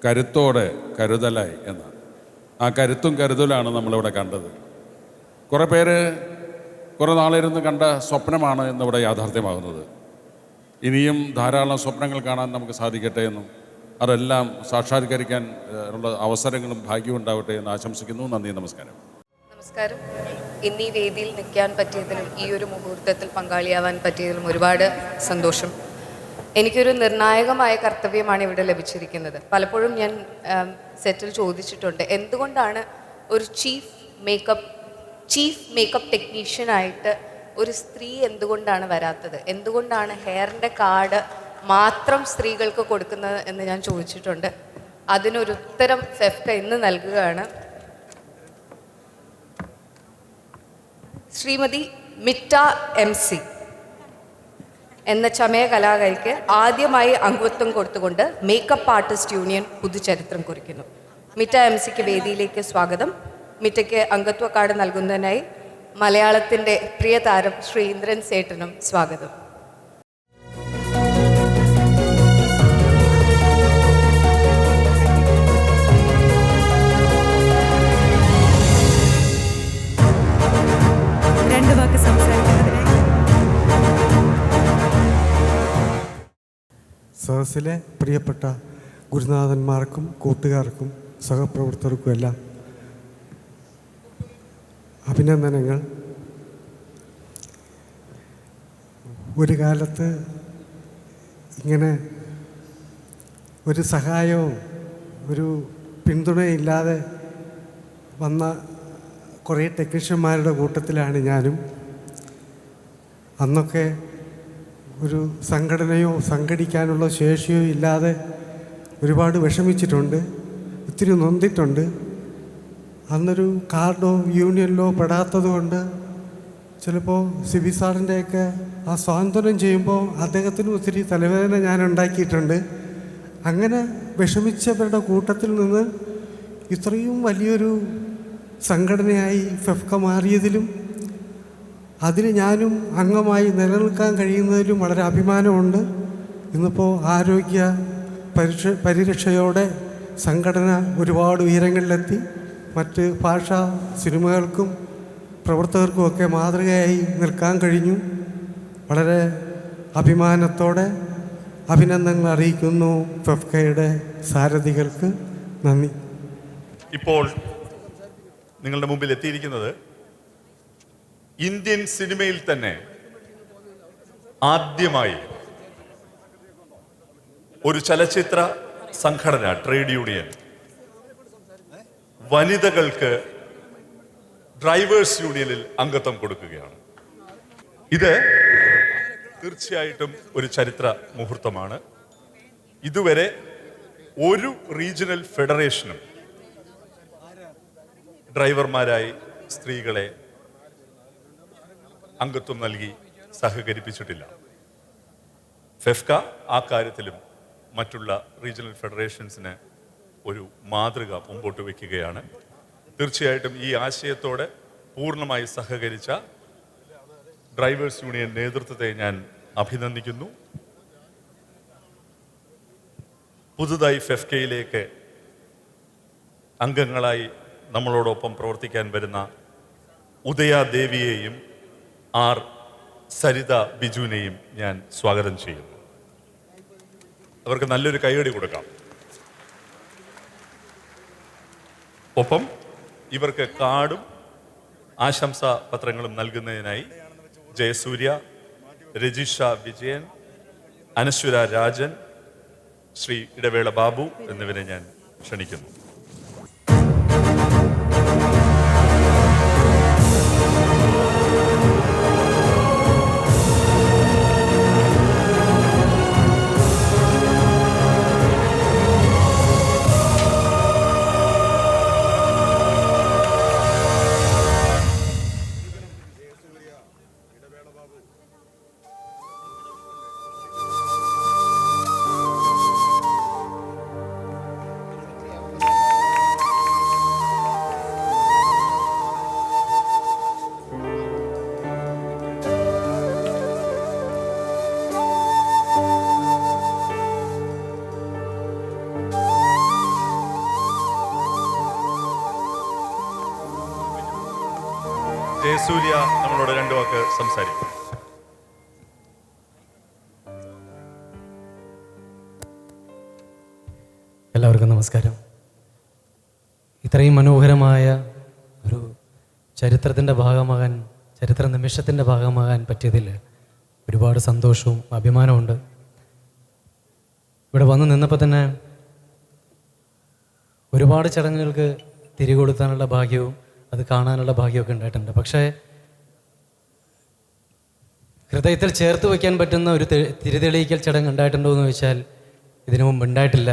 കരുത്തോടെ കരുതലായി എന്നാണ്. ആ കരുത്തും കരുതലാണ് നമ്മളിവിടെ കണ്ടത്. കുറേ നാളിരുന്ന് കണ്ട സ്വപ്നമാണ് ഇന്നിവിടെ യാഥാർത്ഥ്യമാകുന്നത്. ഇനിയും ധാരാളം സ്വപ്നങ്ങൾ കാണാൻ നമുക്ക് സാധിക്കട്ടെ എന്നും അതെല്ലാം സാക്ഷാത്കരിക്കാൻ ഉള്ള അവസരങ്ങളും ഭാഗ്യവും ഉണ്ടാവട്ടെ എന്ന് ആശംസിക്കുന്നു. നന്ദി, നമസ്കാരം. നമസ്കാരം. ഇന്ന് ഈ വേദിയിൽ നിൽക്കാൻ പറ്റിയതിലും ഈ ഒരു മുഹൂർത്തത്തിൽ പങ്കാളിയാവാൻ പറ്റിയതിലും ഒരുപാട് സന്തോഷം. എനിക്കൊരു നിർണായകമായ കർത്തവ്യമാണ് ഇവിടെ ലഭിച്ചിരിക്കുന്നത്. പലപ്പോഴും ഞാൻ സെറ്റിൽ ചോദിച്ചിട്ടുണ്ട്, എന്തുകൊണ്ടാണ് ഒരു ചീഫ് മേക്കപ്പ് ടെക്നീഷ്യനായിട്ട് ഒരു സ്ത്രീ എന്തുകൊണ്ടാണ് വരാത്തത്, എന്തുകൊണ്ടാണ് ഹെയറിൻ്റെ കാർഡ് മാത്രം സ്ത്രീകൾക്ക് കൊടുക്കുന്നത് എന്ന് ഞാൻ ചോദിച്ചിട്ടുണ്ട്. അതിനൊരു ഉത്തരം ഫെഫ്ക ഇന്ന് നൽകുകയാണ്. ശ്രീമതി മിറ്റ MC എന്ന ചമയ കലാകാരിക്ക് ആദ്യമായി അംഗത്വം കൊടുത്തുകൊണ്ട് മേക്കപ്പ് ആർട്ടിസ്റ്റ് യൂണിയൻ പുതുചരിത്രം കുറിക്കുന്നു. മിറ്റ MCക്ക് വേദിയിലേക്ക് സ്വാഗതം. മിറ്റയ്ക്ക് അംഗത്വ കാർഡ് നൽകുന്നതിനായി മലയാളത്തിൻ്റെ പ്രിയ താരം ശ്രീ ഇന്ദ്രൻ സേട്ടനും സ്വാഗതം. സദസ്സിലെ പ്രിയപ്പെട്ട ഗുരുനാഥന്മാർക്കും കൂട്ടുകാർക്കും സഹപ്രവർത്തകർക്കും എല്ലാം അഭിനന്ദനങ്ങൾ. ഒരു കാലത്ത് ഇങ്ങനെ ഒരു സഹായവും ഒരു പിന്തുണയില്ലാതെ വന്ന കുറേ ടെക്നീഷ്യന്മാരുടെ കൂട്ടത്തിലാണ് ഞാനും. അന്നൊക്കെ ഒരു സംഘടനയോ സംഘടിക്കാനുള്ള ശേഷിയോ ഇല്ലാതെ ഒരുപാട് വിഷമിച്ചിട്ടുണ്ട്, ഒത്തിരി നൊന്തിട്ടുണ്ട്. അന്നൊരു കാർഡോ യൂണിയനിലോ പെടാത്തത് കൊണ്ട് ചിലപ്പോൾ സിബി സാറിൻ്റെയൊക്കെ ആ സ്വാതന്ത്ര്യം ചെയ്യുമ്പോൾ അദ്ദേഹത്തിന് ഒത്തിരി തലവേദന ഞാൻ ഉണ്ടാക്കിയിട്ടുണ്ട്. അങ്ങനെ വിഷമിച്ചവരുടെ കൂട്ടത്തിൽ നിന്ന് ഇത്രയും വലിയൊരു സംഘടനയായി ഫെഫ്ക മാറിയതിലും അതിൽ ഞാനും അംഗമായി നിലനിൽക്കാൻ കഴിയുന്നതിലും വളരെ അഭിമാനമുണ്ട്. ഇന്നിപ്പോൾ ആരോഗ്യ പരിരക്ഷയോടെ സംഘടന ഒരുപാട് ഉയരങ്ങളിലെത്തി. മറ്റ് ഭാഷാ സിനിമകൾക്കും പ്രവർത്തകർക്കുമൊക്കെ മാതൃകയായി നിൽക്കാൻ കഴിഞ്ഞു. വളരെ അഭിമാനത്തോടെ അഭിനന്ദനങ്ങൾ അറിയിക്കുന്നു ഫെഫ്കയുടെ സാരഥികൾക്ക്. നന്ദി. ഇപ്പോൾ നിങ്ങളുടെ മുമ്പിൽ എത്തിയിരിക്കുന്നത് ഇന്ത്യൻ സിനിമയിൽ തന്നെ ആദ്യമായി ഒരു ചലച്ചിത്ര സംഘടന, ട്രേഡ് യൂണിയൻ, വനിതകൾക്ക് ഡ്രൈവേഴ്സ് യൂണിയനിൽ അംഗത്വം കൊടുക്കുകയാണ്. ഇത് തീർച്ചയായിട്ടും ഒരു ചരിത്ര മുഹൂർത്തമാണ്. ഇതുവരെ ഒരു റീജിയണൽ ഫെഡറേഷനും ഡ്രൈവർമാരായി സ്ത്രീകളെ അംഗത്വം നൽകി സഹകരിപ്പിച്ചിട്ടില്ല. ഫെഫ്ക ആ കാര്യത്തിലും മറ്റുള്ള റീജിയണൽ ഫെഡറേഷൻസിന് ഒരു മാതൃക മുമ്പോട്ട് വയ്ക്കുകയാണ്. തീർച്ചയായിട്ടും ഈ ആശയത്തോടെ പൂർണ്ണമായി സഹകരിച്ച ഡ്രൈവേഴ്സ് യൂണിയൻ നേതൃത്വത്തെ ഞാൻ അഭിനന്ദിക്കുന്നു. പുതുതായി ഫെഫ്കയിലേക്ക് അംഗങ്ങളായി നമ്മളോടൊപ്പം പ്രവർത്തിക്കാൻ വരുന്ന ഉദയ ദേവിയെയും ആർ സരിത ബിജുവിനെയും ഞാൻ സ്വാഗതം ചെയ്യുന്നു. അവർക്ക് നല്ലൊരു കൈയടി കൊടുക്കാം. ഒപ്പം ഇവർക്ക് കാർഡും ആശംസാ പത്രങ്ങളും നൽകുന്നതിനായി ജയസൂര്യ, രജിഷ വിജയൻ, അനശ്വര രാജൻ, ശ്രീ ഇടവേള ബാബു എന്നിവരെ ഞാൻ ക്ഷണിക്കുന്നു. ജയസൂര്യ നമ്മളോട് രണ്ടു വാക്ക് സംസാരിക്കും. എല്ലാവർക്കും നമസ്കാരം. ഇത്രയും മനോഹരമായ ഒരു ചരിത്രത്തിൻ്റെ ഭാഗമാകാൻ, ചരിത്ര നിമിഷത്തിൻ്റെ ഭാഗമാകാൻ പറ്റിയതിൽ ഒരുപാട് സന്തോഷവും അഭിമാനമുണ്ട്. ഇവിടെ വന്ന് നിന്നപ്പോൾ തന്നെ ഒരുപാട് ചടങ്ങുകൾക്ക് തിരികൊടുത്താനുള്ള ഭാഗ്യവും അത് കാണാനുള്ള ഭാഗ്യമൊക്കെ ഉണ്ടായിട്ടുണ്ട്. പക്ഷേ ഹൃദയത്തിൽ ചേർത്ത് വയ്ക്കാൻ പറ്റുന്ന ഒരു തിരിതെളിയിക്കൽ ചടങ്ങ് ഉണ്ടായിട്ടുണ്ടോ എന്ന് ചോദിച്ചാൽ ഇതിനു മുമ്പ് ഉണ്ടായിട്ടില്ല.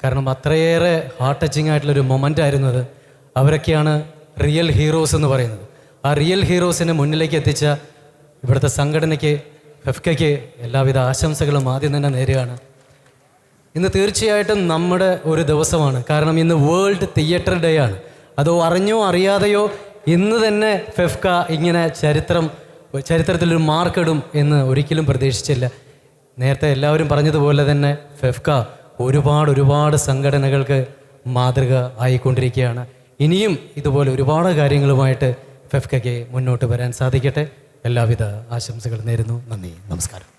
കാരണം അത്രയേറെ ഹാർട്ട് ടച്ചിങ് ആയിട്ടുള്ളൊരു മൊമെൻ്റ് ആയിരുന്നു അത്. അവരൊക്കെയാണ് റിയൽ ഹീറോസ് എന്ന് പറയുന്നത്. ആ റിയൽ ഹീറോസിനെ മുന്നിലേക്ക് എത്തിച്ച ഇവിടുത്തെ സംഘടനയ്ക്ക്, ഫെഫ്കയ്ക്ക് എല്ലാവിധ ആശംസകളും ആദ്യം തന്നെ നേരുകയാണ്. ഇന്ന് തീർച്ചയായിട്ടും നമ്മുടെ ഒരു ദിവസമാണ്. കാരണം ഇന്ന് വേൾഡ് തിയേറ്റർ ഡേ ആണ്. അതോ അറിഞ്ഞോ അറിയാതെയോ ഇന്ന് തന്നെ ഫെഫ്ക ഇങ്ങനെ ചരിത്രത്തിലൊരു മാർക്കിടും എന്ന് ഒരിക്കലും പ്രതീക്ഷിച്ചില്ല. നേരത്തെ എല്ലാവരും പറഞ്ഞതുപോലെ തന്നെ ഫെഫ്ക ഒരുപാട് സംഘടനകൾക്ക് മാതൃക ആയിക്കൊണ്ടിരിക്കുകയാണ്. ഇനിയും ഇതുപോലെ ഒരുപാട് കാര്യങ്ങളുമായിട്ട് ഫെഫ്കയ്ക്ക് മുന്നോട്ട് വരാൻ സാധിക്കട്ടെ. എല്ലാവിധ ആശംസകൾ നേരുന്നു. നന്ദി, നമസ്കാരം.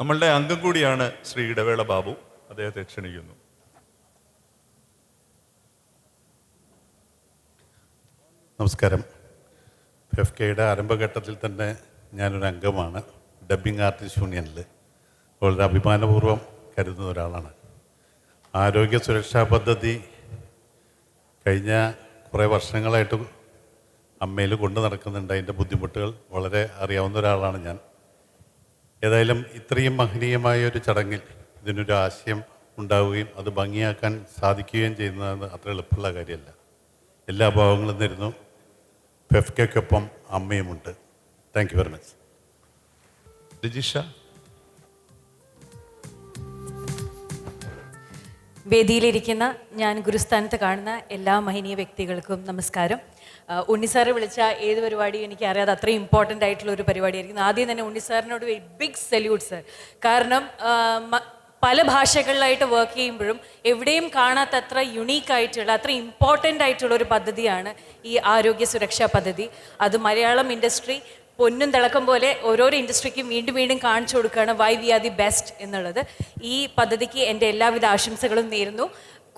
നമ്മളുടെ അംഗം കൂടിയാണ് ശ്രീ ഇടവേള ബാബു. അദ്ദേഹത്തെ ക്ഷണിക്കുന്നു. നമസ്കാരം. ഫെഫ്കയുടെ ആരംഭഘട്ടത്തിൽ തന്നെ ഞാനൊരു അംഗമാണ്, ഡബ്ബിംഗ് ആർട്ടിസ്റ്റ് യൂണിയനിൽ. വളരെ അഭിമാനപൂർവ്വം കരുതുന്ന ഒരാളാണ്. ആരോഗ്യ സുരക്ഷാ പദ്ധതി കഴിഞ്ഞ കുറേ വർഷങ്ങളായിട്ട് അമ്മയിൽ കൊണ്ടു നടക്കുന്നുണ്ട്. അതിൻ്റെ ബുദ്ധിമുട്ടുകൾ വളരെ അറിയാവുന്ന ഒരാളാണ് ഞാൻ. ഏതായാലും ഇത്രയും മഹനീയമായ ഒരു ചടങ്ങിൽ ഇതിനൊരു ആശയം ഉണ്ടാവുകയും അത് ഭംഗിയാക്കാൻ സാധിക്കുകയും ചെയ്യുന്നത് അത്ര എളുപ്പമുള്ള കാര്യമല്ല. എല്ലാ ഭാവങ്ങളും തരുന്നു. ഫെഫ്കയ്ക്കൊപ്പം അമ്മയുമുണ്ട്. Thank you very much. Rajisha. വേദിയിലിരിക്കുന്ന ഞാൻ ഗുരുസ്ഥാനത്ത് കാണുന്ന എല്ലാ മഹനീയ വ്യക്തികൾക്കും നമസ്കാരം. ഉണ്ണിസാറ് വിളിച്ച ഏത് പരിപാടി എനിക്കറിയാതെ അത്രയും ഇമ്പോർട്ടൻ്റ് ആയിട്ടുള്ള ഒരു പരിപാടിയായിരിക്കുന്നു. ആദ്യം തന്നെ ഉണ്ണിസാറിനോട് ബിഗ് സല്യൂട്ട് സർ. കാരണം പല ഭാഷകളിലായിട്ട് വർക്ക് ചെയ്യുമ്പോഴും എവിടെയും കാണാത്തത്ര യുണീക്കായിട്ടുള്ള, അത്ര ഇമ്പോർട്ടൻ്റ് ആയിട്ടുള്ള ഒരു പദ്ധതിയാണ് ഈ ആരോഗ്യ സുരക്ഷാ പദ്ധതി. അത് മലയാളം ഇൻഡസ്ട്രി പൊന്നും തിളക്കം പോലെ ഓരോരോ ഇൻഡസ്ട്രിക്കും വീണ്ടും വീണ്ടും കാണിച്ചു കൊടുക്കുകയാണ് why we are the best എന്നുള്ളത്. ഈ പദ്ധതിക്ക് എൻ്റെ എല്ലാവിധ ആശംസകളും നേരുന്നു.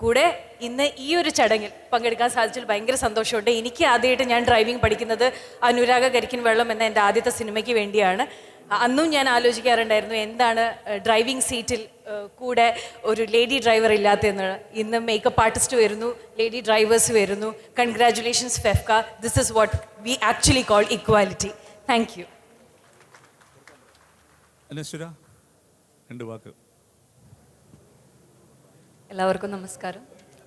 കൂടെ ഇന്ന് ഈ ഒരു ചടങ്ങിൽ പങ്കെടുക്കാൻ സാധിച്ചതിൽ ഭയങ്കര സന്തോഷമുണ്ട്. എനിക്ക് ആദ്യമായിട്ട് ഞാൻ ഡ്രൈവിംഗ് പഠിക്കുന്നത് അനുരാഗ കരിക്കിൻ വെള്ളം എന്ന എൻ്റെ ആദ്യത്തെ സിനിമയ്ക്ക് വേണ്ടിയാണ്. അന്നും ഞാൻ ആലോചിക്കാറുണ്ടായിരുന്നു എന്താണ് ഡ്രൈവിംഗ് സീറ്റിൽ കൂടെ ഒരു ലേഡി ഡ്രൈവർ ഇല്ലാത്തതെന്ന്. ഇന്ന് മേക്കപ്പ് ആർട്ടിസ്റ്റ് വരുന്നു, ലേഡി ഡ്രൈവേഴ്സ് വരുന്നു. Congratulations FEFKA. This is what we actually call equality. Thank you. Anaswara, 2 വാക്ക്. എല്ലാവർക്കും നമസ്കാരം.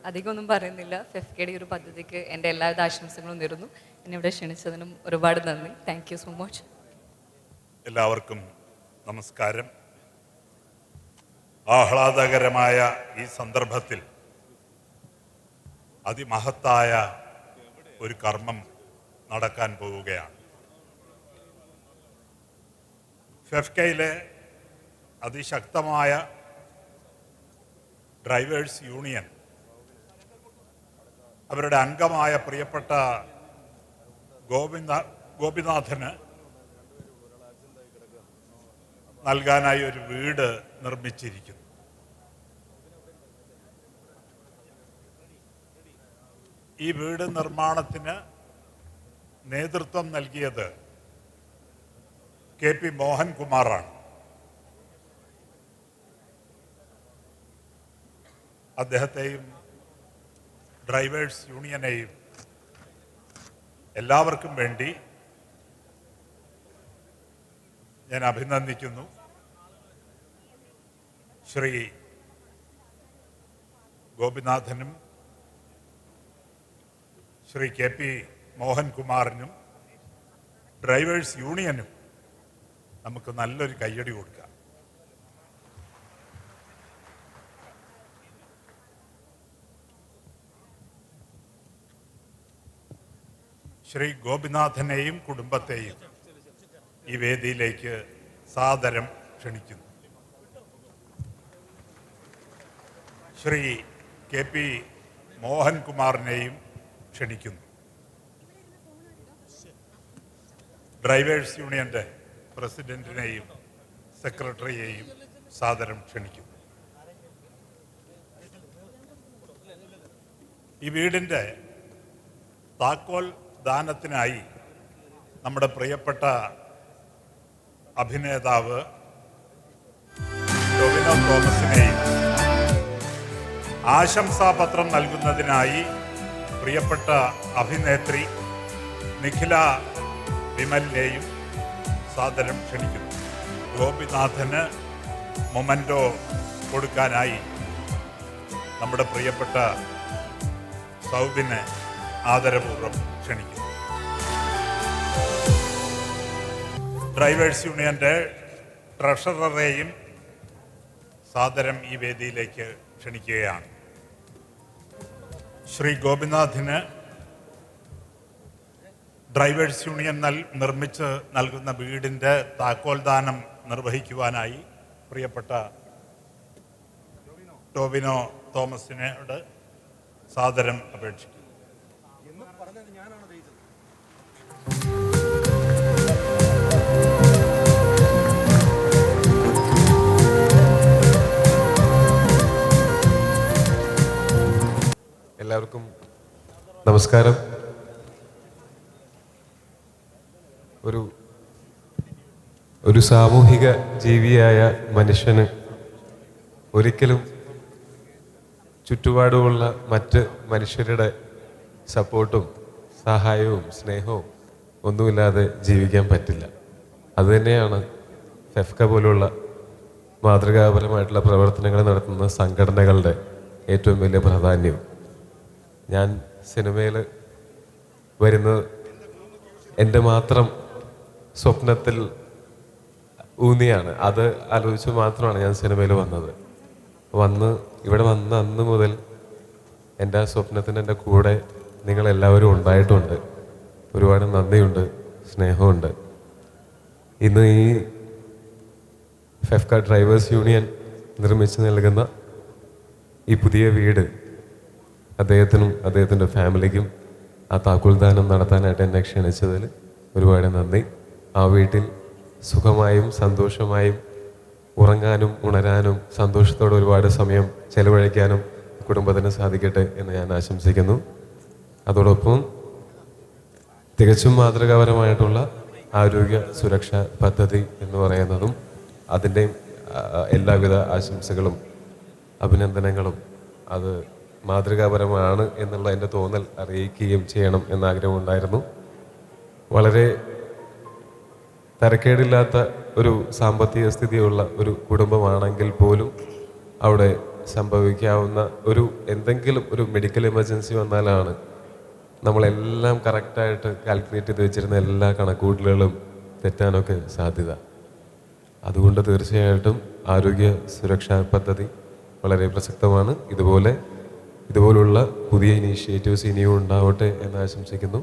അധികമൊന്നും പറയുന്നില്ല. ഫെഫ്കയുടെ ഒരു പദ്ധതിക്ക് എൻ്റെ എല്ലാവിധ ആശംസകളും നേരുന്നു. എന്നെ ഇവിടെ ക്ഷണിച്ചതിനും ഒരുപാട് നന്ദി. Thank you so much. എല്ലാവർക്കും നമസ്കാരം. ആഹ്ലാദകരമായ ഈ സന്ദർഭത്തിൽ അതിമഹത്തായ ഒരു കർമ്മം നടക്കാൻ പോവുകയാണ്. ഫെഫ്കയിലെ അതിശക്തമായ ഡ്രൈവേഴ്സ് യൂണിയൻ അവരുടെ അംഗമായ പ്രിയപ്പെട്ട ഗോപിനാഥന് നൽകാനായി ഒരു വീട് നിർമ്മിച്ചിരിക്കുന്നു. ഈ വീട് നിർമ്മാണത്തിന് നേതൃത്വം നൽകിയത് KP മോഹൻകുമാറാണ്. അദ്ദേഹത്തെയും ഡ്രൈവേഴ്സ് യൂണിയനെയും എല്ലാവർക്കും വേണ്ടി ഞാൻ അഭിനന്ദിക്കുന്നു. ശ്രീ ഗോപിനാഥനും ശ്രീ KP മോഹൻകുമാറിനും ഡ്രൈവേഴ്സ് യൂണിയനും നമുക്ക് നല്ലൊരു കയ്യടി കൊടുക്കാം. ശ്രീ ഗോപിനാഥനെയും കുടുംബത്തെയും ഈ വേദിയിലേക്ക് സാദരം ക്ഷണിക്കുന്നു. ശ്രീ KP മോഹൻകുമാറിനെയും ക്ഷണിക്കുന്നു. ഡ്രൈവേഴ്സ് യൂണിയൻ്റെ പ്രസിഡന്റിനെയും സെക്രട്ടറിയെയും സാദരം ക്ഷണിക്കുന്നു. ഈ വീടിൻ്റെ താക്കോൽ ദാനത്തിനായി നമ്മുടെ പ്രിയപ്പെട്ട അഭിനേതാവ് ടൊവിനോ തോമസിനെയും ആശംസാപത്രം നൽകുന്നതിനായി പ്രിയപ്പെട്ട അഭിനേത്രി നിഖില വിമലിനെയും സാദരം ക്ഷണിക്കുന്നു. ഗോപിനാഥന് മൊമൻറ്റോ കൊടുക്കാനായി നമ്മുടെ പ്രിയപ്പെട്ട സൗബിനെ ആദരപൂർവ്വം ക്ഷണിക്കുന്നു. ഡ്രൈവേഴ്സ് യൂണിയൻ്റെ ട്രഷററെയും സാദരം ഈ വേദിയിലേക്ക് ക്ഷണിക്കുകയാണ്. ശ്രീ ഗോപിനാഥിന് ഡ്രൈവേഴ്സ് യൂണിയൻ നിർമ്മിച്ച് നൽകുന്ന വീടിൻ്റെ താക്കോൽദാനം നിർവഹിക്കുവാനായി പ്രിയപ്പെട്ട ടൊവിനോ തോമസിനോട് സാദരം അപേക്ഷിക്കുന്നു. എല്ലാവർക്കും നമസ്കാരം. ഒരു സാമൂഹിക ജീവിയായ മനുഷ്യന് ഒരിക്കലും ചുറ്റുപാടുമുള്ള മറ്റ് മനുഷ്യരുടെ സപ്പോർട്ടും സഹായവും സ്നേഹവും ഒന്നുമില്ലാതെ ജീവിക്കാൻ പറ്റില്ല. അതുതന്നെയാണ് ഫെഫ്ക പോലുള്ള മാതൃകാപരമായിട്ടുള്ള പ്രവർത്തനങ്ങൾ നടത്തുന്ന സംഘടനകളുടെ ഏറ്റവും വലിയ പ്രാധാന്യവും. ഞാൻ സിനിമയിൽ വരുന്നത് എൻ്റെ മാത്രം സ്വപ്നത്തിൽ ഊന്നിയാണ്. അത് ആലോചിച്ച് മാത്രമാണ് ഞാൻ സിനിമയിൽ വന്നത്. ഇവിടെ വന്ന അന്ന് മുതൽ എൻ്റെ ആ സ്വപ്നത്തിന് എൻ്റെ കൂടെ നിങ്ങളെല്ലാവരും ഉണ്ടായിട്ടുണ്ട്. ഒരുപാട് നന്ദിയുണ്ട്, സ്നേഹമുണ്ട്. ഇന്ന് ഈ ഫെഫ്ക ഡ്രൈവേഴ്സ് യൂണിയൻ നിർമ്മിച്ച് നൽകുന്ന ഈ പുതിയ വീട് അദ്ദേഹത്തിനും അദ്ദേഹത്തിൻ്റെ ഫാമിലിക്കും ആ താക്കോൽദാനം നടത്താനായിട്ട് എന്നെ ക്ഷണിച്ചതിൽ ഒരുപാട് നന്ദി. ആ വീട്ടിൽ സുഖമായും സന്തോഷമായും ഉറങ്ങാനും ഉണരാനും സന്തോഷത്തോടെ ഒരുപാട് സമയം ചെലവഴിക്കാനും കുടുംബത്തിന് സാധിക്കട്ടെ എന്ന് ഞാൻ ആശംസിക്കുന്നു. അതോടൊപ്പം തികച്ചും മാതൃകാപരമായിട്ടുള്ള ആരോഗ്യ സുരക്ഷാ പദ്ധതി എന്ന് പറയുന്നതും അതിൻ്റെയും എല്ലാവിധ ആശംസകളും അഭിനന്ദനങ്ങളും അത് മാതൃകാപരമാണ് എന്നുള്ള എൻ്റെ തോന്നൽ അറിയിക്കുകയും ചെയ്യണം എന്നാഗ്രഹമുണ്ടായിരുന്നു. വളരെ തരക്കേടില്ലാത്ത ഒരു സാമ്പത്തിക സ്ഥിതിയുള്ള ഒരു കുടുംബമാണെങ്കിൽ പോലും അവിടെ സംഭവിക്കാവുന്ന എന്തെങ്കിലും ഒരു മെഡിക്കൽ എമർജൻസി വന്നാലാണ് നമ്മളെല്ലാം കറക്റ്റായിട്ട് കാൽക്കുലേറ്റ് ചെയ്ത് വെച്ചിരുന്ന എല്ലാ കണക്കൂട്ടലുകളും തെറ്റാനൊക്കെ സാധ്യത. അതുകൊണ്ട് തീർച്ചയായിട്ടും ആരോഗ്യ സുരക്ഷാ പദ്ധതി വളരെ പ്രസക്തമാണ്. ഇതുപോലുള്ള പുതിയ ഇനീഷ്യേറ്റീവ്സ് ഇനിയും ഉണ്ടാവട്ടെ എന്ന് ആശംസിക്കുന്നു.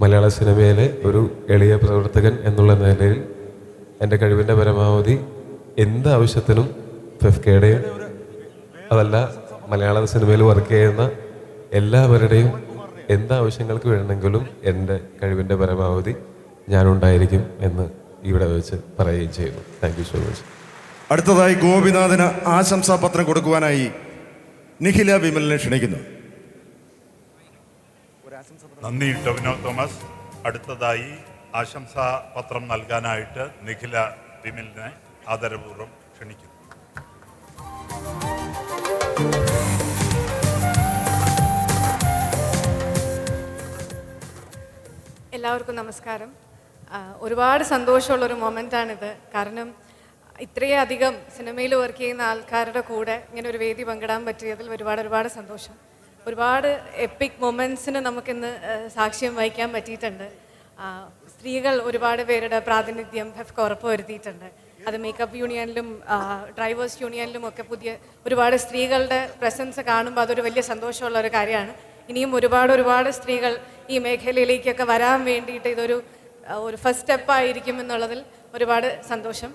മലയാള സിനിമയിലെ ഒരു എളിയ പ്രവർത്തകൻ എന്നുള്ള നിലയിൽ എൻ്റെ കഴിവിൻ്റെ പരമാവധി എന്ത് ആവശ്യത്തിനും ഫെഫ്കയുടെയും അതല്ല മലയാള സിനിമയിൽ വർക്ക് ചെയ്യുന്ന എല്ലാവരുടെയും എന്താവശ്യങ്ങൾക്ക് വേണമെങ്കിലും എൻ്റെ കഴിവിൻ്റെ പരമാവധി ഞാനുണ്ടായിരിക്കും എന്ന് ഇവിടെ വെച്ച് പറയുകയും ചെയ്യുന്നു. Thank you so much. അടുത്തതായി ഗോപിനാഥന് ആശംസാപത്രം കൊടുക്കുവാനായി നിഖില വിമലിനെ ക്ഷണിക്കുന്നു. നന്ദി ടൊവിനോ തോമസ്. അടുത്തതായി ആശംസാ പത്രം നൽകാനായിട്ട് നിഖില വിമലിനെ ആദരപൂർവ്വം ക്ഷണിക്കുന്നു. എല്ലാവർക്കും നമസ്കാരം. ഒരുപാട് സന്തോഷമുള്ളൊരു മൊമെൻ്റാണിത്. കാരണം ഇത്രയധികം സിനിമയിൽ വർക്ക് ചെയ്യുന്ന ആൾക്കാരുടെ കൂടെ ഇങ്ങനെ ഒരു വേദി പങ്കിടാൻ പറ്റിയതിൽ ഒരുപാട് സന്തോഷം. ഒരുപാട് എപ്പിക് മൊമെൻറ്റ്സിന് നമുക്കിന്ന് സാക്ഷ്യം വഹിക്കാൻ പറ്റിയിട്ടുണ്ട്. സ്ത്രീകൾ ഒരുപാട് പേരുടെ പ്രാതിനിധ്യം ഫെഫ്ക ഉറപ്പുവരുത്തിയിട്ടുണ്ട്. അത് മേക്കപ്പ് യൂണിയനിലും ഡ്രൈവേഴ്സ് യൂണിയനിലും ഒക്കെ പുതിയ ഒരുപാട് സ്ത്രീകളുടെ പ്രസൻസ് കാണുമ്പോൾ അതൊരു വലിയ സന്തോഷമുള്ള ഒരു കാര്യമാണ്. ഇനിയും ഒരുപാട് സ്ത്രീകൾ ഈ മേഖലയിലേക്കൊക്കെ വരാൻ വേണ്ടിയിട്ട് ഇതൊരു ഫസ്റ്റ് സ്റ്റെപ്പായിരിക്കും എന്നുള്ളതിൽ ഒരുപാട് സന്തോഷം.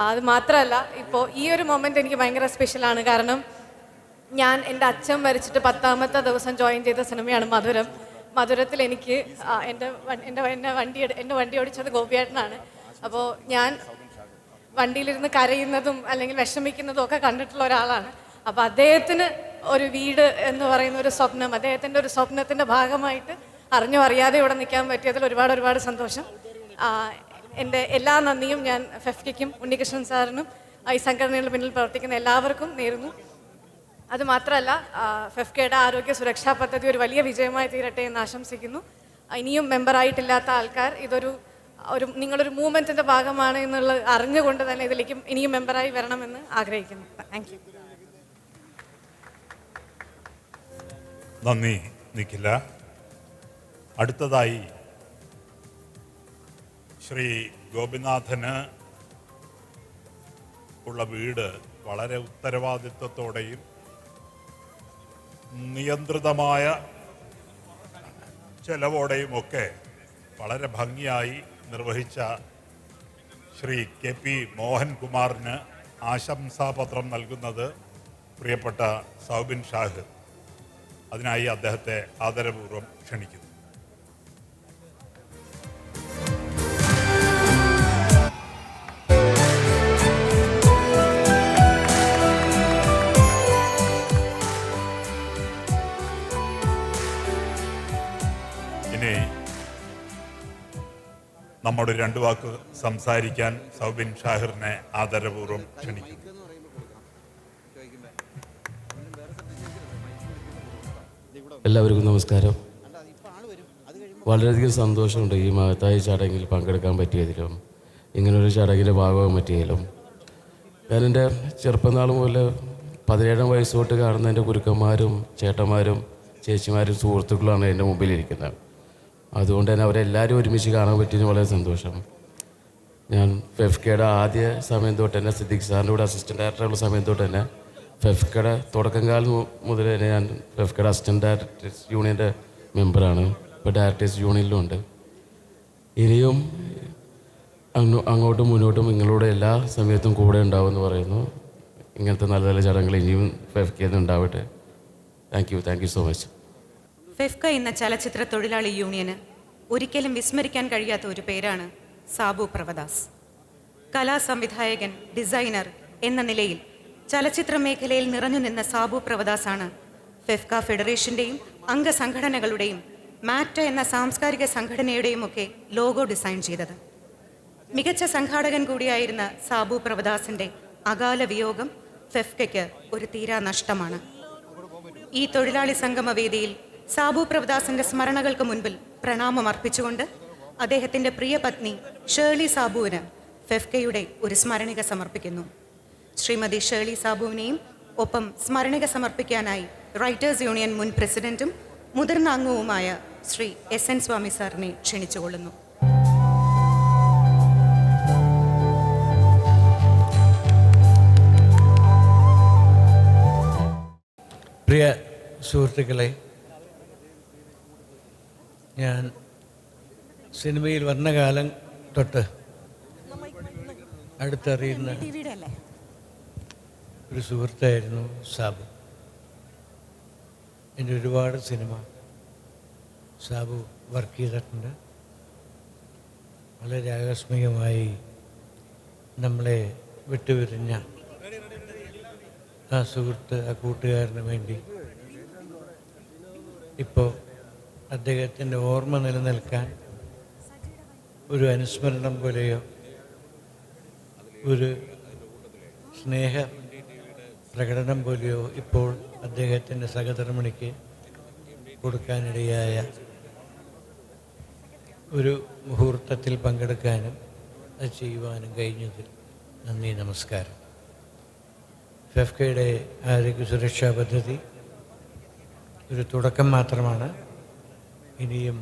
അത് മാത്രമല്ല, ഇപ്പോൾ ഈ ഒരു മൊമെൻ്റ് എനിക്ക് ഭയങ്കര സ്പെഷ്യലാണ്. കാരണം ഞാൻ എൻ്റെ അച്ഛൻ മരിച്ചിട്ട് 10ാമത്തെ ദിവസം ജോയിൻ ചെയ്ത സിനിമയാണ് മധുരം. മധുരത്തിൽ എനിക്ക് എൻ്റെ വണ്ടി ഓടിച്ചത് ഗോപിയേട്ടനാണ്. അപ്പോൾ ഞാൻ വണ്ടിയിലിരുന്ന് കരയുന്നതും അല്ലെങ്കിൽ വിഷമിക്കുന്നതും ഒക്കെ കണ്ടിട്ടുള്ള ഒരാളാണ്. അപ്പോൾ അദ്ദേഹത്തിന് ഒരു വീട് എന്ന് പറയുന്ന ഒരു സ്വപ്നം, അദ്ദേഹത്തിൻ്റെ ഒരു സ്വപ്നത്തിൻ്റെ ഭാഗമായിട്ട് അറിയാതെ ഇവിടെ നിൽക്കാൻ പറ്റിയതിൽ ഒരുപാട് സന്തോഷം. എൻ്റെ എല്ലാ നന്ദിയും ഞാൻ ഫെഫ്കയ്ക്കും ഉണ്ണികൃഷ്ണൻ സാറിനും ഈ സംഘടനയുടെ പിന്നിൽ പ്രവർത്തിക്കുന്ന എല്ലാവർക്കും നേരുന്നു. അതുമാത്രമല്ല, ഫെഫ്കയുടെ ആരോഗ്യ സുരക്ഷാ പദ്ധതി ഒരു വലിയ വിജയമായി തീരട്ടെ എന്ന് ആശംസിക്കുന്നു. ഇനിയും മെമ്പറായിട്ടില്ലാത്ത ആൾക്കാർ നിങ്ങളൊരു മൂവ്മെൻറ്റിൻ്റെ ഭാഗമാണ് എന്നുള്ളത് അറിഞ്ഞുകൊണ്ട് തന്നെ ഇതിലേക്ക് ഇനിയും മെമ്പറായി വരണമെന്ന് ആഗ്രഹിക്കുന്നു. Thank you. നന്ദി നിഖില. അടുത്തതായി ശ്രീ ഗോപിനാഥന് ഉള്ള വീട് വളരെ ഉത്തരവാദിത്വത്തോടെയും നിയന്ത്രിതമായ ചെലവോടെയും ഒക്കെ വളരെ ഭംഗിയായി നിർവഹിച്ച ശ്രീ KP മോഹൻകുമാറിന് ആശംസാപത്രം നൽകുന്നത് പ്രിയപ്പെട്ട സൗബിൻ ഷാഹിർ. അതിനായി അദ്ദേഹത്തെ ആദരപൂർവ്വം ക്ഷണിക്കുന്നു. ഇനി നമ്മോട് രണ്ടു വാക്ക് സംസാരിക്കാൻ സൗബിൻ ഷാഹിറിനെ ആദരപൂർവ്വം ക്ഷണിക്കുന്നു. എല്ലാവർക്കും നമസ്കാരം. വളരെയധികം സന്തോഷമുണ്ട് ഈ മഹത്തായ ചടങ്ങിൽ പങ്കെടുക്കാൻ പറ്റിയതിലും ഇങ്ങനൊരു ചടങ്ങിൻ്റെ ഭാഗമാകാൻ പറ്റിയതിലും. ഞാൻ എൻ്റെ ചെറുപ്പനാൾ മുതൽ 17 വയസ്സ് തൊട്ട് കാണുന്ന എൻ്റെ ഗുരുക്കന്മാരും ചേട്ടന്മാരും ചേച്ചിമാരും സുഹൃത്തുക്കളാണ് എൻ്റെ മുമ്പിലിരിക്കുന്നത്. അതുകൊണ്ട് തന്നെ അവരെല്ലാവരും ഒരുമിച്ച് കാണാൻ പറ്റിയതിന് വളരെ സന്തോഷം. ഞാൻ ഫെഫ്കയുടെ ആദ്യ സമയം തൊട്ട് തന്നെ സിദ്ദിഖ് സാറിൻ്റെ കൂടെ അസിസ്റ്റൻ്റ് ഡയറക്ടറുള്ള സമയം തൊട്ട് തന്നെ ഫെഫ്കയുടെ തുടക്കം കാലം മുതൽ തന്നെ ഞാൻ ഫെഫ്കയുടെ അസിസ്റ്റൻ്റ് ഡയറക്ടേഴ്സ് യൂണിയൻ്റെ മെമ്പറാണ്. ഇപ്പോൾ ഡയറക്ടേഴ്സ് യൂണിയനിലുണ്ട്. ഇനിയും അങ്ങോട്ടും മുന്നോട്ടും നിങ്ങളുടെ എല്ലാ സമയത്തും കൂടെ ഉണ്ടാവുമെന്ന് പറയുന്നു. ഇങ്ങനത്തെ നല്ല നല്ല ചടങ്ങുകൾ ഇനിയും ഫെഫ്കയിൽ ഉണ്ടാവട്ടെ. Thank you so much. FEFKA എന്ന ചലച്ചിത്ര തൊഴിലാളി യൂണിയന് ഒരിക്കലും വിസ്മരിക്കാൻ കഴിയാത്ത ഒരു പേരാണ് സാബു പ്രഭദാസ്. കലാസംവിധായകൻ, ഡിസൈനർ എന്ന നിലയിൽ ചലച്ചിത്ര മേഖലയിൽ നിറഞ്ഞു നിന്ന സാബു പ്രഭദാസാണ് ഫെഫ്ക ഫെഡറേഷൻ്റെയും അംഗസംഘടനകളുടെയും മാറ്റ എന്ന സാംസ്കാരിക സംഘടനയുടെയുമൊക്കെ ലോഗോ ഡിസൈൻ ചെയ്തത്. മികച്ച സംഘാടകൻ കൂടിയായിരുന്ന സാബു പ്രഭദാസിൻ്റെ അകാല വിയോഗം ഫെഫ്കയ്ക്ക് ഒരു തീരാ നഷ്ടമാണ്. ഈ തൊഴിലാളി സംഗമ വേദിയിൽ സാബു പ്രഭദാസിൻ്റെ സ്മരണകൾക്ക് മുൻപിൽ പ്രണാമം അർപ്പിച്ചുകൊണ്ട് അദ്ദേഹത്തിൻ്റെ പ്രിയ പത്നി ഷേർലി സാബുവിന് ഫെഫ്കയുടെ ഒരു സ്മരണിക സമർപ്പിക്കുന്നു. ശ്രീമതി ഷേർലി സാബുവിനെയും ഒപ്പം സ്മരണിക സമർപ്പിക്കാനായി റൈറ്റേഴ്സ് യൂണിയൻ മുൻ പ്രസിഡന്റും മുതിർന്ന അംഗവുമായ ശ്രീ SN സ്വാമി സാറിനെ ക്ഷണിച്ചുകൊള്ളുന്നു. പ്രിയ സുഹൃത്തുക്കളെ, ഞാൻ സിനിമയിൽ വന്ന കാലം തൊട്ട് അടുത്തറിയുന്ന ഒരു സുഹൃത്തായിരുന്നു സാബു. എൻ്റെ ഒരുപാട് സിനിമ സാബു വർക്ക് ചെയ്തിട്ടുണ്ട്. വളരെ ആകസ്മികമായി നമ്മളെ വിട്ടുപിരിഞ്ഞ ആ സുഹൃത്ത്, ആ കൂട്ടുകാരന് വേണ്ടി ഇപ്പോൾ അദ്ദേഹത്തിൻ്റെ ഓർമ്മ നിലനിൽക്കാൻ ഒരു അനുസ്മരണം പോലെയോ ഒരു സ്നേഹ പ്രകടനം പോലെയോ ഇപ്പോൾ അദ്ദേഹത്തിൻ്റെ സഹധർമ്മിണിക്ക് കൊടുക്കാനിടയായ ഒരു മുഹൂർത്തത്തിൽ പങ്കെടുക്കാനും അത് ചെയ്യുവാനും കഴിഞ്ഞതിൽ നന്ദി, നമസ്കാരം. ഫെഫ്കയുടെ ആരോഗ്യ സുരക്ഷാ പദ്ധതി ഒരു തുടക്കം മാത്രമാണ്. ഇനിയും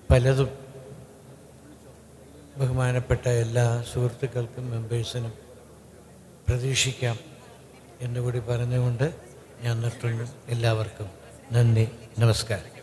പലതും ബഹുമാനപ്പെട്ട എല്ലാ സുഹൃത്തുക്കൾക്കും മെമ്പേഴ്സിനും പ്രതീക്ഷിക്കാം എന്നുകൂടി പറഞ്ഞുകൊണ്ട് ഞാൻ നിർത്തുന്നു. എല്ലാവർക്കും നന്ദി, നമസ്കാരം.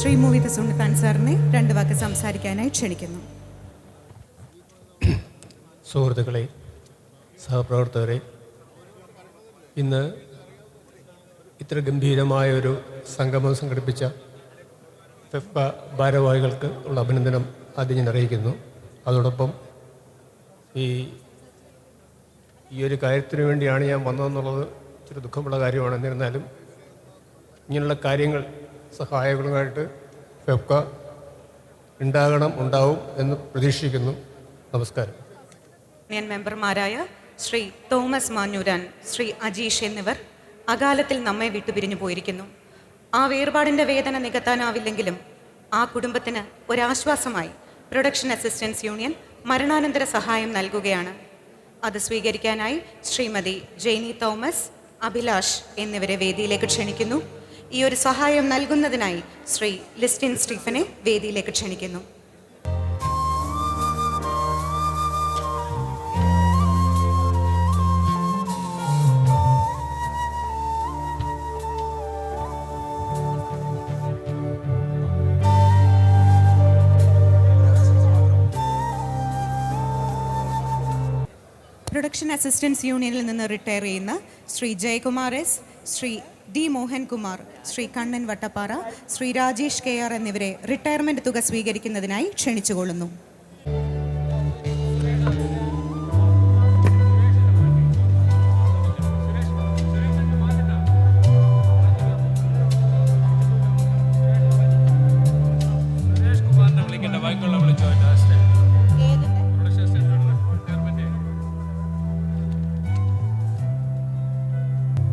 ശ്രീ മുഹിദ് സുൽത്താൻ സാറിനെ 2 വാക്ക് സംസാരിക്കാനായി ക്ഷണിക്കുന്നു. സുഹൃത്തുക്കളെ, സഹപ്രവർത്തകരെ, ഇന്ന് ഇത്ര ഗംഭീരമായൊരു സംഗമം സംഘടിപ്പിച്ച ഫെഫ്ക ഭാരവാഹികൾക്ക് ഉള്ള അഭിനന്ദനം ആദ്യം ഞാൻ അറിയിക്കുന്നു. അതോടൊപ്പം ഈ ഒരു കാര്യത്തിന് വേണ്ടിയാണ് ഞാൻ വന്നതെന്നുള്ളത് ഇച്ചിരി ദുഃഖമുള്ള കാര്യമാണ്. എന്നിരുന്നാലും ഇങ്ങനെയുള്ള കാര്യങ്ങൾ സഹായങ്ങളുമായിട്ട് ഫെഫ്ക ഉണ്ടാവും എന്ന് പ്രതീക്ഷിക്കുന്നു. നമസ്കാരം. മെമ്പർമാരായ ശ്രീ തോമസ് മാഞ്ഞൂരാൻ, ശ്രീ അജീഷ് എന്നിവർ അകാലത്തിൽ നമ്മെ വിട്ടുപിരിഞ്ഞു പോയിരിക്കുന്നു. ആ വേർപാടിൻ്റെ വേദന നികത്താനാവില്ലെങ്കിലും ആ കുടുംബത്തിന് ഒരാശ്വാസമായി പ്രൊഡക്ഷൻ അസിസ്റ്റൻസ് യൂണിയൻ മരണാനന്തര സഹായം നൽകുകയാണ്. അത് സ്വീകരിക്കാനായി ശ്രീമതി ജെയ്നി തോമസ്, അഭിലാഷ് എന്നിവരെ വേദിയിലേക്ക് ക്ഷണിക്കുന്നു. ഈ ഒരു സഹായം നൽകുന്നതിനായി ശ്രീ ലിസ്റ്റിൻ സ്റ്റീഫനെ വേദിയിലേക്ക് ക്ഷണിക്കുന്നു. പ്രൊഡക്ഷൻ അസിസ്റ്റൻസ് യൂണിയനിൽ നിന്ന് റിട്ടയർ ചെയ്യുന്ന Shri Jayakumar S, Shri D Mohankumar, Shri Kannan Vattappara, Shri Rajesh KR എന്നിവരെ റിട്ടയർമെൻറ്റ് തുക സ്വീകരിക്കുന്നതിനായി ക്ഷണിച്ചുകൊള്ളുന്നു.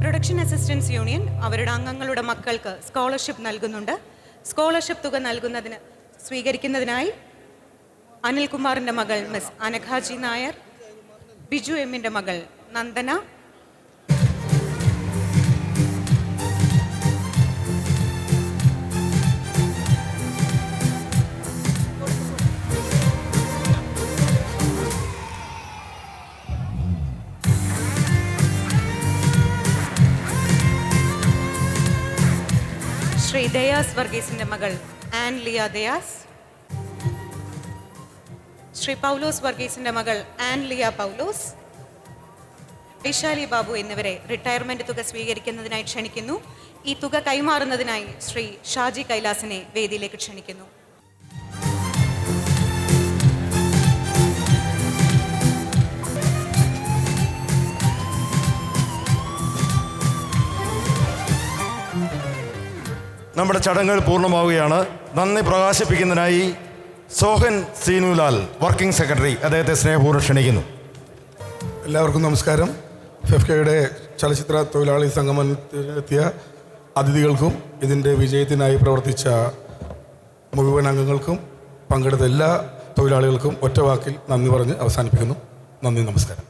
പ്രൊഡക്ഷൻ അസിസ്റ്റൻസ് യൂണിയൻ അവരുടെ അംഗങ്ങളുടെ മക്കൾക്ക് സ്കോളർഷിപ്പ് നൽകുന്നുണ്ട്. സ്കോളർഷിപ്പ് തുക നൽകുന്നതിന് സ്വീകരിക്കുന്നതിനായി അനിൽകുമാറിൻ്റെ മകൾ മിസ് അനഘാജി നായർ, ബിജു എമ്മിൻ്റെ മകൾ നന്ദന, ശ്രീ ദയാസ് വർഗീസിൻ്റെ മകൾ ആൻ ലിയ ദയാസ്, ശ്രീ പൗലോസ് വർഗീസിൻ്റെ മകൾ ആൻ ലിയ പൗലോസ്, വൈശാലി ബാബു എന്നിവരെ റിട്ടയർമെന്റ് തുക സ്വീകരിക്കുന്നതിനായി ക്ഷണിക്കുന്നു. ഈ തുക കൈമാറുന്നതിനായി ശ്രീ ഷാജി കൈലാസിനെ വേദിയിലേക്ക് ക്ഷണിക്കുന്നു. നമ്മുടെ ചടങ്ങുകൾ പൂർണ്ണമാവുകയാണ്. നന്ദി പ്രകാശിപ്പിക്കുന്നതിനായി സോഹൻ സീനുലാൽ, വർക്കിംഗ് സെക്രട്ടറി, അദ്ദേഹത്തെ സ്നേഹപൂർവ്വം ക്ഷണിക്കുന്നു. എല്ലാവർക്കും നമസ്കാരം. ഫെഫ്കയുടെ ചലച്ചിത്ര തൊഴിലാളി സംഗമത്തിലെത്തിയ അതിഥികൾക്കും ഇതിൻ്റെ വിജയത്തിനായി പ്രവർത്തിച്ച മുഴുവൻ അംഗങ്ങൾക്കും പങ്കെടുത്ത എല്ലാ തൊഴിലാളികൾക്കും ഒറ്റ വാക്കിൽ നന്ദി പറഞ്ഞ് അവസാനിപ്പിക്കുന്നു. നന്ദി, നമസ്കാരം.